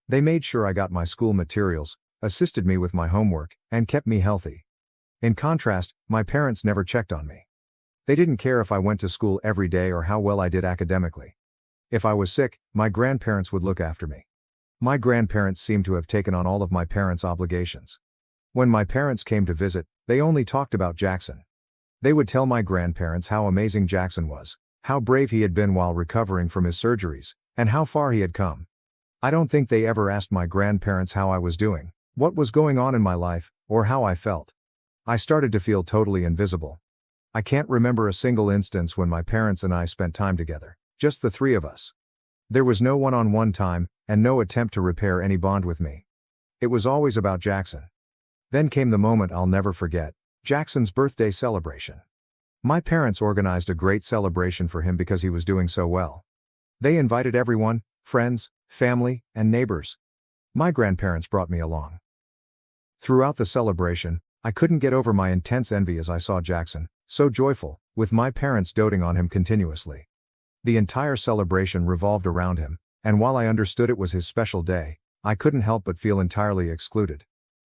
They made sure I got my school materials, assisted me with my homework, and kept me healthy. In contrast, my parents never checked on me. They didn't care if I went to school every day or how well I did academically. If I was sick, my grandparents would look after me. My grandparents seemed to have taken on all of my parents' obligations. When my parents came to visit, they only talked about Jackson. They would tell my grandparents how amazing Jackson was, how brave he had been while recovering from his surgeries, and how far he had come. I don't think they ever asked my grandparents how I was doing, what was going on in my life, or how I felt. I started to feel totally invisible. I can't remember a single instance when my parents and I spent time together, just the three of us. There was no one-on-one time, and no attempt to repair any bond with me. It was always about Jackson. Then came the moment I'll never forget, Jackson's birthday celebration. My parents organized a great celebration for him because he was doing so well. They invited everyone, friends, family, and neighbors. My grandparents brought me along. Throughout the celebration, I couldn't get over my intense envy as I saw Jackson, so joyful, with my parents doting on him continuously. The entire celebration revolved around him, and while I understood it was his special day, I couldn't help but feel entirely excluded.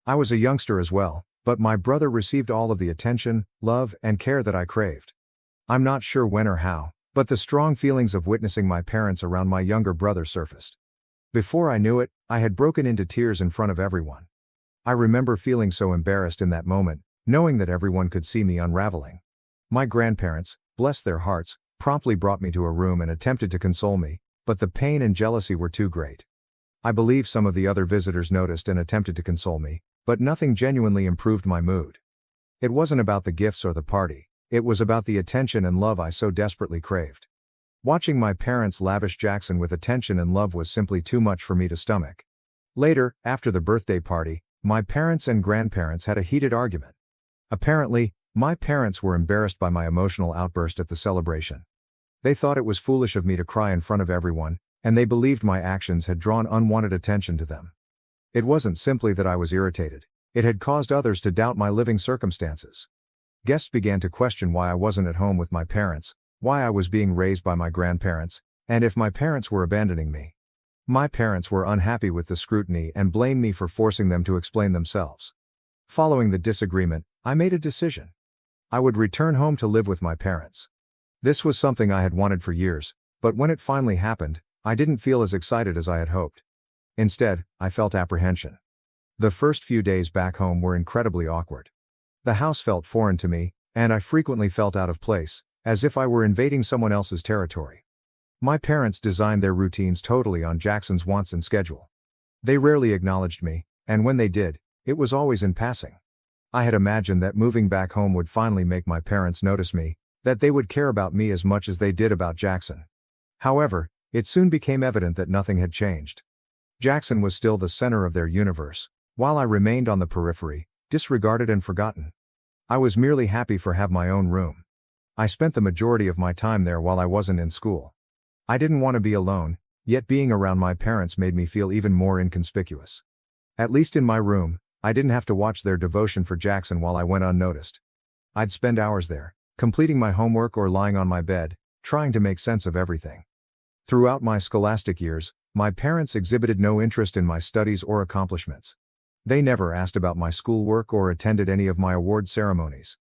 I was a youngster as well, but my brother received all of the attention, love, and care that I craved. I'm not sure when or how, but the strong feelings of witnessing my parents around my younger brother surfaced. Before I knew it, I had broken into tears in front of everyone. I remember feeling so embarrassed in that moment, knowing that everyone could see me unraveling. My grandparents, bless their hearts, promptly brought me to a room and attempted to console me, but the pain and jealousy were too great. I believe some of the other visitors noticed and attempted to console me, but nothing genuinely improved my mood. It wasn't about the gifts or the party, it was about the attention and love I so desperately craved. Watching my parents lavish Jackson with attention and love was simply too much for me to stomach. Later, after the birthday party, my parents and grandparents had a heated argument. Apparently, my parents were embarrassed by my emotional outburst at the celebration. They thought it was foolish of me to cry in front of everyone, and they believed my actions had drawn unwanted attention to them. It wasn't simply that I was irritated, it had caused others to doubt my living circumstances. Guests began to question why I wasn't at home with my parents, why I was being raised by my grandparents, and if my parents were abandoning me. My parents were unhappy with the scrutiny and blamed me for forcing them to explain themselves. Following the disagreement, I made a decision. I would return home to live with my parents. This was something I had wanted for years, but when it finally happened, I didn't feel as excited as I had hoped. Instead, I felt apprehension. The first few days back home were incredibly awkward. The house felt foreign to me, and I frequently felt out of place, as if I were invading someone else's territory. My parents designed their routines totally on Jackson's wants and schedule. They rarely acknowledged me, and when they did, it was always in passing. I had imagined that moving back home would finally make my parents notice me, that they would care about me as much as they did about Jackson. However, it soon became evident that nothing had changed. Jackson was still the center of their universe, while I remained on the periphery, disregarded and forgotten. I was merely happy to have my own room. I spent the majority of my time there while I wasn't in school. I didn't want to be alone, yet being around my parents made me feel even more inconspicuous. At least in my room, I didn't have to watch their devotion for Jackson while I went unnoticed. I'd spend hours there, completing my homework or lying on my bed, trying to make sense of everything. Throughout my scholastic years, my parents exhibited no interest in my studies or accomplishments. They never asked about my schoolwork or attended any of my award ceremonies.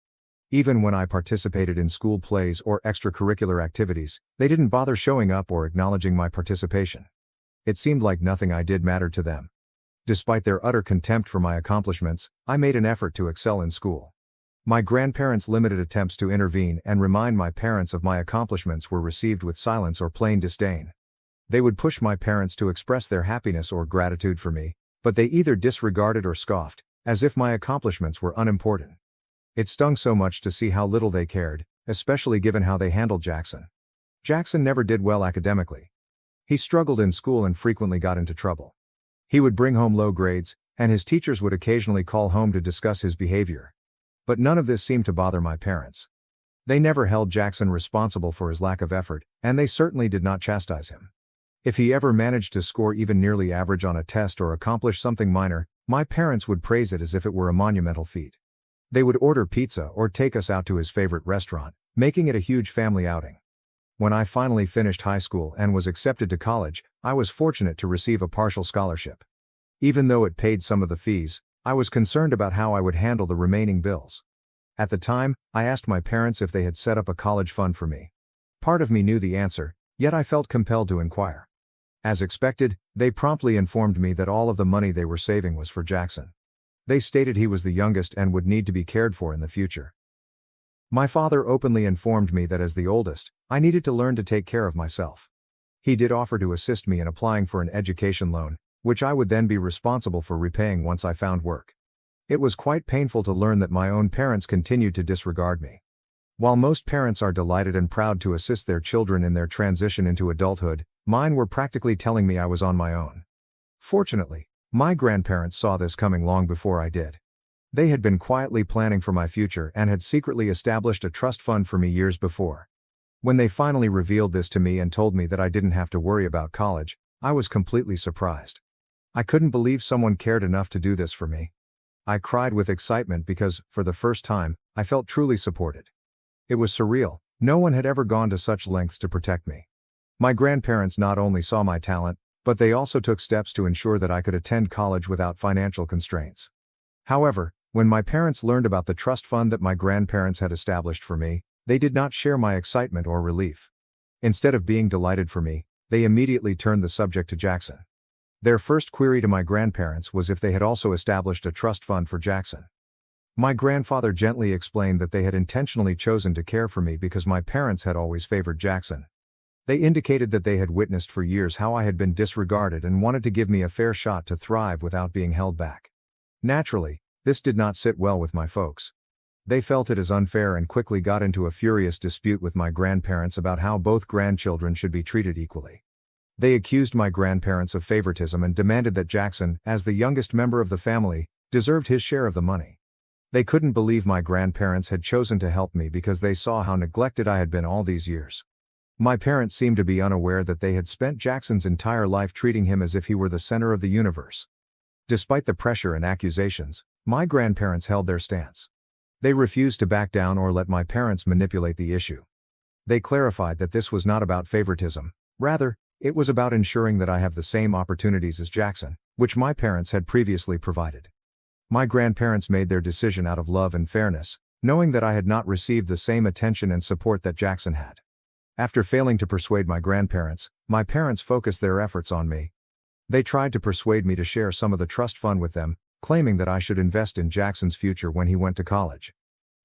Even when I participated in school plays or extracurricular activities, they didn't bother showing up or acknowledging my participation. It seemed like nothing I did mattered to them. Despite their utter contempt for my accomplishments, I made an effort to excel in school. My grandparents' limited attempts to intervene and remind my parents of my accomplishments were received with silence or plain disdain. They would push my parents to express their happiness or gratitude for me, but they either disregarded or scoffed, as if my accomplishments were unimportant. It stung so much to see how little they cared, especially given how they handled Jackson. Jackson never did well academically. He struggled in school and frequently got into trouble. He would bring home low grades, and his teachers would occasionally call home to discuss his behavior. But none of this seemed to bother my parents. They never held Jackson responsible for his lack of effort, and they certainly did not chastise him. If he ever managed to score even nearly average on a test or accomplish something minor, My parents would praise it as if it were a monumental feat. They would order pizza or take us out to his favorite restaurant, making it a huge family outing. When I finally finished high school and was accepted to college, I was fortunate to receive a partial scholarship. Even though it paid some of the fees, I was concerned about how I would handle the remaining bills. At the time, I asked my parents if they had set up a college fund for me. Part of me knew the answer, yet I felt compelled to inquire. As expected, they promptly informed me that all of the money they were saving was for Jackson. They stated he was the youngest and would need to be cared for in the future. My father openly informed me that as the oldest, I needed to learn to take care of myself. He did offer to assist me in applying for an education loan, which I would then be responsible for repaying once I found work. It was quite painful to learn that my own parents continued to disregard me. While most parents are delighted and proud to assist their children in their transition into adulthood, mine were practically telling me I was on my own. Fortunately, my grandparents saw this coming long before I did. They had been quietly planning for my future and had secretly established a trust fund for me years before. When they finally revealed this to me and told me that I didn't have to worry about college, I was completely surprised. I couldn't believe someone cared enough to do this for me. I cried with excitement because, for the first time, I felt truly supported. It was surreal. No one had ever gone to such lengths to protect me. My grandparents not only saw my talent, but they also took steps to ensure that I could attend college without financial constraints. However, when my parents learned about the trust fund that my grandparents had established for me, they did not share my excitement or relief. Instead of being delighted for me, they immediately turned the subject to Jackson. Their first query to my grandparents was if they had also established a trust fund for Jackson. My grandfather gently explained that they had intentionally chosen to care for me because my parents had always favored Jackson. They indicated that they had witnessed for years how I had been disregarded and wanted to give me a fair shot to thrive without being held back. Naturally, this did not sit well with my folks. They felt it as unfair and quickly got into a furious dispute with my grandparents about how both grandchildren should be treated equally. They accused my grandparents of favoritism and demanded that Jackson, as the youngest member of the family, deserved his share of the money. They couldn't believe my grandparents had chosen to help me because they saw how neglected I had been all these years. My parents seemed to be unaware that they had spent Jackson's entire life treating him as if he were the center of the universe. Despite the pressure and accusations, my grandparents held their stance. They refused to back down or let my parents manipulate the issue. They clarified that this was not about favoritism, rather, it was about ensuring that I have the same opportunities as Jackson, which my parents had previously provided. My grandparents made their decision out of love and fairness, knowing that I had not received the same attention and support that Jackson had. After failing to persuade my grandparents, my parents focused their efforts on me. They tried to persuade me to share some of the trust fund with them, claiming that I should invest in Jackson's future when he went to college.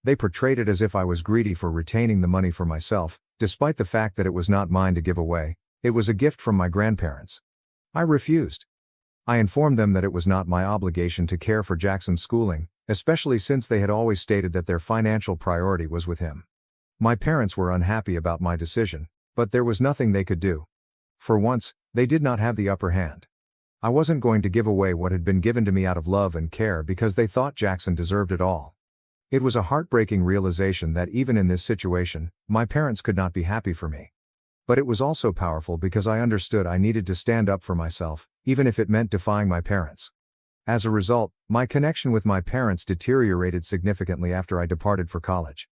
They portrayed it as if I was greedy for retaining the money for myself, despite the fact that it was not mine to give away, it was a gift from my grandparents. I refused. I informed them that it was not my obligation to care for Jackson's schooling, especially since they had always stated that their financial priority was with him. My parents were unhappy about my decision, but there was nothing they could do. For once, they did not have the upper hand. I wasn't going to give away what had been given to me out of love and care because they thought Jackson deserved it all. It was a heartbreaking realization that even in this situation, my parents could not be happy for me. But it was also powerful because I understood I needed to stand up for myself, even if it meant defying my parents. As a result, my connection with my parents deteriorated significantly after I departed for college.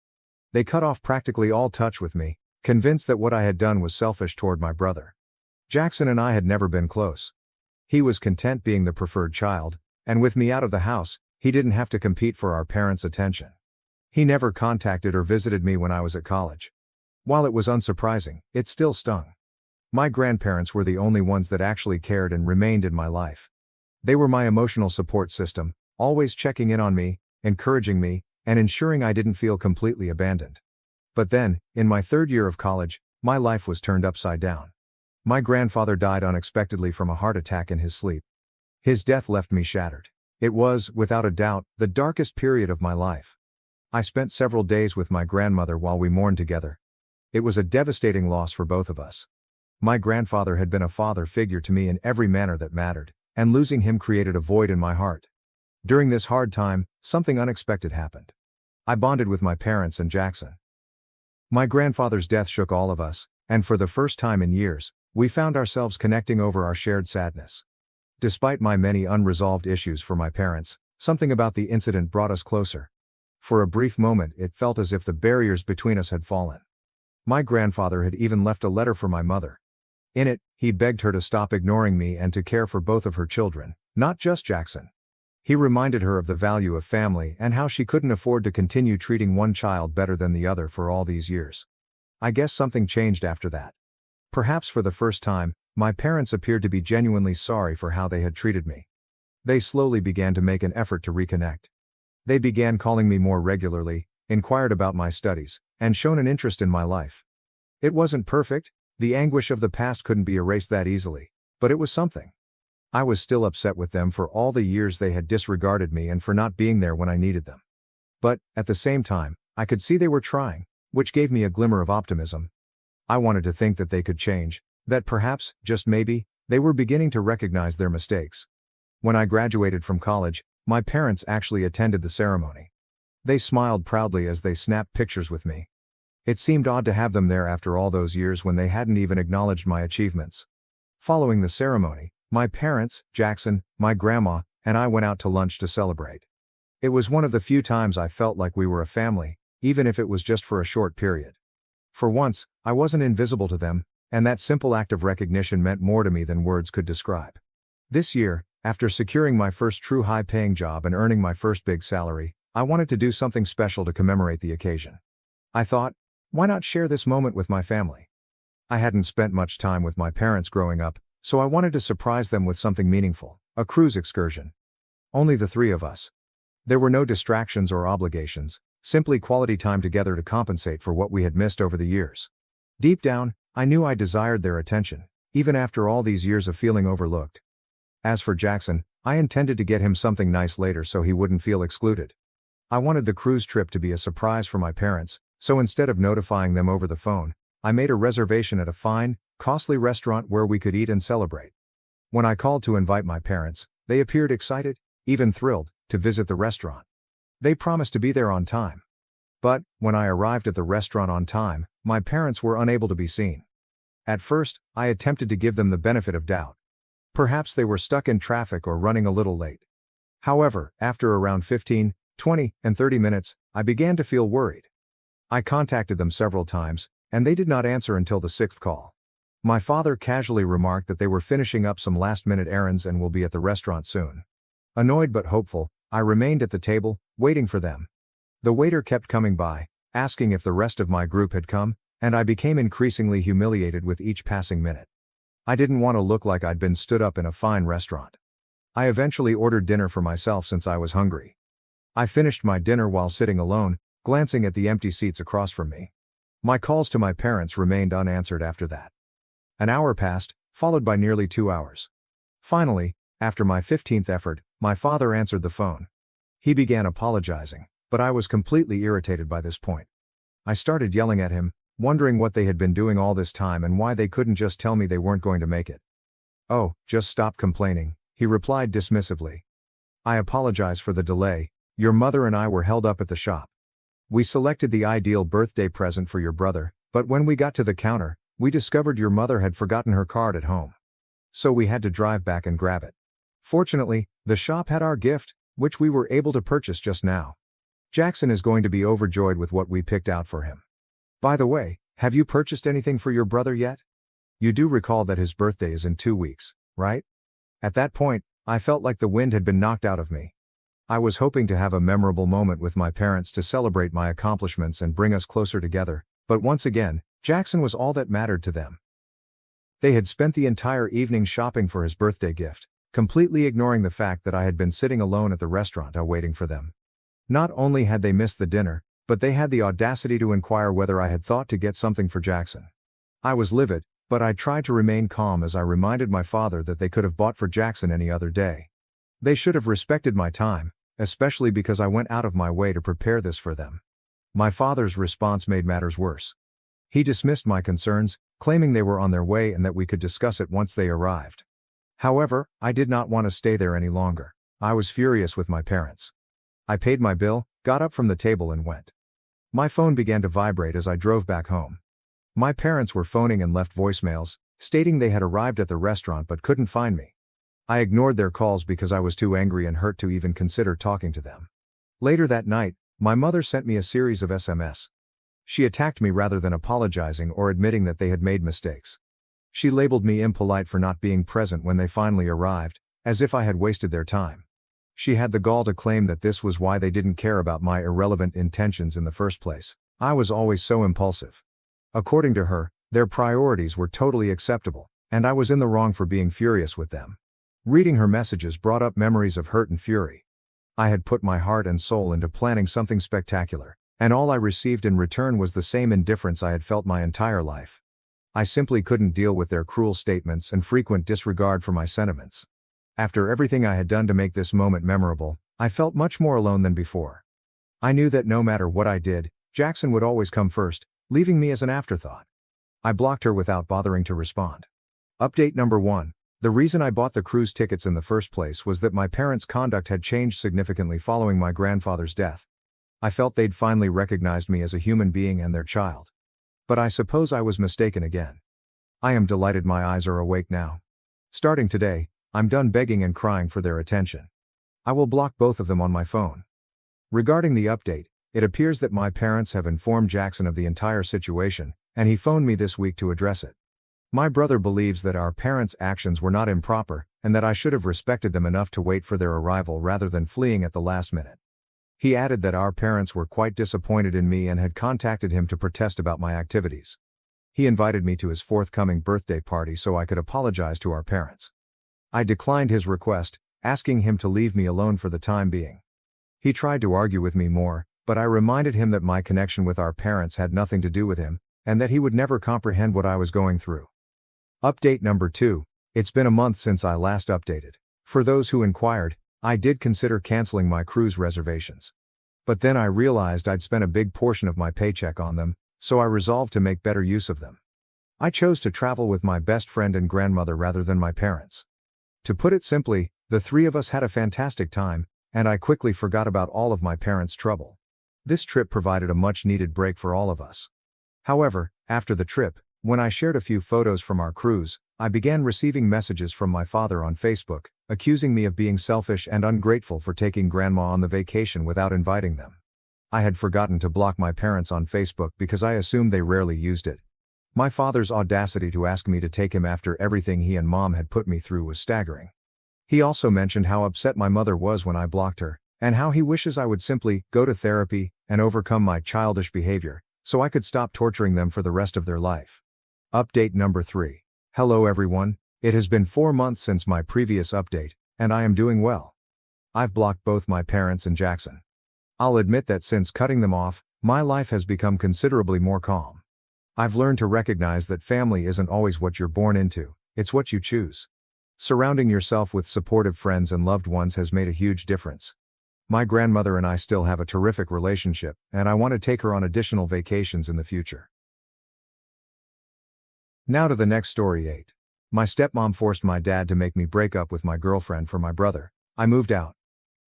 They cut off practically all touch with me, convinced that what I had done was selfish toward my brother. Jackson and I had never been close. He was content being the preferred child, and with me out of the house, he didn't have to compete for our parents' attention. He never contacted or visited me when I was at college. While it was unsurprising, it still stung. My grandparents were the only ones that actually cared and remained in my life. They were my emotional support system, always checking in on me, encouraging me, and ensuring I didn't feel completely abandoned. But then, in my third year of college, my life was turned upside down. My grandfather died unexpectedly from a heart attack in his sleep. His death left me shattered. It was, without a doubt, the darkest period of my life. I spent several days with my grandmother while we mourned together. It was a devastating loss for both of us. My grandfather had been a father figure to me in every manner that mattered, and losing him created a void in my heart. During this hard time, something unexpected happened. I bonded with my parents and Jackson. My grandfather's death shook all of us, and for the first time in years, we found ourselves connecting over our shared sadness. Despite my many unresolved issues for my parents, something about the incident brought us closer. For a brief moment, it felt as if the barriers between us had fallen. My grandfather had even left a letter for my mother. In it, he begged her to stop ignoring me and to care for both of her children, not just Jackson. He reminded her of the value of family and how she couldn't afford to continue treating one child better than the other for all these years. I guess something changed after that. Perhaps for the first time, my parents appeared to be genuinely sorry for how they had treated me. They slowly began to make an effort to reconnect. They began calling me more regularly, inquired about my studies, and shown an interest in my life. It wasn't perfect, the anguish of the past couldn't be erased that easily, but it was something. I was still upset with them for all the years they had disregarded me and for not being there when I needed them. But, at the same time, I could see they were trying, which gave me a glimmer of optimism. I wanted to think that they could change, that perhaps, just maybe, they were beginning to recognize their mistakes. When I graduated from college, my parents actually attended the ceremony. They smiled proudly as they snapped pictures with me. It seemed odd to have them there after all those years when they hadn't even acknowledged my achievements. Following the ceremony, my parents, Jackson, my grandma, and I went out to lunch to celebrate. It was one of the few times I felt like we were a family, even if it was just for a short period. For once, I wasn't invisible to them, and that simple act of recognition meant more to me than words could describe. This year, after securing my first true high-paying job and earning my first big salary, I wanted to do something special to commemorate the occasion. I thought, why not share this moment with my family? I hadn't spent much time with my parents growing up, so I wanted to surprise them with something meaningful, a cruise excursion. Only the three of us. There were no distractions or obligations, simply quality time together to compensate for what we had missed over the years. Deep down, I knew I desired their attention, even after all these years of feeling overlooked. As for Jackson, I intended to get him something nice later so he wouldn't feel excluded. I wanted the cruise trip to be a surprise for my parents, so instead of notifying them over the phone, I made a reservation at a fine, costly restaurant where we could eat and celebrate. When I called to invite my parents, they appeared excited, even thrilled, to visit the restaurant. They promised to be there on time. But, when I arrived at the restaurant on time, my parents were unable to be seen. At first, I attempted to give them the benefit of doubt. Perhaps they were stuck in traffic or running a little late. However, after around 15, 20, and 30 minutes, I began to feel worried. I contacted them several times, and they did not answer until the sixth call. My father casually remarked that they were finishing up some last-minute errands and will be at the restaurant soon. Annoyed but hopeful, I remained at the table, waiting for them. The waiter kept coming by, asking if the rest of my group had come, and I became increasingly humiliated with each passing minute. I didn't want to look like I'd been stood up in a fine restaurant. I eventually ordered dinner for myself since I was hungry. I finished my dinner while sitting alone, glancing at the empty seats across from me. My calls to my parents remained unanswered after that. An hour passed, followed by nearly 2 hours. Finally, after my 15th effort, my father answered the phone. He began apologizing, but I was completely irritated by this point. I started yelling at him, wondering what they had been doing all this time and why they couldn't just tell me they weren't going to make it. "Oh, just stop complaining," he replied dismissively. "I apologize for the delay. Your mother and I were held up at the shop. We selected the ideal birthday present for your brother, but when we got to the counter, we discovered your mother had forgotten her card at home. So we had to drive back and grab it. Fortunately, the shop had our gift, which we were able to purchase just now. Jackson is going to be overjoyed with what we picked out for him. By the way, have you purchased anything for your brother yet? You do recall that his birthday is in 2 weeks, right?" At that point, I felt like the wind had been knocked out of me. I was hoping to have a memorable moment with my parents to celebrate my accomplishments and bring us closer together, but once again, Jackson was all that mattered to them. They had spent the entire evening shopping for his birthday gift, completely ignoring the fact that I had been sitting alone at the restaurant waiting for them. Not only had they missed the dinner, but they had the audacity to inquire whether I had thought to get something for Jackson. I was livid, but I tried to remain calm as I reminded my father that they could have bought for Jackson any other day. They should have respected my time, especially because I went out of my way to prepare this for them. My father's response made matters worse. He dismissed my concerns, claiming they were on their way and that we could discuss it once they arrived. However, I did not want to stay there any longer. I was furious with my parents. I paid my bill, got up from the table and went. My phone began to vibrate as I drove back home. My parents were phoning and left voicemails, stating they had arrived at the restaurant but couldn't find me. I ignored their calls because I was too angry and hurt to even consider talking to them. Later that night, my mother sent me a series of SMS. She attacked me rather than apologizing or admitting that they had made mistakes. She labeled me impolite for not being present when they finally arrived, as if I had wasted their time. She had the gall to claim that this was why they didn't care about my irrelevant intentions in the first place. I was always so impulsive. According to her, their priorities were totally acceptable, and I was in the wrong for being furious with them. Reading her messages brought up memories of hurt and fury. I had put my heart and soul into planning something spectacular, and all I received in return was the same indifference I had felt my entire life. I simply couldn't deal with their cruel statements and frequent disregard for my sentiments. After everything I had done to make this moment memorable, I felt much more alone than before. I knew that no matter what I did, Jackson would always come first, leaving me as an afterthought. I blocked her without bothering to respond. Update number 1. The reason I bought the cruise tickets in the first place was that my parents' conduct had changed significantly following my grandfather's death. I felt they'd finally recognized me as a human being and their child. But I suppose I was mistaken again. I am delighted my eyes are awake now. Starting today, I'm done begging and crying for their attention. I will block both of them on my phone. Regarding the update, it appears that my parents have informed Jackson of the entire situation, and he phoned me this week to address it. My brother believes that our parents' actions were not improper, and that I should have respected them enough to wait for their arrival rather than fleeing at the last minute. He added that our parents were quite disappointed in me and had contacted him to protest about my activities. He invited me to his forthcoming birthday party so I could apologize to our parents. I declined his request, asking him to leave me alone for the time being. He tried to argue with me more, but I reminded him that my connection with our parents had nothing to do with him, and that he would never comprehend what I was going through. Update number 2. It's been a month since I last updated. For those who inquired, I did consider canceling my cruise reservations. But then I realized I'd spent a big portion of my paycheck on them, so I resolved to make better use of them. I chose to travel with my best friend and grandmother rather than my parents. To put it simply, the three of us had a fantastic time, and I quickly forgot about all of my parents' trouble. This trip provided a much-needed break for all of us. However, after the trip, when I shared a few photos from our cruise, I began receiving messages from my father on Facebook, accusing me of being selfish and ungrateful for taking grandma on the vacation without inviting them. I had forgotten to block my parents on Facebook because I assumed they rarely used it. My father's audacity to ask me to take him after everything he and mom had put me through was staggering. He also mentioned how upset my mother was when I blocked her, and how he wishes I would simply go to therapy and overcome my childish behavior, so I could stop torturing them for the rest of their life. Update number 3. Hello everyone, it has been 4 months since my previous update, and I am doing well. I've blocked both my parents and Jackson. I'll admit that since cutting them off, my life has become considerably more calm. I've learned to recognize that family isn't always what you're born into, it's what you choose. Surrounding yourself with supportive friends and loved ones has made a huge difference. My grandmother and I still have a terrific relationship, and I want to take her on additional vacations in the future. Now to the next story 8. My stepmom forced my dad to make me break up with my girlfriend for my brother. I moved out.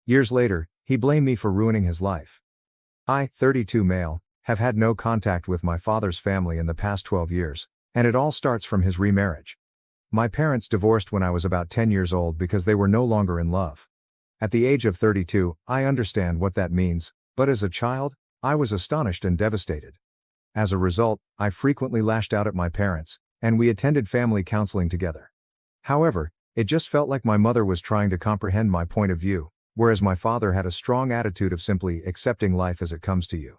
Years later, he blamed me for ruining his life. I, 32 male, have had no contact with my father's family in the past 12 years, and it all starts from his remarriage. My parents divorced when I was about 10 years old because they were no longer in love. At the age of 32, I understand what that means, but as a child, I was astonished and devastated. As a result, I frequently lashed out at my parents, and we attended family counseling together. However, it just felt like my mother was trying to comprehend my point of view, whereas my father had a strong attitude of simply accepting life as it comes to you.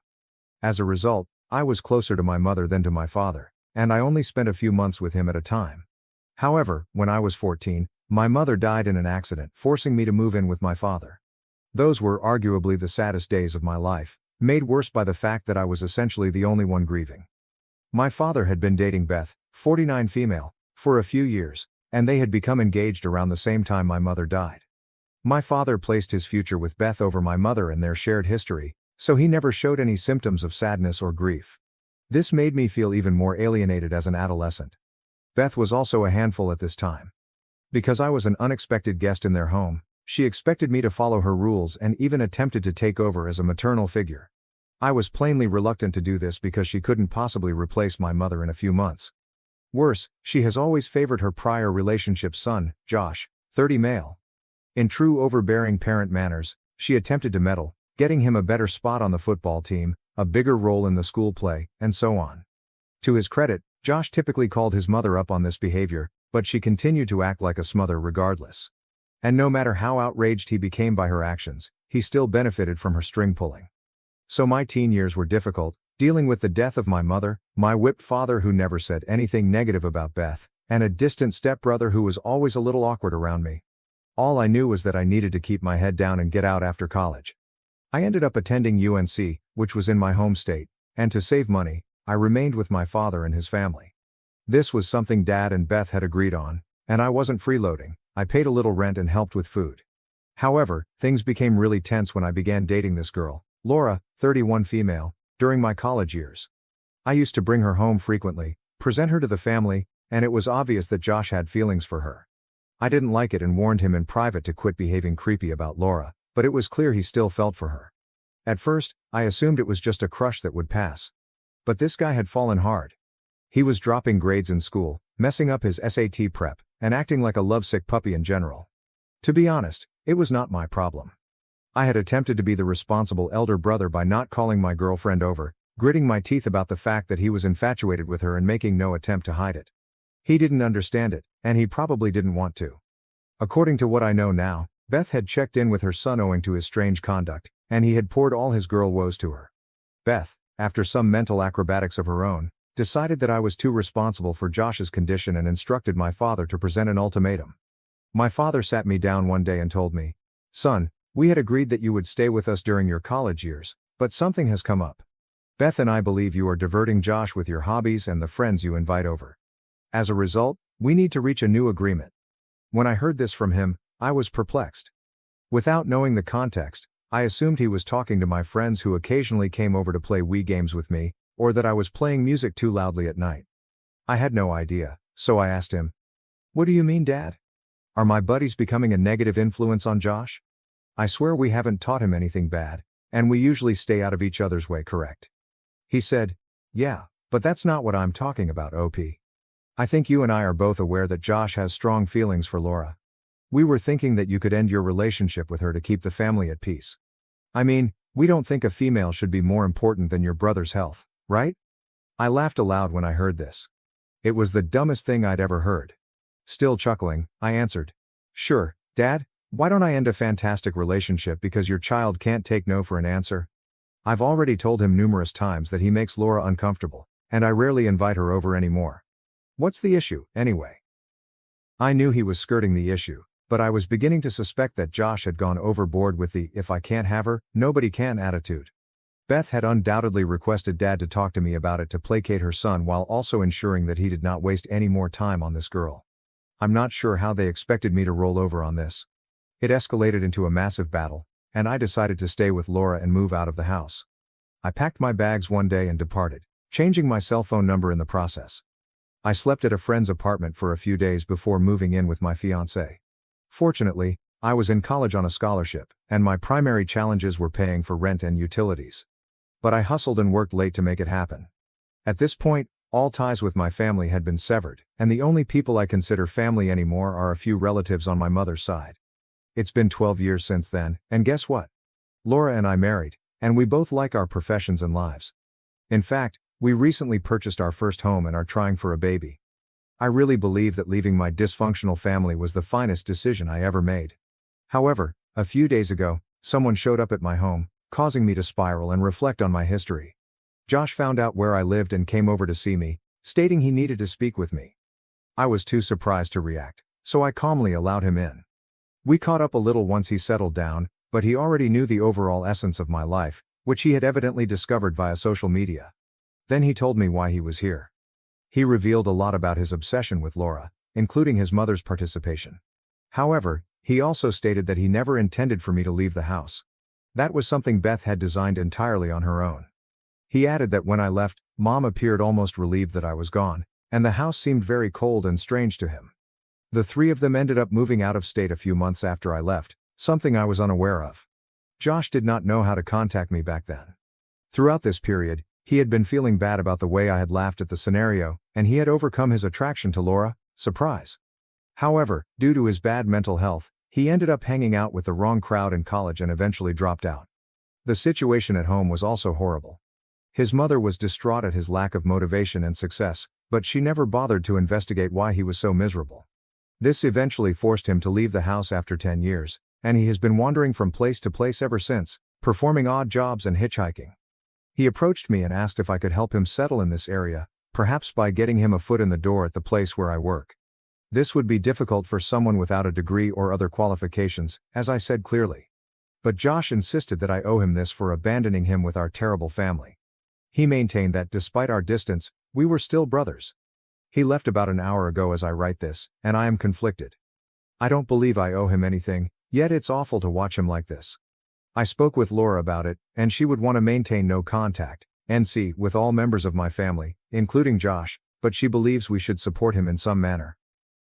As a result, I was closer to my mother than to my father, and I only spent a few months with him at a time. However, when I was 14, my mother died in an accident, forcing me to move in with my father. Those were arguably the saddest days of my life, made worse by the fact that I was essentially the only one grieving. My father had been dating Beth, 49 female, for a few years, and they had become engaged around the same time my mother died. My father placed his future with Beth over my mother and their shared history, so he never showed any symptoms of sadness or grief. This made me feel even more alienated as an adolescent. Beth was also a handful at this time. Because I was an unexpected guest in their home, she expected me to follow her rules and even attempted to take over as a maternal figure. I was plainly reluctant to do this because she couldn't possibly replace my mother in a few months. Worse, she has always favored her prior relationship's son, Josh, 30 male. In true overbearing parent manners, she attempted to meddle, getting him a better spot on the football team, a bigger role in the school play, and so on. To his credit, Josh typically called his mother up on this behavior, but she continued to act like a smother regardless. And no matter how outraged he became by her actions, he still benefited from her string pulling. So my teen years were difficult, dealing with the death of my mother, my whipped father who never said anything negative about Beth, and a distant stepbrother who was always a little awkward around me. All I knew was that I needed to keep my head down and get out after college. I ended up attending UNC, which was in my home state, and to save money, I remained with my father and his family. This was something Dad and Beth had agreed on, and I wasn't freeloading. I paid a little rent and helped with food. However, things became really tense when I began dating this girl, Laura, 31 female, during my college years. I used to bring her home frequently, present her to the family, and it was obvious that Josh had feelings for her. I didn't like it and warned him in private to quit behaving creepy about Laura, but it was clear he still felt for her. At first, I assumed it was just a crush that would pass. But this guy had fallen hard. He was dropping grades in school, messing up his SAT prep, and acting like a lovesick puppy in general. To be honest, it was not my problem. I had attempted to be the responsible elder brother by not calling my girlfriend over, gritting my teeth about the fact that he was infatuated with her and making no attempt to hide it. He didn't understand it, and he probably didn't want to. According to what I know now, Beth had checked in with her son owing to his strange conduct, and he had poured all his girl woes to her. Beth, after some mental acrobatics of her own, decided that I was too responsible for Josh's condition and instructed my father to present an ultimatum. My father sat me down one day and told me, "Son, we had agreed that you would stay with us during your college years, but something has come up. Beth and I believe you are diverting Josh with your hobbies and the friends you invite over. As a result, we need to reach a new agreement." When I heard this from him, I was perplexed. Without knowing the context, I assumed he was talking to my friends who occasionally came over to play Wii games with me, or that I was playing music too loudly at night. I had no idea, so I asked him, "What do you mean, Dad? Are my buddies becoming a negative influence on Josh? I swear we haven't taught him anything bad, and we usually stay out of each other's way, correct?" He said, "Yeah, but that's not what I'm talking about, OP. I think you and I are both aware that Josh has strong feelings for Laura. We were thinking that you could end your relationship with her to keep the family at peace. I mean, we don't think a female should be more important than your brother's health, right?" I laughed aloud when I heard this. It was the dumbest thing I'd ever heard. Still chuckling, I answered, "Sure, Dad, why don't I end a fantastic relationship because your child can't take no for an answer? I've already told him numerous times that he makes Laura uncomfortable, and I rarely invite her over anymore. What's the issue, anyway?" I knew he was skirting the issue, but I was beginning to suspect that Josh had gone overboard with the "if I can't have her, nobody can" attitude. Beth had undoubtedly requested Dad to talk to me about it to placate her son while also ensuring that he did not waste any more time on this girl. I'm not sure how they expected me to roll over on this. It escalated into a massive battle, and I decided to stay with Laura and move out of the house. I packed my bags one day and departed, changing my cell phone number in the process. I slept at a friend's apartment for a few days before moving in with my fiancée. Fortunately, I was in college on a scholarship, and my primary challenges were paying for rent and utilities. But I hustled and worked late to make it happen. At this point, all ties with my family had been severed, and the only people I consider family anymore are a few relatives on my mother's side. It's been 12 years since then, and guess what? Laura and I married, and we both like our professions and lives. In fact, we recently purchased our first home and are trying for a baby. I really believe that leaving my dysfunctional family was the finest decision I ever made. However, a few days ago, someone showed up at my home, causing me to spiral and reflect on my history. Josh found out where I lived and came over to see me, stating he needed to speak with me. I was too surprised to react, so I calmly allowed him in. We caught up a little once he settled down, but he already knew the overall essence of my life, which he had evidently discovered via social media. Then he told me why he was here. He revealed a lot about his obsession with Laura, including his mother's participation. However, he also stated that he never intended for me to leave the house. That was something Beth had designed entirely on her own. He added that when I left, Mom appeared almost relieved that I was gone, and the house seemed very cold and strange to him. The three of them ended up moving out of state a few months after I left, something I was unaware of. Josh did not know how to contact me back then. Throughout this period, he had been feeling bad about the way I had laughed at the scenario, and he had overcome his attraction to Laura. Surprise. However, due to his bad mental health, he ended up hanging out with the wrong crowd in college and eventually dropped out. The situation at home was also horrible. His mother was distraught at his lack of motivation and success, but she never bothered to investigate why he was so miserable. This eventually forced him to leave the house after 10 years, and he has been wandering from place to place ever since, performing odd jobs and hitchhiking. He approached me and asked if I could help him settle in this area, perhaps by getting him a foot in the door at the place where I work. This would be difficult for someone without a degree or other qualifications, as I said clearly. But Josh insisted that I owe him this for abandoning him with our terrible family. He maintained that despite our distance, we were still brothers. He left about an hour ago as I write this, and I am conflicted. I don't believe I owe him anything, yet it's awful to watch him like this. I spoke with Laura about it, and she would want to maintain no contact, NC, with all members of my family, including Josh, but she believes we should support him in some manner.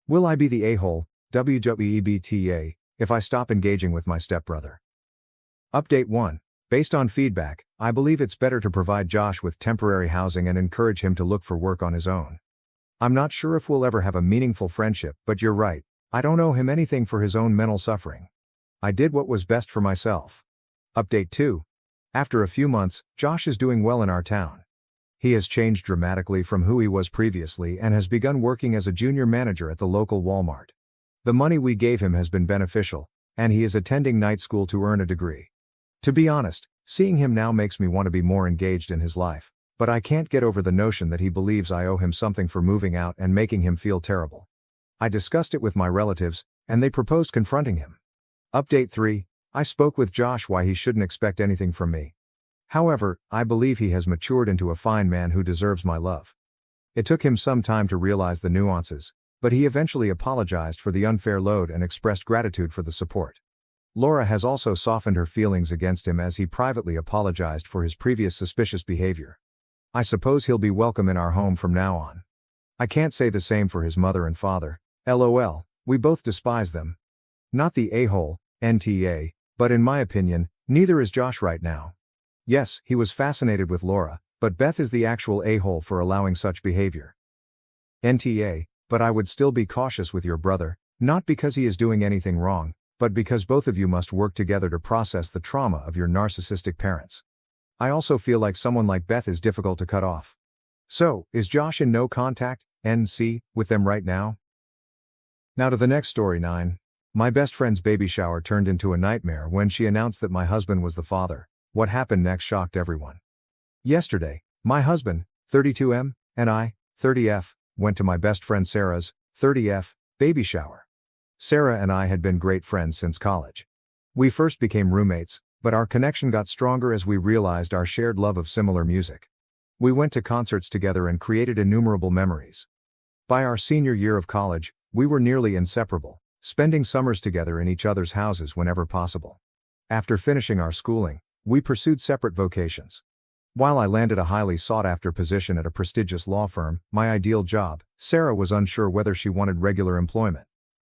Will I be the a-hole, WWEBTA, if I stop engaging with my stepbrother? Update 1. Based on feedback, I believe it's better to provide Josh with temporary housing and encourage him to look for work on his own. I'm not sure if we'll ever have a meaningful friendship, but you're right, I don't owe him anything for his own mental suffering. I did what was best for myself. Update 2. After a few months, Josh is doing well in our town. He has changed dramatically from who he was previously and has begun working as a junior manager at the local Walmart. The money we gave him has been beneficial, and he is attending night school to earn a degree. To be honest, seeing him now makes me want to be more engaged in his life, but I can't get over the notion that he believes I owe him something for moving out and making him feel terrible. I discussed it with my relatives, and they proposed confronting him. Update 3. I spoke with Josh why he shouldn't expect anything from me. However, I believe he has matured into a fine man who deserves my love. It took him some time to realize the nuances, but he eventually apologized for the unfair load and expressed gratitude for the support. Laura has also softened her feelings against him as he privately apologized for his previous suspicious behavior. I suppose he'll be welcome in our home from now on. I can't say the same for his mother and father, LOL, we both despise them. Not the a-hole, NTA, but in my opinion, neither is Josh right now. Yes, he was fascinated with Laura, but Beth is the actual a-hole for allowing such behavior. NTA, but I would still be cautious with your brother, not because he is doing anything wrong, but because both of you must work together to process the trauma of your narcissistic parents. I also feel like someone like Beth is difficult to cut off. So, is Josh in no contact, NC, with them right now? Now to the next story 9. My best friend's baby shower turned into a nightmare when she announced that my husband was the father. What happened next shocked everyone. Yesterday, my husband, 32M, and I, 30F, went to my best friend Sarah's, 30F, baby shower. Sarah and I had been great friends since college. We first became roommates, but our connection got stronger as we realized our shared love of similar music. We went to concerts together and created innumerable memories. By our senior year of college, we were nearly inseparable, spending summers together in each other's houses whenever possible. After finishing our schooling, we pursued separate vocations. While I landed a highly sought-after position at a prestigious law firm, my ideal job, Sarah was unsure whether she wanted regular employment.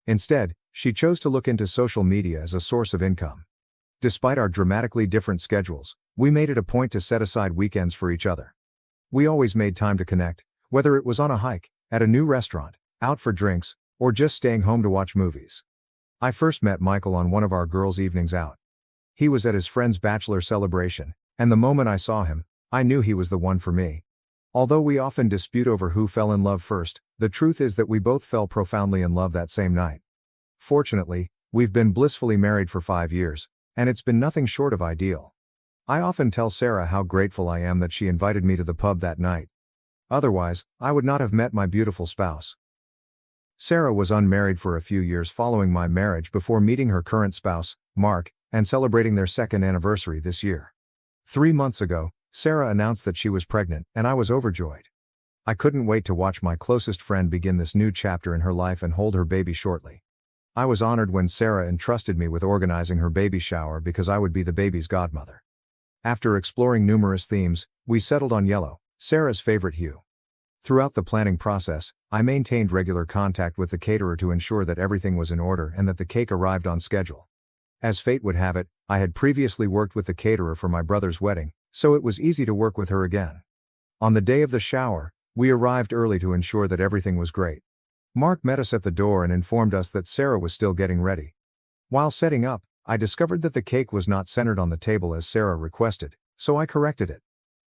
Instead, she chose to look into social media as a source of income. Despite our dramatically different schedules, we made it a point to set aside weekends for each other. We always made time to connect, whether it was on a hike, at a new restaurant, out for drinks, or just staying home to watch movies. I first met Michael on one of our girls' evenings out. He was at his friend's bachelor celebration, and the moment I saw him, I knew he was the one for me. Although we often dispute over who fell in love first, the truth is that we both fell profoundly in love that same night. Fortunately, we've been blissfully married for 5 years, and it's been nothing short of ideal. I often tell Sarah how grateful I am that she invited me to the pub that night. Otherwise, I would not have met my beautiful spouse. Sarah was unmarried for a few years following my marriage before meeting her current spouse, Mark, and celebrating their second anniversary this year. 3 months ago, Sarah announced that she was pregnant, and I was overjoyed. I couldn't wait to watch my closest friend begin this new chapter in her life and hold her baby shortly. I was honored when Sarah entrusted me with organizing her baby shower because I would be the baby's godmother. After exploring numerous themes, we settled on yellow, Sarah's favorite hue. Throughout the planning process, I maintained regular contact with the caterer to ensure that everything was in order and that the cake arrived on schedule. As fate would have it, I had previously worked with the caterer for my brother's wedding, so it was easy to work with her again. On the day of the shower, we arrived early to ensure that everything was great. Mark met us at the door and informed us that Sarah was still getting ready. While setting up, I discovered that the cake was not centered on the table as Sarah requested, so I corrected it.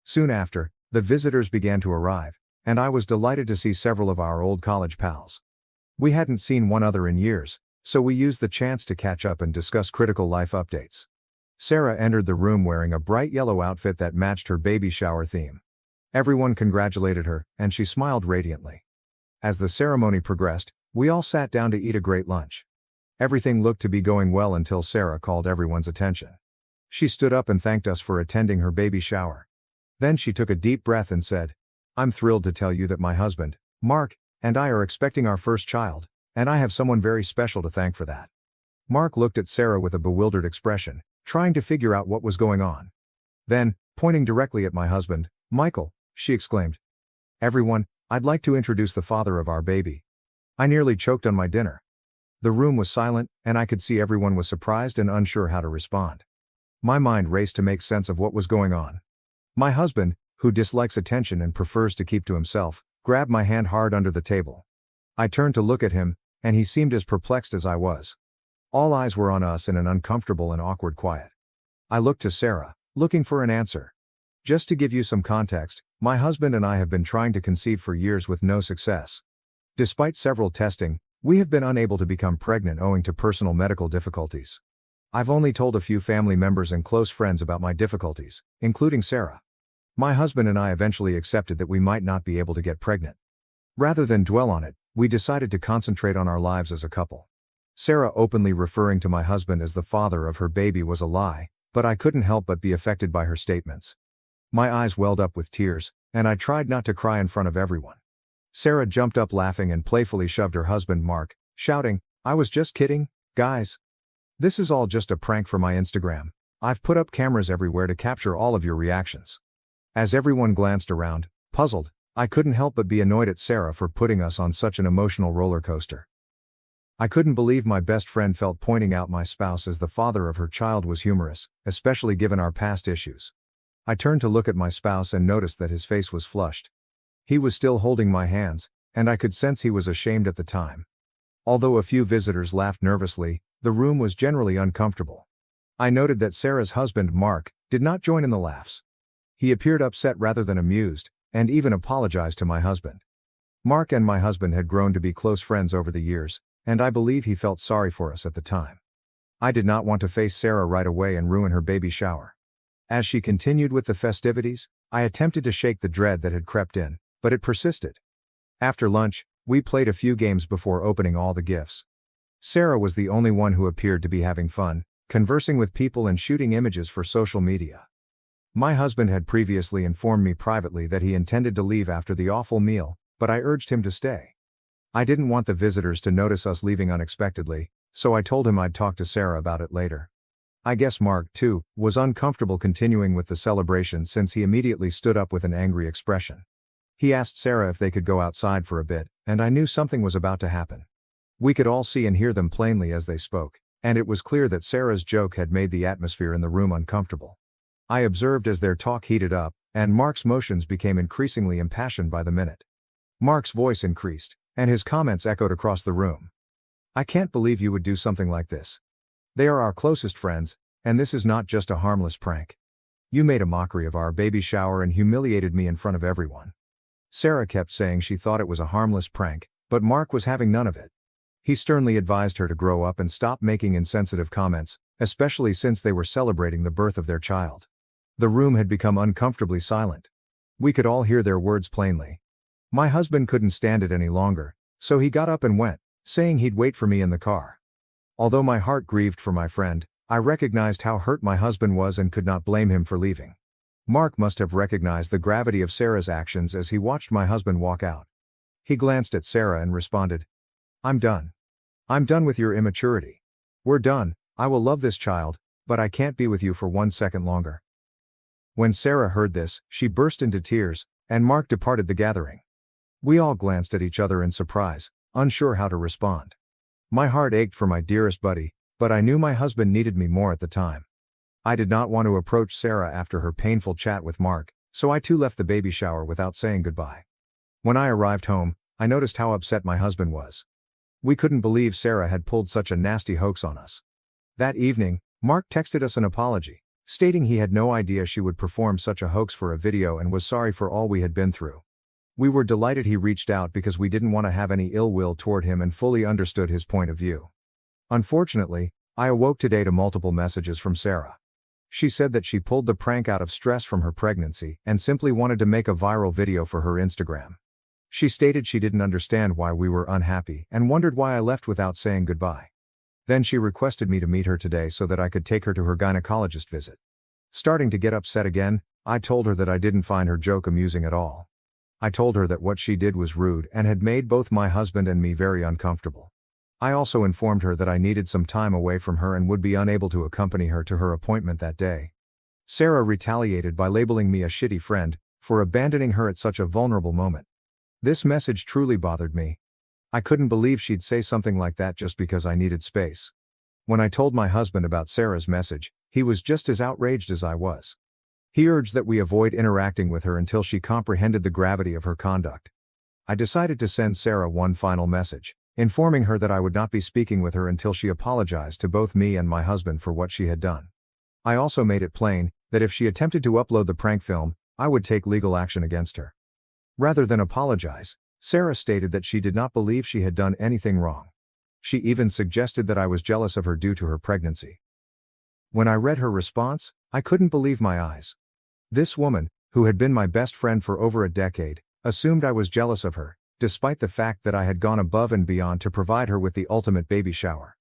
Soon after, the visitors began to arrive, and I was delighted to see several of our old college pals. We hadn't seen one another in years, so we used the chance to catch up and discuss critical life updates. Sarah entered the room wearing a bright yellow outfit that matched her baby shower theme. Everyone congratulated her, and she smiled radiantly. As the ceremony progressed, we all sat down to eat a great lunch. Everything looked to be going well until Sarah called everyone's attention. She stood up and thanked us for attending her baby shower. Then she took a deep breath and said, "I'm thrilled to tell you that my husband, Mark, and I are expecting our first child, and I have someone very special to thank for that." Mark looked at Sarah with a bewildered expression, trying to figure out what was going on. Then, pointing directly at my husband, "Michael," she exclaimed. "Everyone, I'd like to introduce the father of our baby." I nearly choked on my dinner. The room was silent, and I could see everyone was surprised and unsure how to respond. My mind raced to make sense of what was going on. My husband, who dislikes attention and prefers to keep to himself, grabbed my hand hard under the table. I turned to look at him, and he seemed as perplexed as I was. All eyes were on us in an uncomfortable and awkward quiet. I looked to Sarah, looking for an answer. Just to give you some context, my husband and I have been trying to conceive for years with no success. Despite several testing, we have been unable to become pregnant owing to personal medical difficulties. I've only told a few family members and close friends about my difficulties, including Sarah. My husband and I eventually accepted that we might not be able to get pregnant. Rather than dwell on it, we decided to concentrate on our lives as a couple. Sarah openly referring to my husband as the father of her baby was a lie, but I couldn't help but be affected by her statements. My eyes welled up with tears, and I tried not to cry in front of everyone. Sarah jumped up laughing and playfully shoved her husband Mark, shouting, "I was just kidding, guys. This is all just a prank for my Instagram. I've put up cameras everywhere to capture all of your reactions." As everyone glanced around, puzzled, I couldn't help but be annoyed at Sarah for putting us on such an emotional roller coaster. I couldn't believe my best friend felt pointing out my spouse as the father of her child was humorous, especially given our past issues. I turned to look at my spouse and noticed that his face was flushed. He was still holding my hands, and I could sense he was ashamed at the time. Although a few visitors laughed nervously, the room was generally uncomfortable. I noted that Sarah's husband, Mark, did not join in the laughs. He appeared upset rather than amused, and even apologized to my husband. Mark and my husband had grown to be close friends over the years, and I believe he felt sorry for us at the time. I did not want to face Sarah right away and ruin her baby shower. As she continued with the festivities, I attempted to shake the dread that had crept in, but it persisted. After lunch, we played a few games before opening all the gifts. Sarah was the only one who appeared to be having fun, conversing with people and shooting images for social media. My husband had previously informed me privately that he intended to leave after the awful meal, but I urged him to stay. I didn't want the visitors to notice us leaving unexpectedly, so I told him I'd talk to Sarah about it later. I guess Mark, too, was uncomfortable continuing with the celebration since he immediately stood up with an angry expression. He asked Sarah if they could go outside for a bit, and I knew something was about to happen. We could all see and hear them plainly as they spoke, and it was clear that Sarah's joke had made the atmosphere in the room uncomfortable. I observed as their talk heated up, and Mark's motions became increasingly impassioned by the minute. Mark's voice increased, and his comments echoed across the room. "I can't believe you would do something like this. They are our closest friends, and this is not just a harmless prank. You made a mockery of our baby shower and humiliated me in front of everyone." Sarah kept saying she thought it was a harmless prank, but Mark was having none of it. He sternly advised her to grow up and stop making insensitive comments, especially since they were celebrating the birth of their child. The room had become uncomfortably silent. We could all hear their words plainly. My husband couldn't stand it any longer, so he got up and went, saying he'd wait for me in the car. Although my heart grieved for my friend, I recognized how hurt my husband was and could not blame him for leaving. Mark must have recognized the gravity of Sarah's actions as he watched my husband walk out. He glanced at Sarah and responded, "I'm done. I'm done with your immaturity. We're done. I will love this child, but I can't be with you for 1 second longer." When Sarah heard this, she burst into tears, and Mark departed the gathering. We all glanced at each other in surprise, unsure how to respond. My heart ached for my dearest buddy, but I knew my husband needed me more at the time. I did not want to approach Sarah after her painful chat with Mark, so I too left the baby shower without saying goodbye. When I arrived home, I noticed how upset my husband was. We couldn't believe Sarah had pulled such a nasty hoax on us. That evening, Mark texted us an apology, stating he had no idea she would perform such a hoax for a video and was sorry for all we had been through. We were delighted he reached out because we didn't want to have any ill will toward him and fully understood his point of view. Unfortunately, I awoke today to multiple messages from Sarah. She said that she pulled the prank out of stress from her pregnancy and simply wanted to make a viral video for her Instagram. She stated she didn't understand why we were unhappy and wondered why I left without saying goodbye. Then she requested me to meet her today so that I could take her to her gynecologist visit. Starting to get upset again, I told her that I didn't find her joke amusing at all. I told her that what she did was rude and had made both my husband and me very uncomfortable. I also informed her that I needed some time away from her and would be unable to accompany her to her appointment that day. Sarah retaliated by labeling me a shitty friend for abandoning her at such a vulnerable moment. This message truly bothered me. I couldn't believe she'd say something like that just because I needed space. When I told my husband about Sarah's message, he was just as outraged as I was. He urged that we avoid interacting with her until she comprehended the gravity of her conduct. I decided to send Sarah one final message, informing her that I would not be speaking with her until she apologized to both me and my husband for what she had done. I also made it plain that if she attempted to upload the prank film, I would take legal action against her. Rather than apologize, Sarah stated that she did not believe she had done anything wrong. She even suggested that I was jealous of her due to her pregnancy. When I read her response, I couldn't believe my eyes. This woman, who had been my best friend for over a decade, assumed I was jealous of her, despite the fact that I had gone above and beyond to provide her with the ultimate baby shower.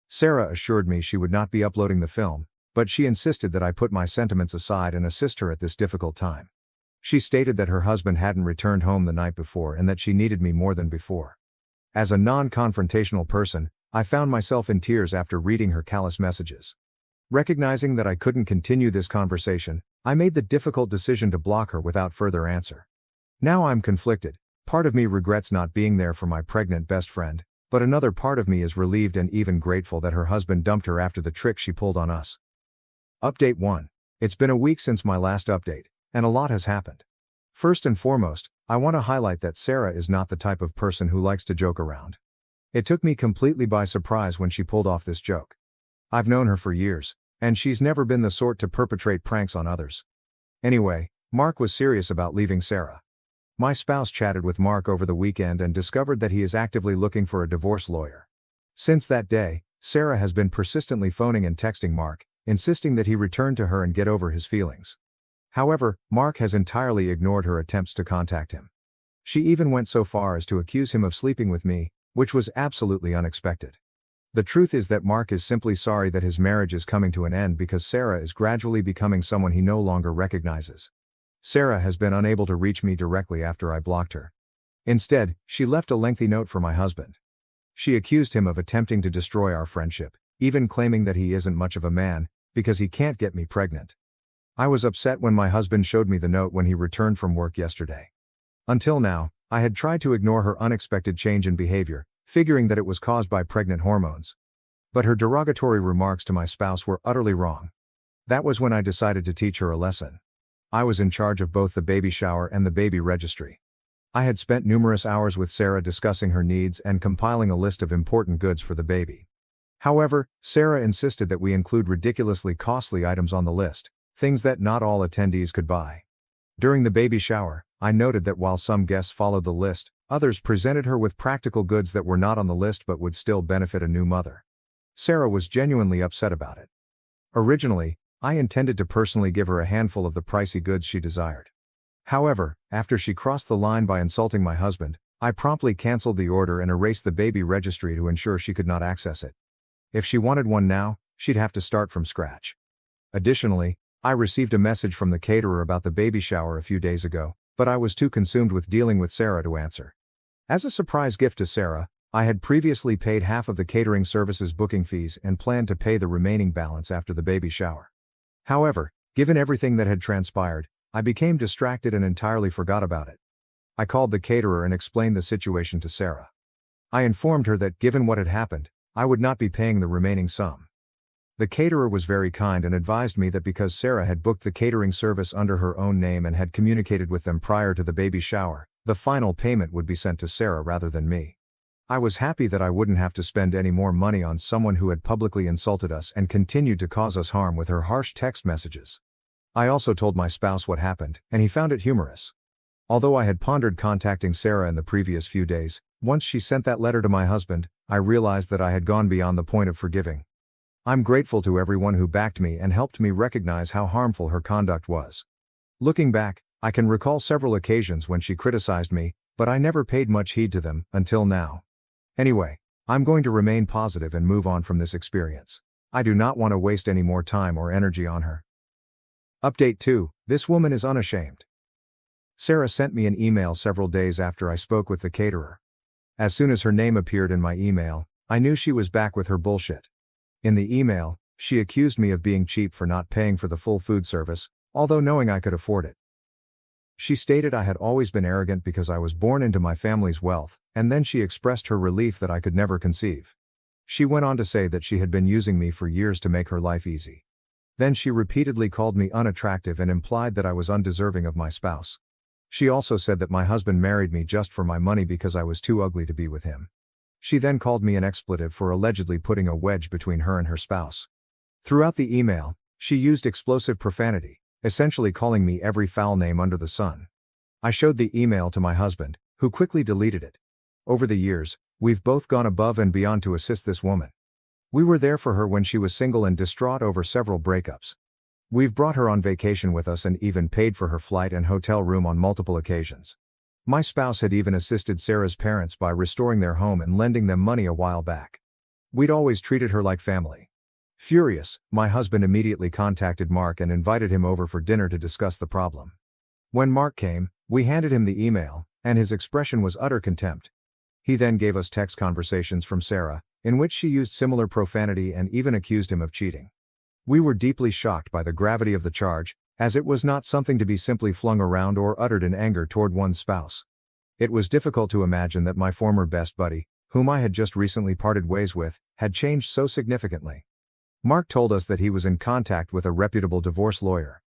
Sarah assured me she would not be uploading the film, but she insisted that I put my sentiments aside and assist her at this difficult time. She stated that her husband hadn't returned home the night before and that she needed me more than before. As a non-confrontational person, I found myself in tears after reading her callous messages. Recognizing that I couldn't continue this conversation, I made the difficult decision to block her without further answer. Now I'm conflicted. Part of me regrets not being there for my pregnant best friend, but another part of me is relieved and even grateful that her husband dumped her after the trick she pulled on us. Update 1. It's been a week since my last update, and a lot has happened. First and foremost, I want to highlight that Sarah is not the type of person who likes to joke around. It took me completely by surprise when she pulled off this joke. I've known her for years, and she's never been the sort to perpetrate pranks on others. Anyway, Mark was serious about leaving Sarah. My spouse chatted with Mark over the weekend and discovered that he is actively looking for a divorce lawyer. Since that day, Sarah has been persistently phoning and texting Mark, insisting that he return to her and get over his feelings. However, Mark has entirely ignored her attempts to contact him. She even went so far as to accuse him of sleeping with me, which was absolutely unexpected. The truth is that Mark is simply sorry that his marriage is coming to an end because Sarah is gradually becoming someone he no longer recognizes. Sarah has been unable to reach me directly after I blocked her. Instead, she left a lengthy note for my husband. She accused him of attempting to destroy our friendship, even claiming that he isn't much of a man, because he can't get me pregnant. I was upset when my husband showed me the note when he returned from work yesterday. Until now, I had tried to ignore her unexpected change in behavior, figuring that it was caused by pregnant hormones. But her derogatory remarks to my spouse were utterly wrong. That was when I decided to teach her a lesson. I was in charge of both the baby shower and the baby registry. I had spent numerous hours with Sarah discussing her needs and compiling a list of important goods for the baby. However, Sarah insisted that we include ridiculously costly items on the list, things that not all attendees could buy. During the baby shower, I noted that while some guests followed the list, others presented her with practical goods that were not on the list but would still benefit a new mother. Sarah was genuinely upset about it. Originally, I intended to personally give her a handful of the pricey goods she desired. However, after she crossed the line by insulting my husband, I promptly canceled the order and erased the baby registry to ensure she could not access it. If she wanted one now, she'd have to start from scratch. Additionally, I received a message from the caterer about the baby shower a few days ago, but I was too consumed with dealing with Sarah to answer. As a surprise gift to Sarah, I had previously paid half of the catering service's booking fees and planned to pay the remaining balance after the baby shower. However, given everything that had transpired, I became distracted and entirely forgot about it. I called the caterer and explained the situation to Sarah. I informed her that given what had happened, I would not be paying the remaining sum. The caterer was very kind and advised me that because Sarah had booked the catering service under her own name and had communicated with them prior to the baby shower, The final payment would be sent to Sarah rather than me. I was happy that I wouldn't have to spend any more money on someone who had publicly insulted us and continued to cause us harm with her harsh text messages. I also told my spouse what happened, and he found it humorous. Although I had pondered contacting Sarah in the previous few days, once she sent that letter to my husband, I realized that I had gone beyond the point of forgiving. I'm grateful to everyone who backed me and helped me recognize how harmful her conduct was. Looking back, I can recall several occasions when she criticized me, but I never paid much heed to them, until now. Anyway, I'm going to remain positive and move on from this experience. I do not want to waste any more time or energy on her. Update 2, this woman is unashamed. Sarah sent me an email several days after I spoke with the caterer. As soon as her name appeared in my email, I knew she was back with her bullshit. In the email, she accused me of being cheap for not paying for the full food service, although knowing I could afford it. She stated I had always been arrogant because I was born into my family's wealth, and then she expressed her relief that I could never conceive. She went on to say that she had been using me for years to make her life easy. Then she repeatedly called me unattractive and implied that I was undeserving of my spouse. She also said that my husband married me just for my money because I was too ugly to be with him. She then called me an expletive for allegedly putting a wedge between her and her spouse. Throughout the email, she used explosive profanity, essentially calling me every foul name under the sun. I showed the email to my husband, who quickly deleted it. Over the years, we've both gone above and beyond to assist this woman. We were there for her when she was single and distraught over several breakups. We've brought her on vacation with us and even paid for her flight and hotel room on multiple occasions. My spouse had even assisted Sarah's parents by restoring their home and lending them money a while back. We'd always treated her like family. Furious, my husband immediately contacted Mark and invited him over for dinner to discuss the problem. When Mark came, we handed him the email, and his expression was utter contempt. He then gave us text conversations from Sarah, in which she used similar profanity and even accused him of cheating. We were deeply shocked by the gravity of the charge, as it was not something to be simply flung around or uttered in anger toward one's spouse. It was difficult to imagine that my former best buddy, whom I had just recently parted ways with, had changed so significantly. Mark told us that he was in contact with a reputable divorce lawyer.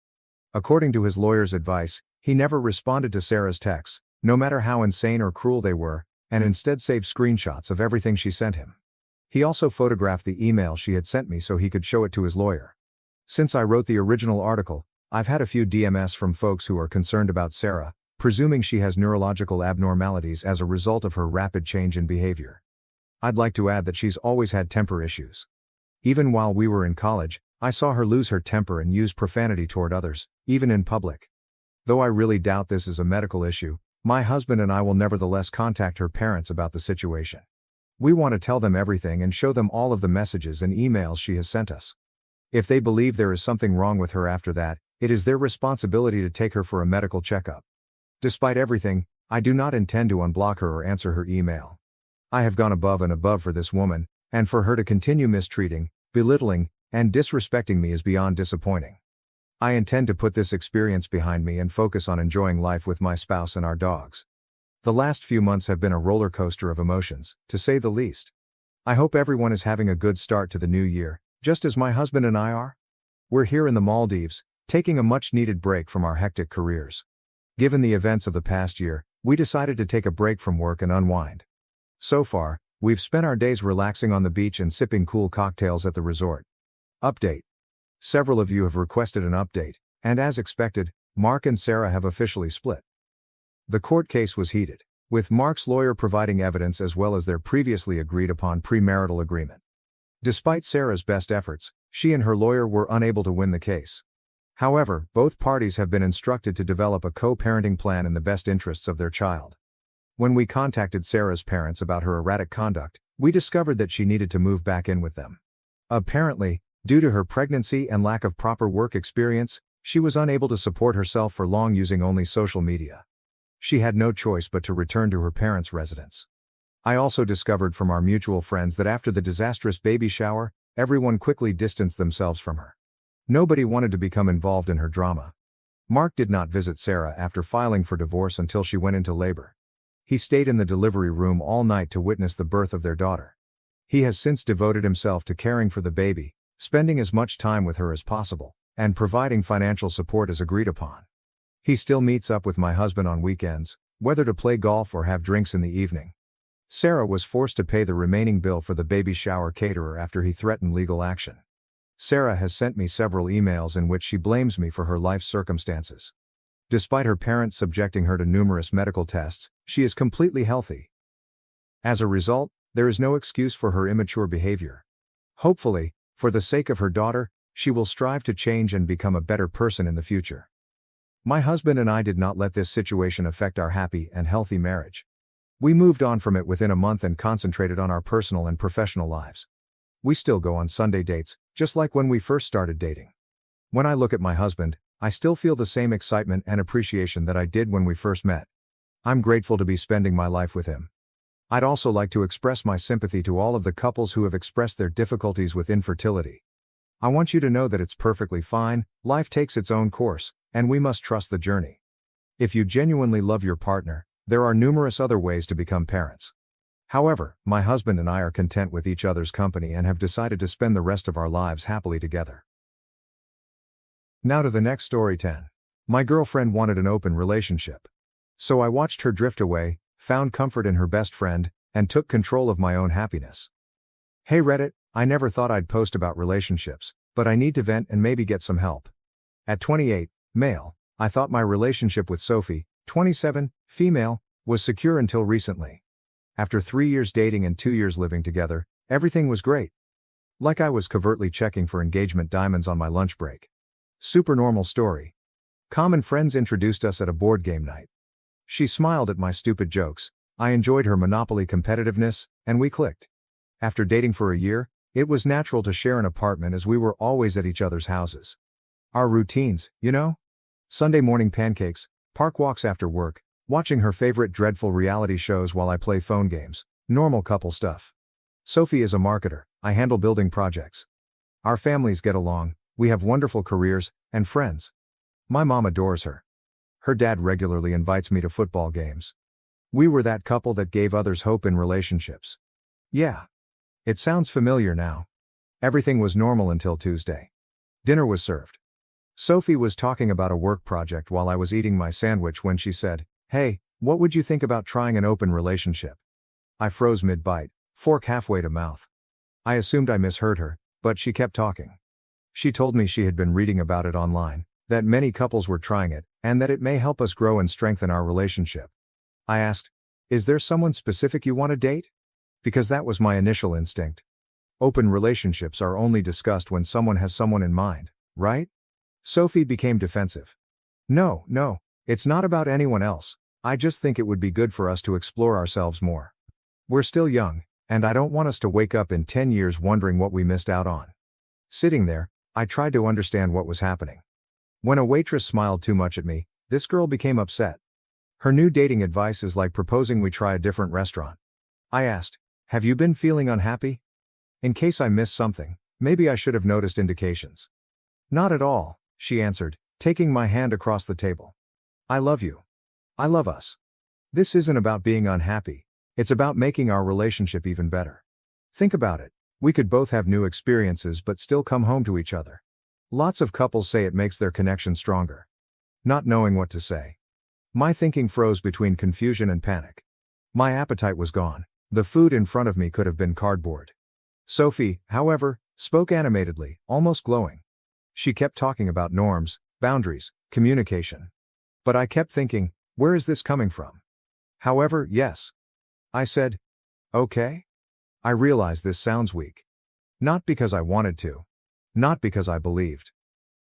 According to his lawyer's advice, he never responded to Sarah's texts, no matter how insane or cruel they were, and instead saved screenshots of everything she sent him. He also photographed the email she had sent me so he could show it to his lawyer. Since I wrote the original article, I've had a few DMs from folks who are concerned about Sarah, presuming she has neurological abnormalities as a result of her rapid change in behavior. I'd like to add that she's always had temper issues. Even while we were in college, I saw her lose her temper and use profanity toward others, even in public. Though I really doubt this is a medical issue, my husband and I will nevertheless contact her parents about the situation. We want to tell them everything and show them all of the messages and emails she has sent us. If they believe there is something wrong with her after that, it is their responsibility to take her for a medical checkup. Despite everything, I do not intend to unblock her or answer her email. I have gone above and above for this woman, and for her to continue mistreating, belittling, and disrespecting me is beyond disappointing. I intend to put this experience behind me and focus on enjoying life with my spouse and our dogs. The last few months have been a roller coaster of emotions, to say the least. I hope everyone is having a good start to the new year, just as my husband and I are. We're here in the Maldives, taking a much-needed break from our hectic careers. Given the events of the past year, we decided to take a break from work and unwind. So far, we've spent our days relaxing on the beach and sipping cool cocktails at the resort. Update. Several of you have requested an update, and as expected, Mark and Sarah have officially split. The court case was heated, with Mark's lawyer providing evidence as well as their previously agreed upon premarital agreement. Despite Sarah's best efforts, she and her lawyer were unable to win the case. However, both parties have been instructed to develop a co-parenting plan in the best interests of their child. When we contacted Sarah's parents about her erratic conduct, we discovered that she needed to move back in with them. Apparently, due to her pregnancy and lack of proper work experience, she was unable to support herself for long using only social media. She had no choice but to return to her parents' residence. I also discovered from our mutual friends that after the disastrous baby shower, everyone quickly distanced themselves from her. Nobody wanted to become involved in her drama. Mark did not visit Sarah after filing for divorce until she went into labor. He stayed in the delivery room all night to witness the birth of their daughter. He has since devoted himself to caring for the baby, spending as much time with her as possible, and providing financial support as agreed upon. He still meets up with my husband on weekends, whether to play golf or have drinks in the evening. Sarah was forced to pay the remaining bill for the baby shower caterer after he threatened legal action. Sarah has sent me several emails in which she blames me for her life's circumstances. Despite her parents subjecting her to numerous medical tests, she is completely healthy. As a result, there is no excuse for her immature behavior. Hopefully, for the sake of her daughter, she will strive to change and become a better person in the future. My husband and I did not let this situation affect our happy and healthy marriage. We moved on from it within a month and concentrated on our personal and professional lives. We still go on Sunday dates, just like when we first started dating. When I look at my husband, I still feel the same excitement and appreciation that I did when we first met. I'm grateful to be spending my life with him. I'd also like to express my sympathy to all of the couples who have expressed their difficulties with infertility. I want you to know that it's perfectly fine, life takes its own course, and we must trust the journey. If you genuinely love your partner, there are numerous other ways to become parents. However, my husband and I are content with each other's company and have decided to spend the rest of our lives happily together. Now to the next story 10. My girlfriend wanted an open relationship. So I watched her drift away, found comfort in her best friend, and took control of my own happiness. Hey Reddit, I never thought I'd post about relationships, but I need to vent and maybe get some help. At 28, male, I thought my relationship with Sophie, 27, female, was secure until recently. After 3 years dating and 2 years living together, everything was great. Like I was covertly checking for engagement diamonds on my lunch break. Super normal story. Common friends introduced us at a board game night. She smiled at my stupid jokes, I enjoyed her Monopoly competitiveness, and we clicked. After dating for a year, it was natural to share an apartment as we were always at each other's houses. Our routines, you know? Sunday morning pancakes, park walks after work, watching her favorite dreadful reality shows while I play phone games, normal couple stuff. Sophie is a marketer, I handle building projects. Our families get along, we have wonderful careers, and friends. My mom adores her. Her dad regularly invites me to football games. We were that couple that gave others hope in relationships. Yeah. It sounds familiar now. Everything was normal until Tuesday. Dinner was served. Sophie was talking about a work project while I was eating my sandwich when she said, "Hey, what would you think about trying an open relationship?" I froze mid-bite, fork halfway to mouth. I assumed I misheard her, but she kept talking. She told me she had been reading about it online, that many couples were trying it, and that it may help us grow and strengthen our relationship. I asked, "Is there someone specific you want to date?" Because that was my initial instinct. Open relationships are only discussed when someone has someone in mind, right? Sophie became defensive. No, it's not about anyone else, I just think it would be good for us to explore ourselves more. We're still young, and I don't want us to wake up in 10 years wondering what we missed out on. Sitting there, I tried to understand what was happening. When a waitress smiled too much at me, this girl became upset. Her new dating advice is like proposing we try a different restaurant. I asked, "Have you been feeling unhappy?" In case I missed something, maybe I should have noticed indications. "Not at all," she answered, taking my hand across the table. "I love you. I love us. This isn't about being unhappy, it's about making our relationship even better. Think about it, we could both have new experiences but still come home to each other. Lots of couples say it makes their connection stronger." Not knowing what to say. My thinking froze between confusion and panic. My appetite was gone. The food in front of me could have been cardboard. Sophie, however, spoke animatedly, almost glowing. She kept talking about norms, boundaries, communication. But I kept thinking, where is this coming from? However, yes. I said, "Okay." I realize this sounds weak. Not because I wanted to. Not because I believed.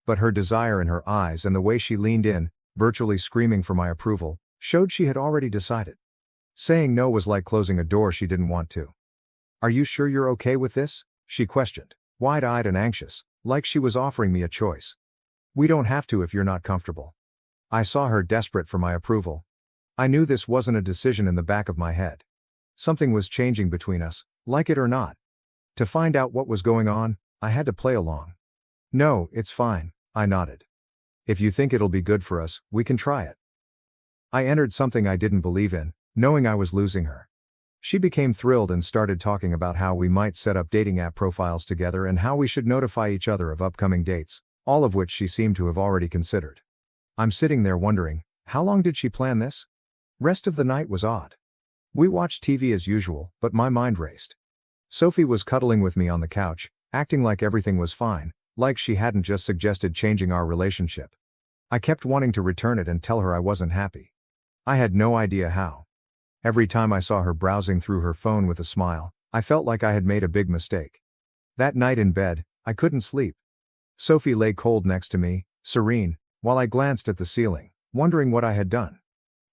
But her desire in her eyes and the way she leaned in, virtually screaming for my approval, showed she had already decided. Saying no was like closing a door she didn't want to. "Are you sure you're okay with this?" she questioned, wide-eyed and anxious, like she was offering me a choice. "We don't have to if you're not comfortable." I saw her desperate for my approval. I knew this wasn't a decision in the back of my head. Something was changing between us, like it or not. To find out what was going on, I had to play along. "No, it's fine," I nodded. "If you think it'll be good for us, we can try it." I entered something I didn't believe in, knowing I was losing her. She became thrilled and started talking about how we might set up dating app profiles together and how we should notify each other of upcoming dates, all of which she seemed to have already considered. I'm sitting there wondering, how long did she plan this? Rest of the night was odd. We watched TV as usual, but my mind raced. Sophie was cuddling with me on the couch, acting like everything was fine, like she hadn't just suggested changing our relationship. I kept wanting to return it and tell her I wasn't happy. I had no idea how. Every time I saw her browsing through her phone with a smile, I felt like I had made a big mistake. That night in bed, I couldn't sleep. Sophie lay cold next to me, serene, while I glanced at the ceiling, wondering what I had done.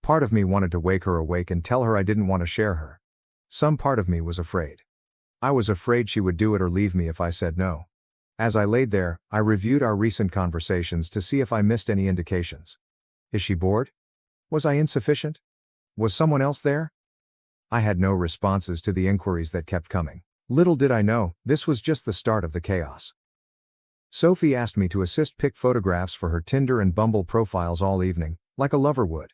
Part of me wanted to wake her awake and tell her I didn't want to share her. Some part of me was afraid. I was afraid she would do it or leave me if I said no. As I laid there, I reviewed our recent conversations to see if I missed any indications. Is she bored? Was I insufficient? Was someone else there? I had no responses to the inquiries that kept coming. Little did I know, this was just the start of the chaos. Sophie asked me to assist pick photographs for her Tinder and Bumble profiles all evening, like a lover would.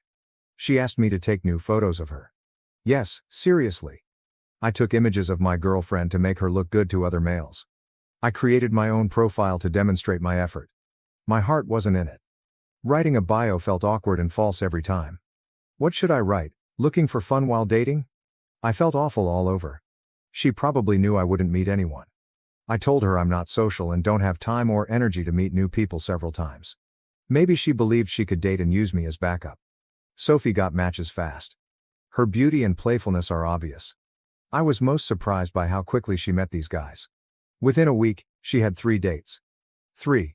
She asked me to take new photos of her. Yes, seriously. I took images of my girlfriend to make her look good to other males. I created my own profile to demonstrate my effort. My heart wasn't in it. Writing a bio felt awkward and false every time. What should I write? Looking for fun while dating? I felt awful all over. She probably knew I wouldn't meet anyone. I told her I'm not social and don't have time or energy to meet new people several times. Maybe she believed she could date and use me as backup. Sophie got matches fast. Her beauty and playfulness are obvious. I was most surprised by how quickly she met these guys. Within a week, she had 3 dates. 3.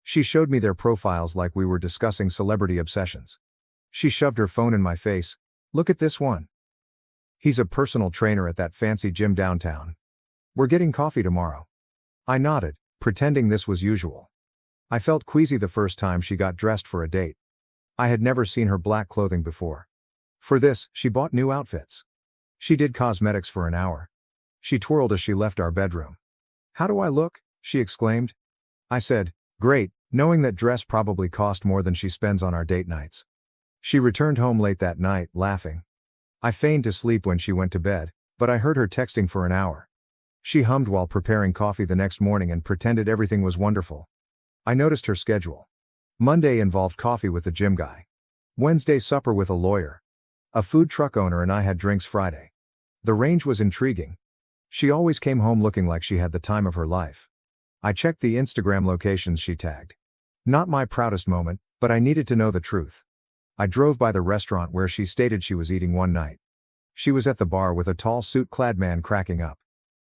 She showed me their profiles like we were discussing celebrity obsessions. She shoved her phone in my face. Look at this one. He's a personal trainer at that fancy gym downtown. We're getting coffee tomorrow. I nodded, pretending this was usual. I felt queasy the first time she got dressed for a date. I had never seen her black clothing before. For this, she bought new outfits. She did cosmetics for an hour. She twirled as she left our bedroom. How do I look? She exclaimed. I said, great, knowing that dress probably cost more than she spends on our date nights. She returned home late that night, laughing. I feigned to sleep when she went to bed, but I heard her texting for an hour. She hummed while preparing coffee the next morning and pretended everything was wonderful. I noticed her schedule. Monday involved coffee with the gym guy. Wednesday supper with a lawyer. A food truck owner and I had drinks Friday. The range was intriguing. She always came home looking like she had the time of her life. I checked the Instagram locations she tagged. Not my proudest moment, but I needed to know the truth. I drove by the restaurant where she stated she was eating one night. She was at the bar with a tall suit-clad man cracking up.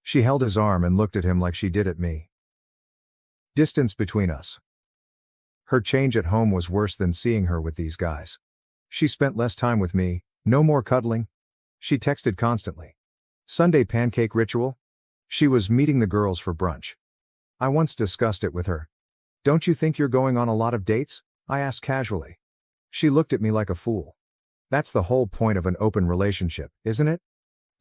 She held his arm and looked at him like she did at me. Distance between us. Her change at home was worse than seeing her with these guys. She spent less time with me, no more cuddling. She texted constantly. Sunday pancake ritual? She was meeting the girls for brunch. I once discussed it with her. Don't you think you're going on a lot of dates? I asked casually. She looked at me like a fool. That's the whole point of an open relationship, isn't it?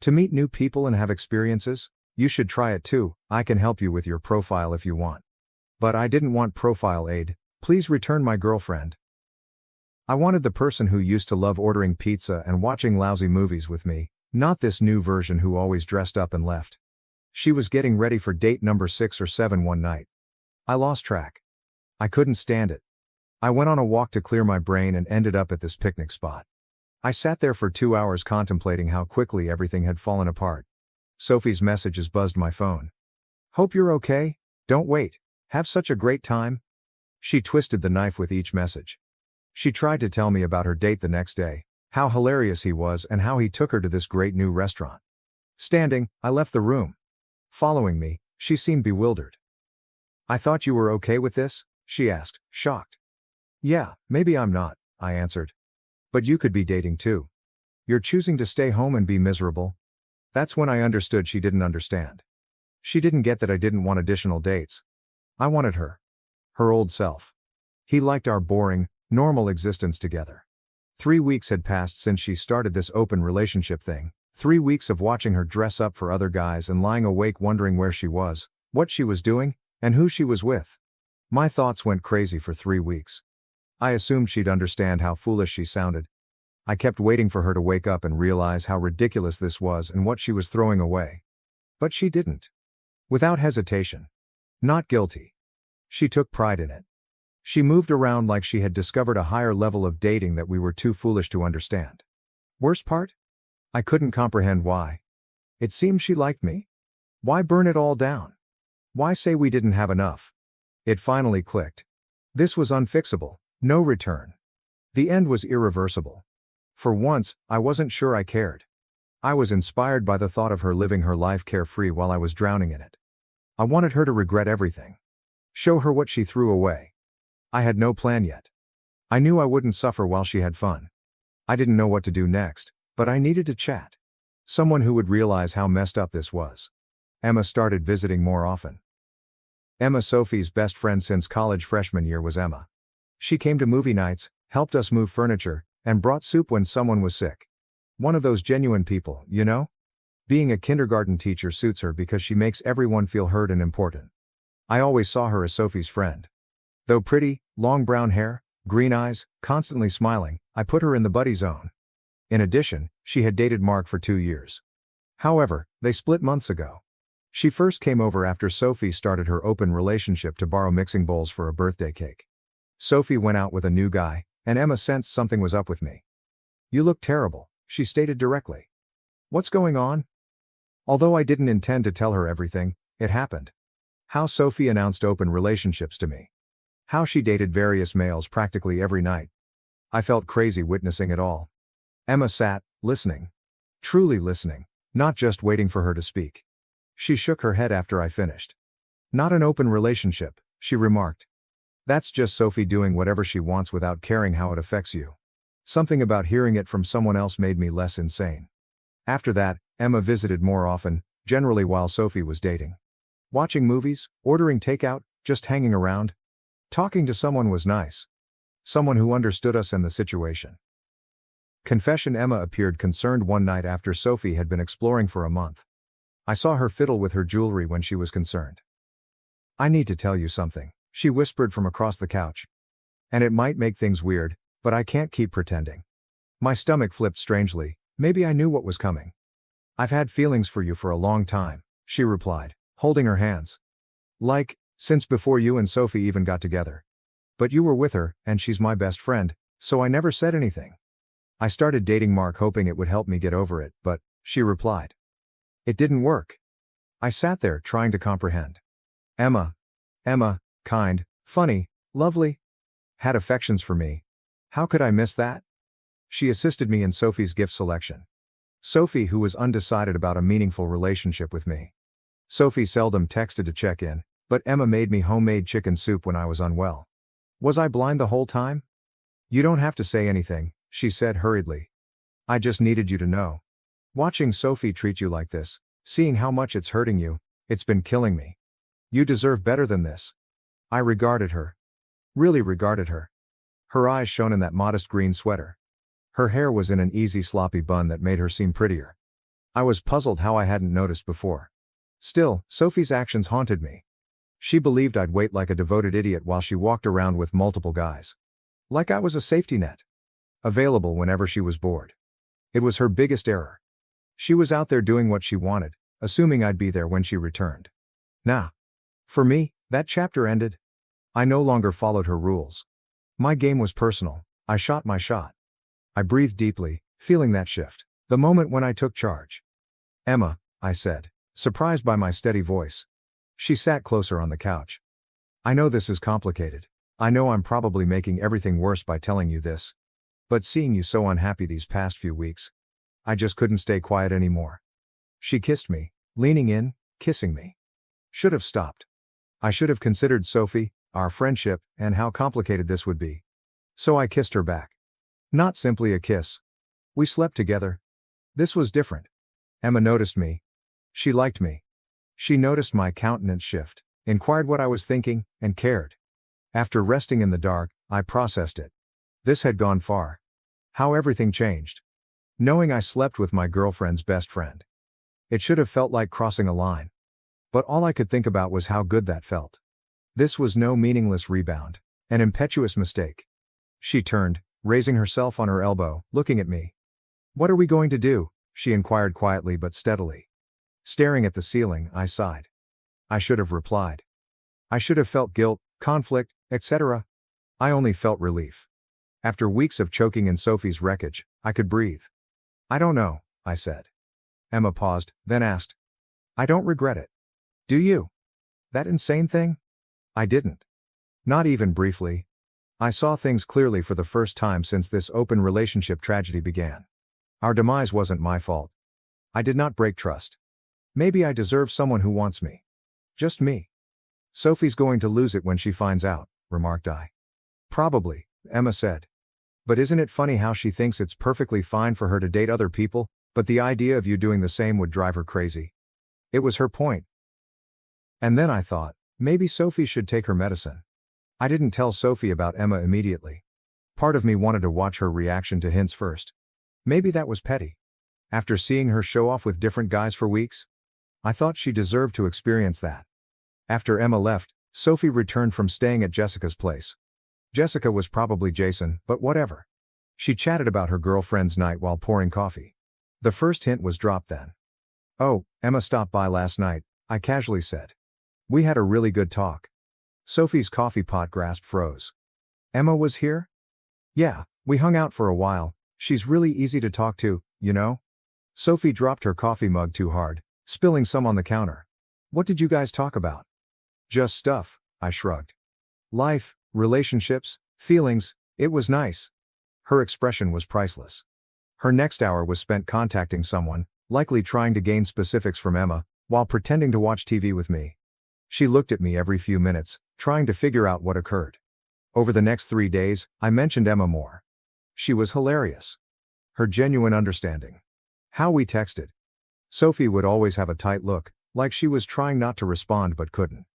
To meet new people and have experiences? You should try it too. I can help you with your profile if you want. But I didn't want profile aid. Please return my girlfriend. I wanted the person who used to love ordering pizza and watching lousy movies with me, not this new version who always dressed up and left. She was getting ready for date number 6 or 7 one night. I lost track. I couldn't stand it. I went on a walk to clear my brain and ended up at this picnic spot. I sat there for 2 hours contemplating how quickly everything had fallen apart. Sophie's messages buzzed my phone. Hope you're okay. Don't wait. Have such a great time. She twisted the knife with each message. She tried to tell me about her date the next day, how hilarious he was and how he took her to this great new restaurant. Standing, I left the room. Following me, she seemed bewildered. I thought you were okay with this? She asked, shocked. Yeah, maybe I'm not, I answered. But you could be dating too. You're choosing to stay home and be miserable. That's when I understood she didn't understand. She didn't get that I didn't want additional dates. I wanted her. Her old self. He liked our boring, normal existence together. 3 weeks had passed since she started this open relationship thing. 3 weeks of watching her dress up for other guys and lying awake wondering where she was, what she was doing, and who she was with. My thoughts went crazy for 3 weeks. I assumed she'd understand how foolish she sounded. I kept waiting for her to wake up and realize how ridiculous this was and what she was throwing away. But she didn't. Without hesitation. Not guilty. She took pride in it. She moved around like she had discovered a higher level of dating that we were too foolish to understand. Worst part? I couldn't comprehend why. It seemed she liked me. Why burn it all down? Why say we didn't have enough? It finally clicked. This was unfixable, no return. The end was irreversible. For once, I wasn't sure I cared. I was inspired by the thought of her living her life carefree while I was drowning in it. I wanted her to regret everything. Show her what she threw away. I had no plan yet. I knew I wouldn't suffer while she had fun. I didn't know what to do next, but I needed to chat. Someone who would realize how messed up this was. Emma started visiting more often. Emma, Sophie's best friend since college freshman year, was Emma. She came to movie nights, helped us move furniture, and brought soup when someone was sick. One of those genuine people, you know? Being a kindergarten teacher suits her because she makes everyone feel heard and important. I always saw her as Sophie's friend. Though pretty, long brown hair, green eyes, constantly smiling, I put her in the buddy zone. In addition, she had dated Mark for 2 years. However, they split months ago. She first came over after Sophie started her open relationship to borrow mixing bowls for a birthday cake. Sophie went out with a new guy, and Emma sensed something was up with me. "You look terrible," she stated directly. "What's going on?" Although I didn't intend to tell her everything, it happened. How Sophie announced open relationships to me. How she dated various males practically every night. I felt crazy witnessing it all. Emma sat, listening. Truly listening, not just waiting for her to speak. She shook her head after I finished. "Not an open relationship," she remarked. "That's just Sophie doing whatever she wants without caring how it affects you." Something about hearing it from someone else made me less insane. After that, Emma visited more often, generally while Sophie was dating. Watching movies, ordering takeout, just hanging around. Talking to someone was nice. Someone who understood us and the situation. Confession: Emma appeared concerned one night after Sophie had been exploring for a month. I saw her fiddle with her jewelry when she was concerned. "I need to tell you something," she whispered from across the couch. "And it might make things weird, but I can't keep pretending." My stomach flipped strangely. Maybe I knew what was coming. "I've had feelings for you for a long time," she replied, holding her hands. "Like, since before you and Sophie even got together. But you were with her, and she's my best friend, so I never said anything. I started dating Mark hoping it would help me get over it, but," she replied. "It didn't work." I sat there trying to comprehend. Emma, kind, funny, lovely, had affections for me. How could I miss that? She assisted me in Sophie's gift selection. Sophie, who was undecided about a meaningful relationship with me. Sophie seldom texted to check in, but Emma made me homemade chicken soup when I was unwell. Was I blind the whole time? "You don't have to say anything," she said hurriedly. "I just needed you to know. Watching Sophie treat you like this, seeing how much it's hurting you, it's been killing me. You deserve better than this." I regarded her. Really regarded her. Her eyes shone in that modest green sweater. Her hair was in an easy sloppy bun that made her seem prettier. I was puzzled how I hadn't noticed before. Still, Sophie's actions haunted me. She believed I'd wait like a devoted idiot while she walked around with multiple guys. Like I was a safety net. Available whenever she was bored. It was her biggest error. She was out there doing what she wanted, assuming I'd be there when she returned. Nah. For me, that chapter ended. I no longer followed her rules. My game was personal. I shot my shot. I breathed deeply, feeling that shift. The moment when I took charge. "Emma," I said, surprised by my steady voice. She sat closer on the couch. "I know this is complicated. I know I'm probably making everything worse by telling you this. But seeing you so unhappy these past few weeks, I just couldn't stay quiet anymore." She kissed me, leaning in, kissing me. Should have stopped. I should have considered Sophie, our friendship, and how complicated this would be. So I kissed her back. Not simply a kiss. We slept together. This was different. Emma noticed me. She liked me. She noticed my countenance shift, inquired what I was thinking, and cared. After resting in the dark, I processed it. This had gone far. How everything changed. Knowing I slept with my girlfriend's best friend. It should have felt like crossing a line. But all I could think about was how good that felt. This was no meaningless rebound, an impetuous mistake. She turned, raising herself on her elbow, looking at me. "What are we going to do?" she inquired quietly but steadily. Staring at the ceiling, I sighed. I should have replied. I should have felt guilt, conflict, etc. I only felt relief. After weeks of choking in Sophie's wreckage, I could breathe. I don't know, I said. Emma paused, then asked. I don't regret it. Do you? That insane thing? I didn't. Not even briefly. I saw things clearly for the first time since this open relationship tragedy began. Our demise wasn't my fault. I did not break trust. Maybe I deserve someone who wants me. Just me. Sophie's going to lose it when she finds out, remarked I. Probably, Emma said. But isn't it funny how she thinks it's perfectly fine for her to date other people, but the idea of you doing the same would drive her crazy? It was her point. And then I thought, maybe Sophie should take her medicine. I didn't tell Sophie about Emma immediately. Part of me wanted to watch her reaction to hints first. Maybe that was petty. After seeing her show off with different guys for weeks, I thought she deserved to experience that. After Emma left, Sophie returned from staying at Jessica's place. Jessica was probably Jason, but whatever. She chatted about her girlfriend's night while pouring coffee. The first hint was dropped then. Oh, Emma stopped by last night, I casually said. We had a really good talk. Sophie's coffee pot grasp froze. Emma was here? Yeah, we hung out for a while. She's really easy to talk to, you know? Sophie dropped her coffee mug too hard, spilling some on the counter. What did you guys talk about? Just stuff, I shrugged. Life, relationships, feelings, it was nice. Her expression was priceless. Her next hour was spent contacting someone, likely trying to gain specifics from Emma, while pretending to watch TV with me. She looked at me every few minutes, trying to figure out what occurred. Over the next 3 days, I mentioned Emma more. She was hilarious. Her genuine understanding. How we texted. Sophie would always have a tight look, like she was trying not to respond but couldn't.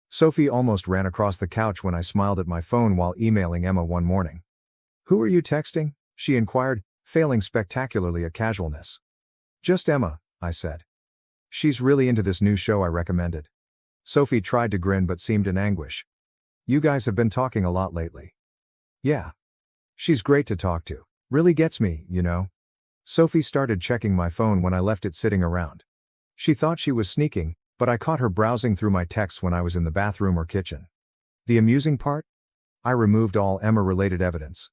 Sophie almost ran across the couch when I smiled at my phone while emailing Emma one morning. Who are you texting? She inquired, failing spectacularly at casualness. Just Emma, I said. She's really into this new show I recommended. Sophie tried to grin but seemed in anguish. You guys have been talking a lot lately. Yeah. She's great to talk to. Really gets me, you know. Sophie started checking my phone when I left it sitting around. She thought she was sneaking, but I caught her browsing through my texts when I was in the bathroom or kitchen. The amusing part? I removed all Emma-related evidence.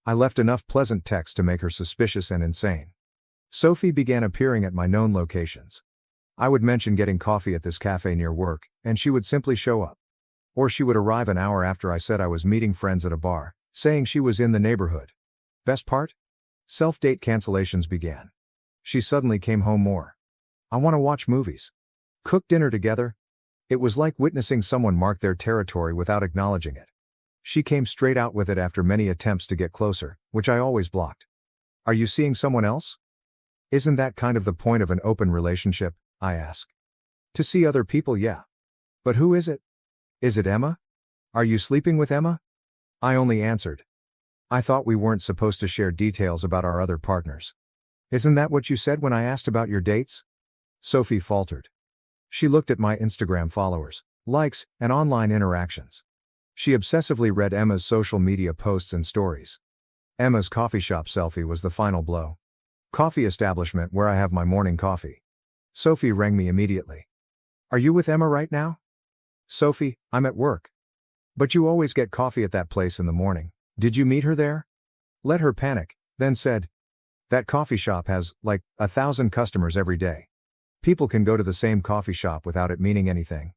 I left enough pleasant text to make her suspicious and insane. Sophie began appearing at my known locations. I would mention getting coffee at this cafe near work, and she would simply show up. Or she would arrive an hour after I said I was meeting friends at a bar, saying she was in the neighborhood. Best part? Self-date cancellations began. She suddenly came home more. I want to watch movies. Cook dinner together. It was like witnessing someone mark their territory without acknowledging it. She came straight out with it after many attempts to get closer, which I always blocked. Are you seeing someone else? Isn't that kind of the point of an open relationship? I ask. To see other people, yeah. But who is it? Is it Emma? Are you sleeping with Emma? I only answered. I thought we weren't supposed to share details about our other partners. Isn't that what you said when I asked about your dates? Sophie faltered. She looked at my Instagram followers, likes, and online interactions. She obsessively read Emma's social media posts and stories. Emma's coffee shop selfie was the final blow. Coffee establishment where I have my morning coffee. Sophie rang me immediately. Are you with Emma right now? Sophie, I'm at work. But you always get coffee at that place in the morning. Did you meet her there? Let her panic, then said. That coffee shop has, like, 1,000 customers every day. People can go to the same coffee shop without it meaning anything.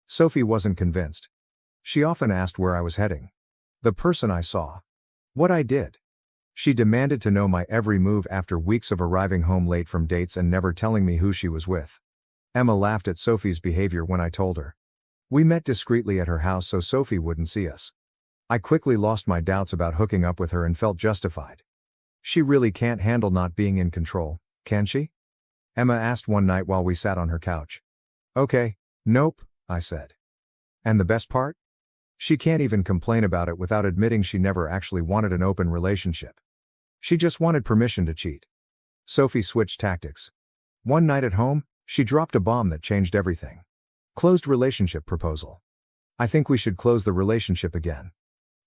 Sophie wasn't convinced. She often asked where I was heading. The person I saw. What I did. She demanded to know my every move after weeks of arriving home late from dates and never telling me who she was with. Emma laughed at Sophie's behavior when I told her. We met discreetly at her house so Sophie wouldn't see us. I quickly lost my doubts about hooking up with her and felt justified. She really can't handle not being in control, can she? Emma asked one night while we sat on her couch. Okay, nope, I said. And the best part? She can't even complain about it without admitting she never actually wanted an open relationship. She just wanted permission to cheat. Sophie switched tactics. One night at home, she dropped a bomb that changed everything. Closed relationship proposal. I think we should close the relationship again.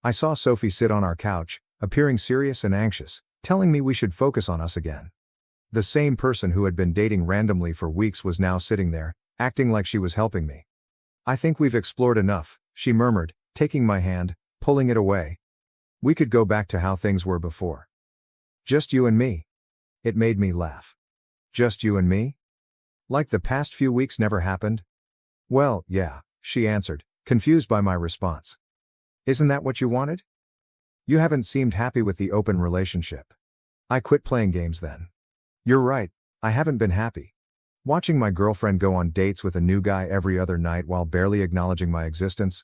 I saw Sophie sit on our couch, appearing serious and anxious, telling me we should focus on us again. The same person who had been dating randomly for weeks was now sitting there, acting like she was helping me. I think we've explored enough, she murmured, taking my hand, pulling it away. We could go back to how things were before. Just you and me. It made me laugh. Just you and me? Like the past few weeks never happened? Well, yeah, she answered, confused by my response. Isn't that what you wanted? You haven't seemed happy with the open relationship. I quit playing games then. You're right, I haven't been happy. Watching my girlfriend go on dates with a new guy every other night while barely acknowledging my existence.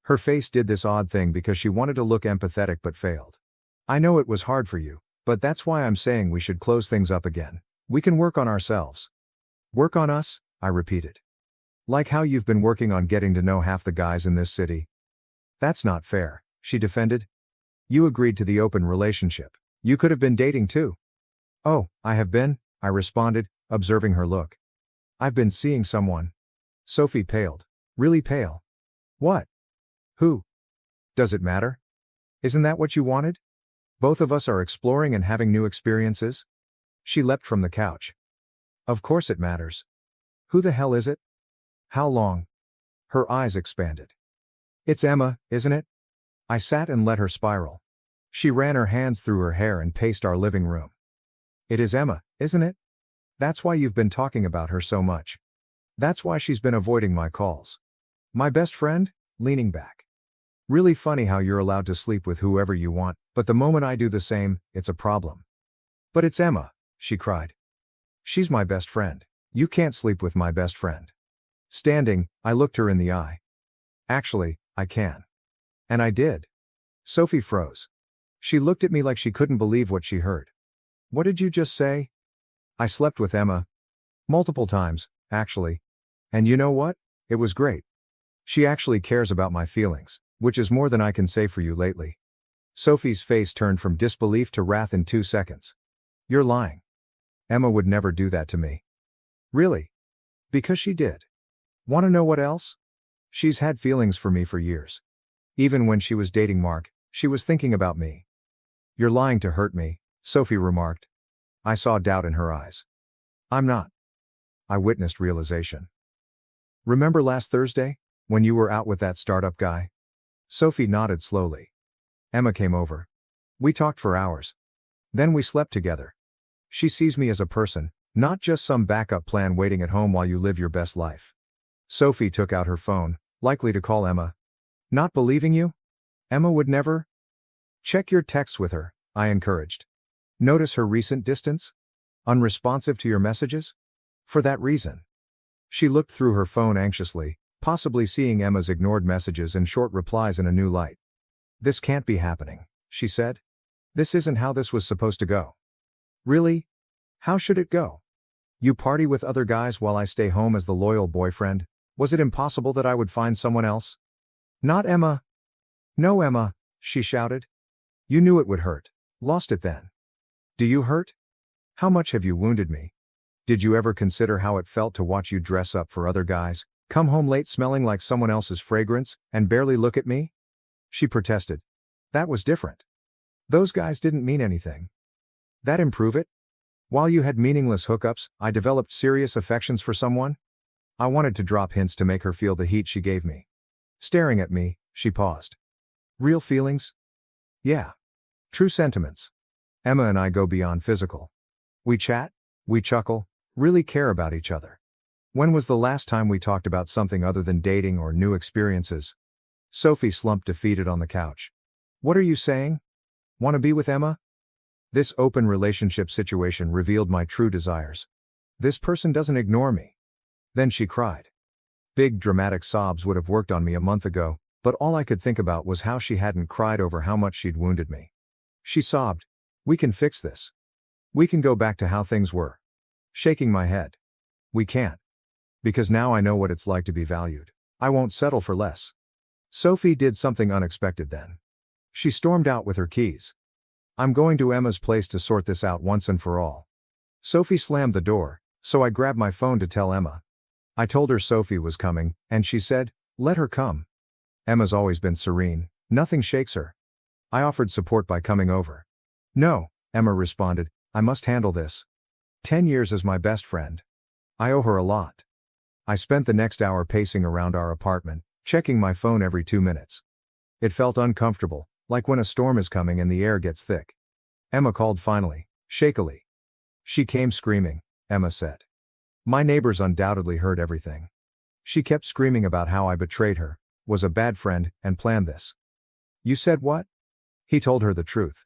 Her face did this odd thing because she wanted to look empathetic but failed. I know it was hard for you, but that's why I'm saying we should close things up again. We can work on ourselves. Work on us, I repeated. Like how you've been working on getting to know half the guys in this city. That's not fair, she defended. You agreed to the open relationship. You could have been dating too. Oh, I have been, I responded, observing her look. I've been seeing someone. Sophie paled. Really pale. What? Who? Does it matter? Isn't that what you wanted? Both of us are exploring and having new experiences? She leapt from the couch. Of course it matters. Who the hell is it? How long? Her eyes expanded. It's Emma, isn't it? I sat and let her spiral. She ran her hands through her hair and paced our living room. It is Emma, isn't it? That's why you've been talking about her so much. That's why she's been avoiding my calls. My best friend? Leaning back. Really funny how you're allowed to sleep with whoever you want, but the moment I do the same, it's a problem. But it's Emma, she cried. She's my best friend. You can't sleep with my best friend. Standing, I looked her in the eye. Actually, I can. And I did. Sophie froze. She looked at me like she couldn't believe what she heard. What did you just say? I slept with Emma. Multiple times, actually. And you know what? It was great. She actually cares about my feelings, which is more than I can say for you lately. Sophie's face turned from disbelief to wrath in 2 seconds. You're lying. Emma would never do that to me. Really? Because she did. Want to know what else? She's had feelings for me for years. Even when she was dating Mark, she was thinking about me. You're lying to hurt me, Sophie remarked. I saw doubt in her eyes. I'm not. I witnessed realization. Remember last Thursday, when you were out with that startup guy? Sophie nodded slowly. Emma came over. We talked for hours. Then we slept together. She sees me as a person, not just some backup plan waiting at home while you live your best life. Sophie took out her phone, likely to call Emma. Not believing you? Emma would never? Check your texts with her, I encouraged. Notice her recent distance? Unresponsive to your messages? For that reason. She looked through her phone anxiously, possibly seeing Emma's ignored messages and short replies in a new light. This can't be happening, she said. This isn't how this was supposed to go. Really? How should it go? You party with other guys while I stay home as the loyal boyfriend? Was it impossible that I would find someone else? Not Emma. No, Emma, she shouted. You knew it would hurt. Lost it then. Do you hurt? How much have you wounded me? Did you ever consider how it felt to watch you dress up for other guys, come home late smelling like someone else's fragrance, and barely look at me? She protested. That was different. Those guys didn't mean anything. That improve it? While you had meaningless hookups, I developed serious affections for someone? I wanted to drop hints to make her feel the heat she gave me. Staring at me, she paused. Real feelings? Yeah. True sentiments. Emma and I go beyond physical. We chat, we chuckle, really care about each other. When was the last time we talked about something other than dating or new experiences? Sophie slumped defeated on the couch. What are you saying? Want to be with Emma? This open relationship situation revealed my true desires. This person doesn't ignore me. Then she cried. Big dramatic sobs would have worked on me a month ago, but all I could think about was how she hadn't cried over how much she'd wounded me. She sobbed. We can fix this. We can go back to how things were. Shaking my head. We can't. Because now I know what it's like to be valued. I won't settle for less. Sophie did something unexpected then. She stormed out with her keys. I'm going to Emma's place to sort this out once and for all. Sophie slammed the door, so I grabbed my phone to tell Emma. I told her Sophie was coming, and she said, let her come. Emma's always been serene, nothing shakes her. I offered support by coming over. No, Emma responded, I must handle this. 10 years as my best friend. I owe her a lot. I spent the next hour pacing around our apartment, checking my phone every 2 minutes. It felt uncomfortable, like when a storm is coming and the air gets thick. Emma called finally. Shakily. She came screaming, Emma said. My neighbors undoubtedly heard everything. She kept screaming about how I betrayed her, was a bad friend, and planned this. You said what? He told her the truth.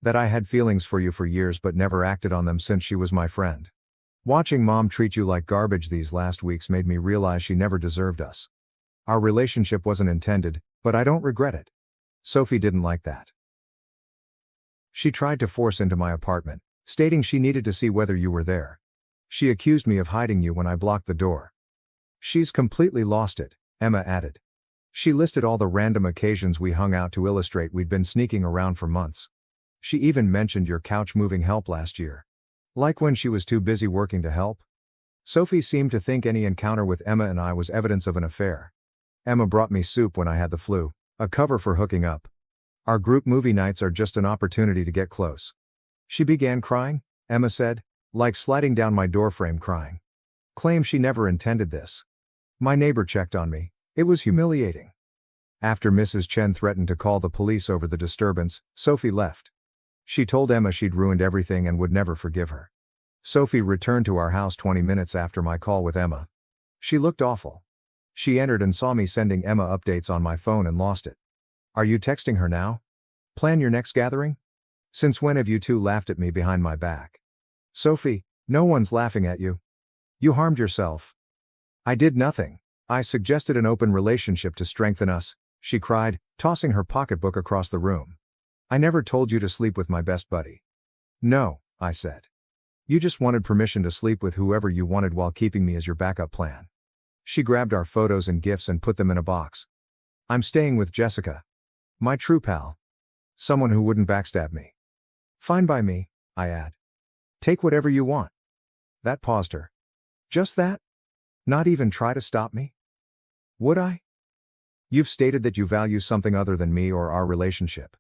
That I had feelings for you for years but never acted on them since she was my friend. Watching Mom treat you like garbage these last weeks made me realize she never deserved us. Our relationship wasn't intended, but I don't regret it. Sophie didn't like that. She tried to force into my apartment, stating she needed to see whether you were there. She accused me of hiding you when I blocked the door. She's completely lost it, Emma added. She listed all the random occasions we hung out to illustrate we'd been sneaking around for months. She even mentioned your couch moving help last year. Like when she was too busy working to help? Sophie seemed to think any encounter with Emma and I was evidence of an affair. Emma brought me soup when I had the flu, a cover for hooking up. Our group movie nights are just an opportunity to get close. She began crying, Emma said, like sliding down my doorframe crying. Claimed she never intended this. My neighbor checked on me. It was humiliating. After Mrs. Chen threatened to call the police over the disturbance, Sophie left. She told Emma she'd ruined everything and would never forgive her. Sophie returned to our house 20 minutes after my call with Emma. She looked awful. She entered and saw me sending Emma updates on my phone and lost it. Are you texting her now? Plan your next gathering? Since when have you two laughed at me behind my back? Sophie, no one's laughing at you. You harmed yourself. I did nothing. I suggested an open relationship to strengthen us, she cried, tossing her pocketbook across the room. I never told you to sleep with my best buddy. No, I said. You just wanted permission to sleep with whoever you wanted while keeping me as your backup plan. She grabbed our photos and gifts and put them in a box. I'm staying with Jessica. My true pal. Someone who wouldn't backstab me. Fine by me, I add. Take whatever you want. That paused her. Just that? Not even try to stop me? Would I? You've stated that you value something other than me or our relationship.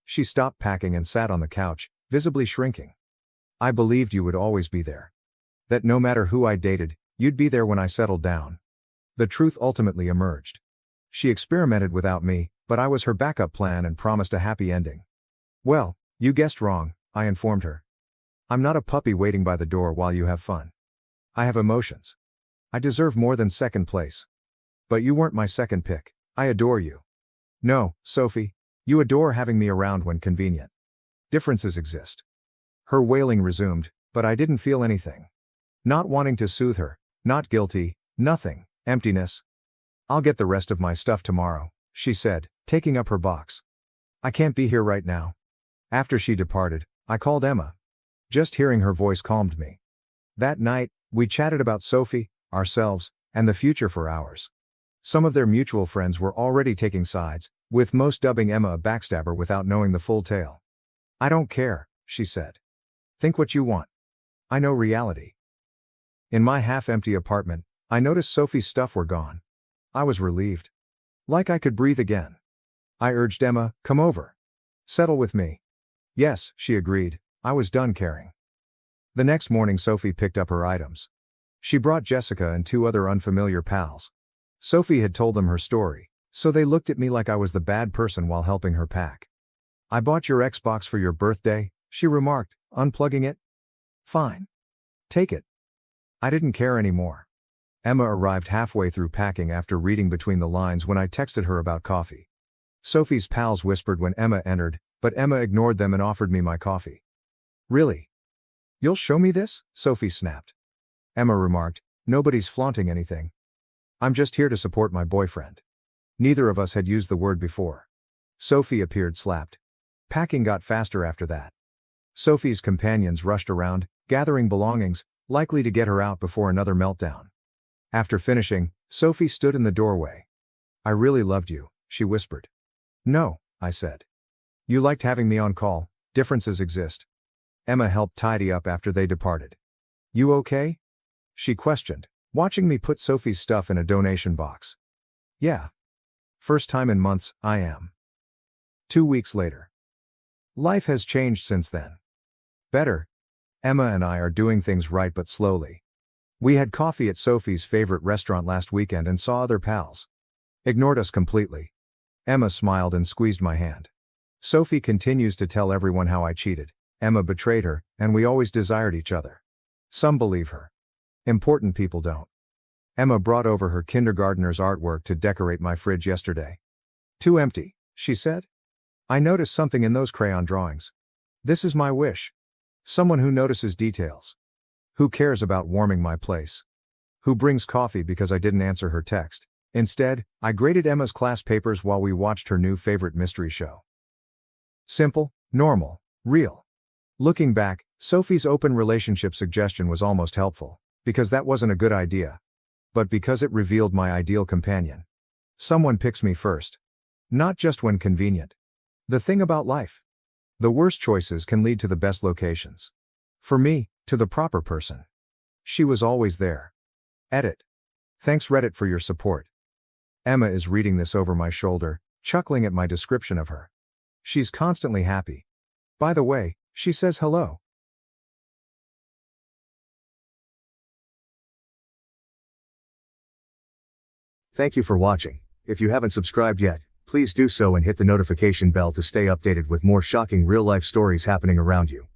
She stopped packing and sat on the couch, visibly shrinking. I believed you would always be there. That no matter who I dated, you'd be there when I settled down. The truth ultimately emerged. She experimented without me, but I was her backup plan and promised a happy ending. Well, you guessed wrong, I informed her. I'm not a puppy waiting by the door while you have fun. I have emotions. I deserve more than second place. But you weren't my second pick. I adore you. No, Sophie, you adore having me around when convenient. Differences exist. Her wailing resumed, but I didn't feel anything. Not wanting to soothe her, not guilty, nothing, emptiness. I'll get the rest of my stuff tomorrow, she said, taking up her box. I can't be here right now. After she departed, I called Emma. Just hearing her voice calmed me. That night, we chatted about Sophie, ourselves, and the future for hours. Some of their mutual friends were already taking sides, with most dubbing Emma a backstabber without knowing the full tale. I don't care, she said. Think what you want. I know reality. In my half-empty apartment, I noticed Sophie's stuff were gone. I was relieved. Like I could breathe again. I urged Emma, come over. Settle with me. Yes, she agreed. I was done caring. The next morning Sophie picked up her items. She brought Jessica and 2 other unfamiliar pals. Sophie had told them her story, so they looked at me like I was the bad person while helping her pack. I bought your Xbox for your birthday, she remarked, unplugging it. Fine. Take it. I didn't care anymore. Emma arrived halfway through packing after reading between the lines when I texted her about coffee. Sophie's pals whispered when Emma entered, but Emma ignored them and offered me my coffee. Really? You'll show me this? Sophie snapped. Emma remarked, nobody's flaunting anything. I'm just here to support my boyfriend. Neither of us had used the word before. Sophie appeared slapped. Packing got faster after that. Sophie's companions rushed around, gathering belongings, likely to get her out before another meltdown. After finishing, Sophie stood in the doorway. I really loved you, she whispered. No, I said. You liked having me on call, differences exist. Emma helped tidy up after they departed. You okay? She questioned, watching me put Sophie's stuff in a donation box. Yeah. First time in months, I am. 2 weeks later. Life has changed since then. Better. Emma and I are doing things right but slowly. We had coffee at Sophie's favorite restaurant last weekend and saw other pals. Ignored us completely. Emma smiled and squeezed my hand. Sophie continues to tell everyone how I cheated. Emma betrayed her, and we always desired each other. Some believe her. Important people don't. Emma brought over her kindergartner's artwork to decorate my fridge yesterday. Too empty, she said. I noticed something in those crayon drawings. This is my wish. Someone who notices details. Who cares about warming my place? Who brings coffee because I didn't answer her text? Instead, I graded Emma's class papers while we watched her new favorite mystery show. Simple, normal, real. Looking back, Sophie's open relationship suggestion was almost helpful, because that wasn't a good idea. But because it revealed my ideal companion. Someone picks me first. Not just when convenient. The thing about life. The worst choices can lead to the best locations. For me, to the proper person. She was always there. Edit. Thanks Reddit for your support. Emma is reading this over my shoulder, chuckling at my description of her. She's constantly happy. By the way, she says hello. Thank you for watching. If you haven't subscribed yet, please do so and hit the notification bell to stay updated with more shocking real-life stories happening around you.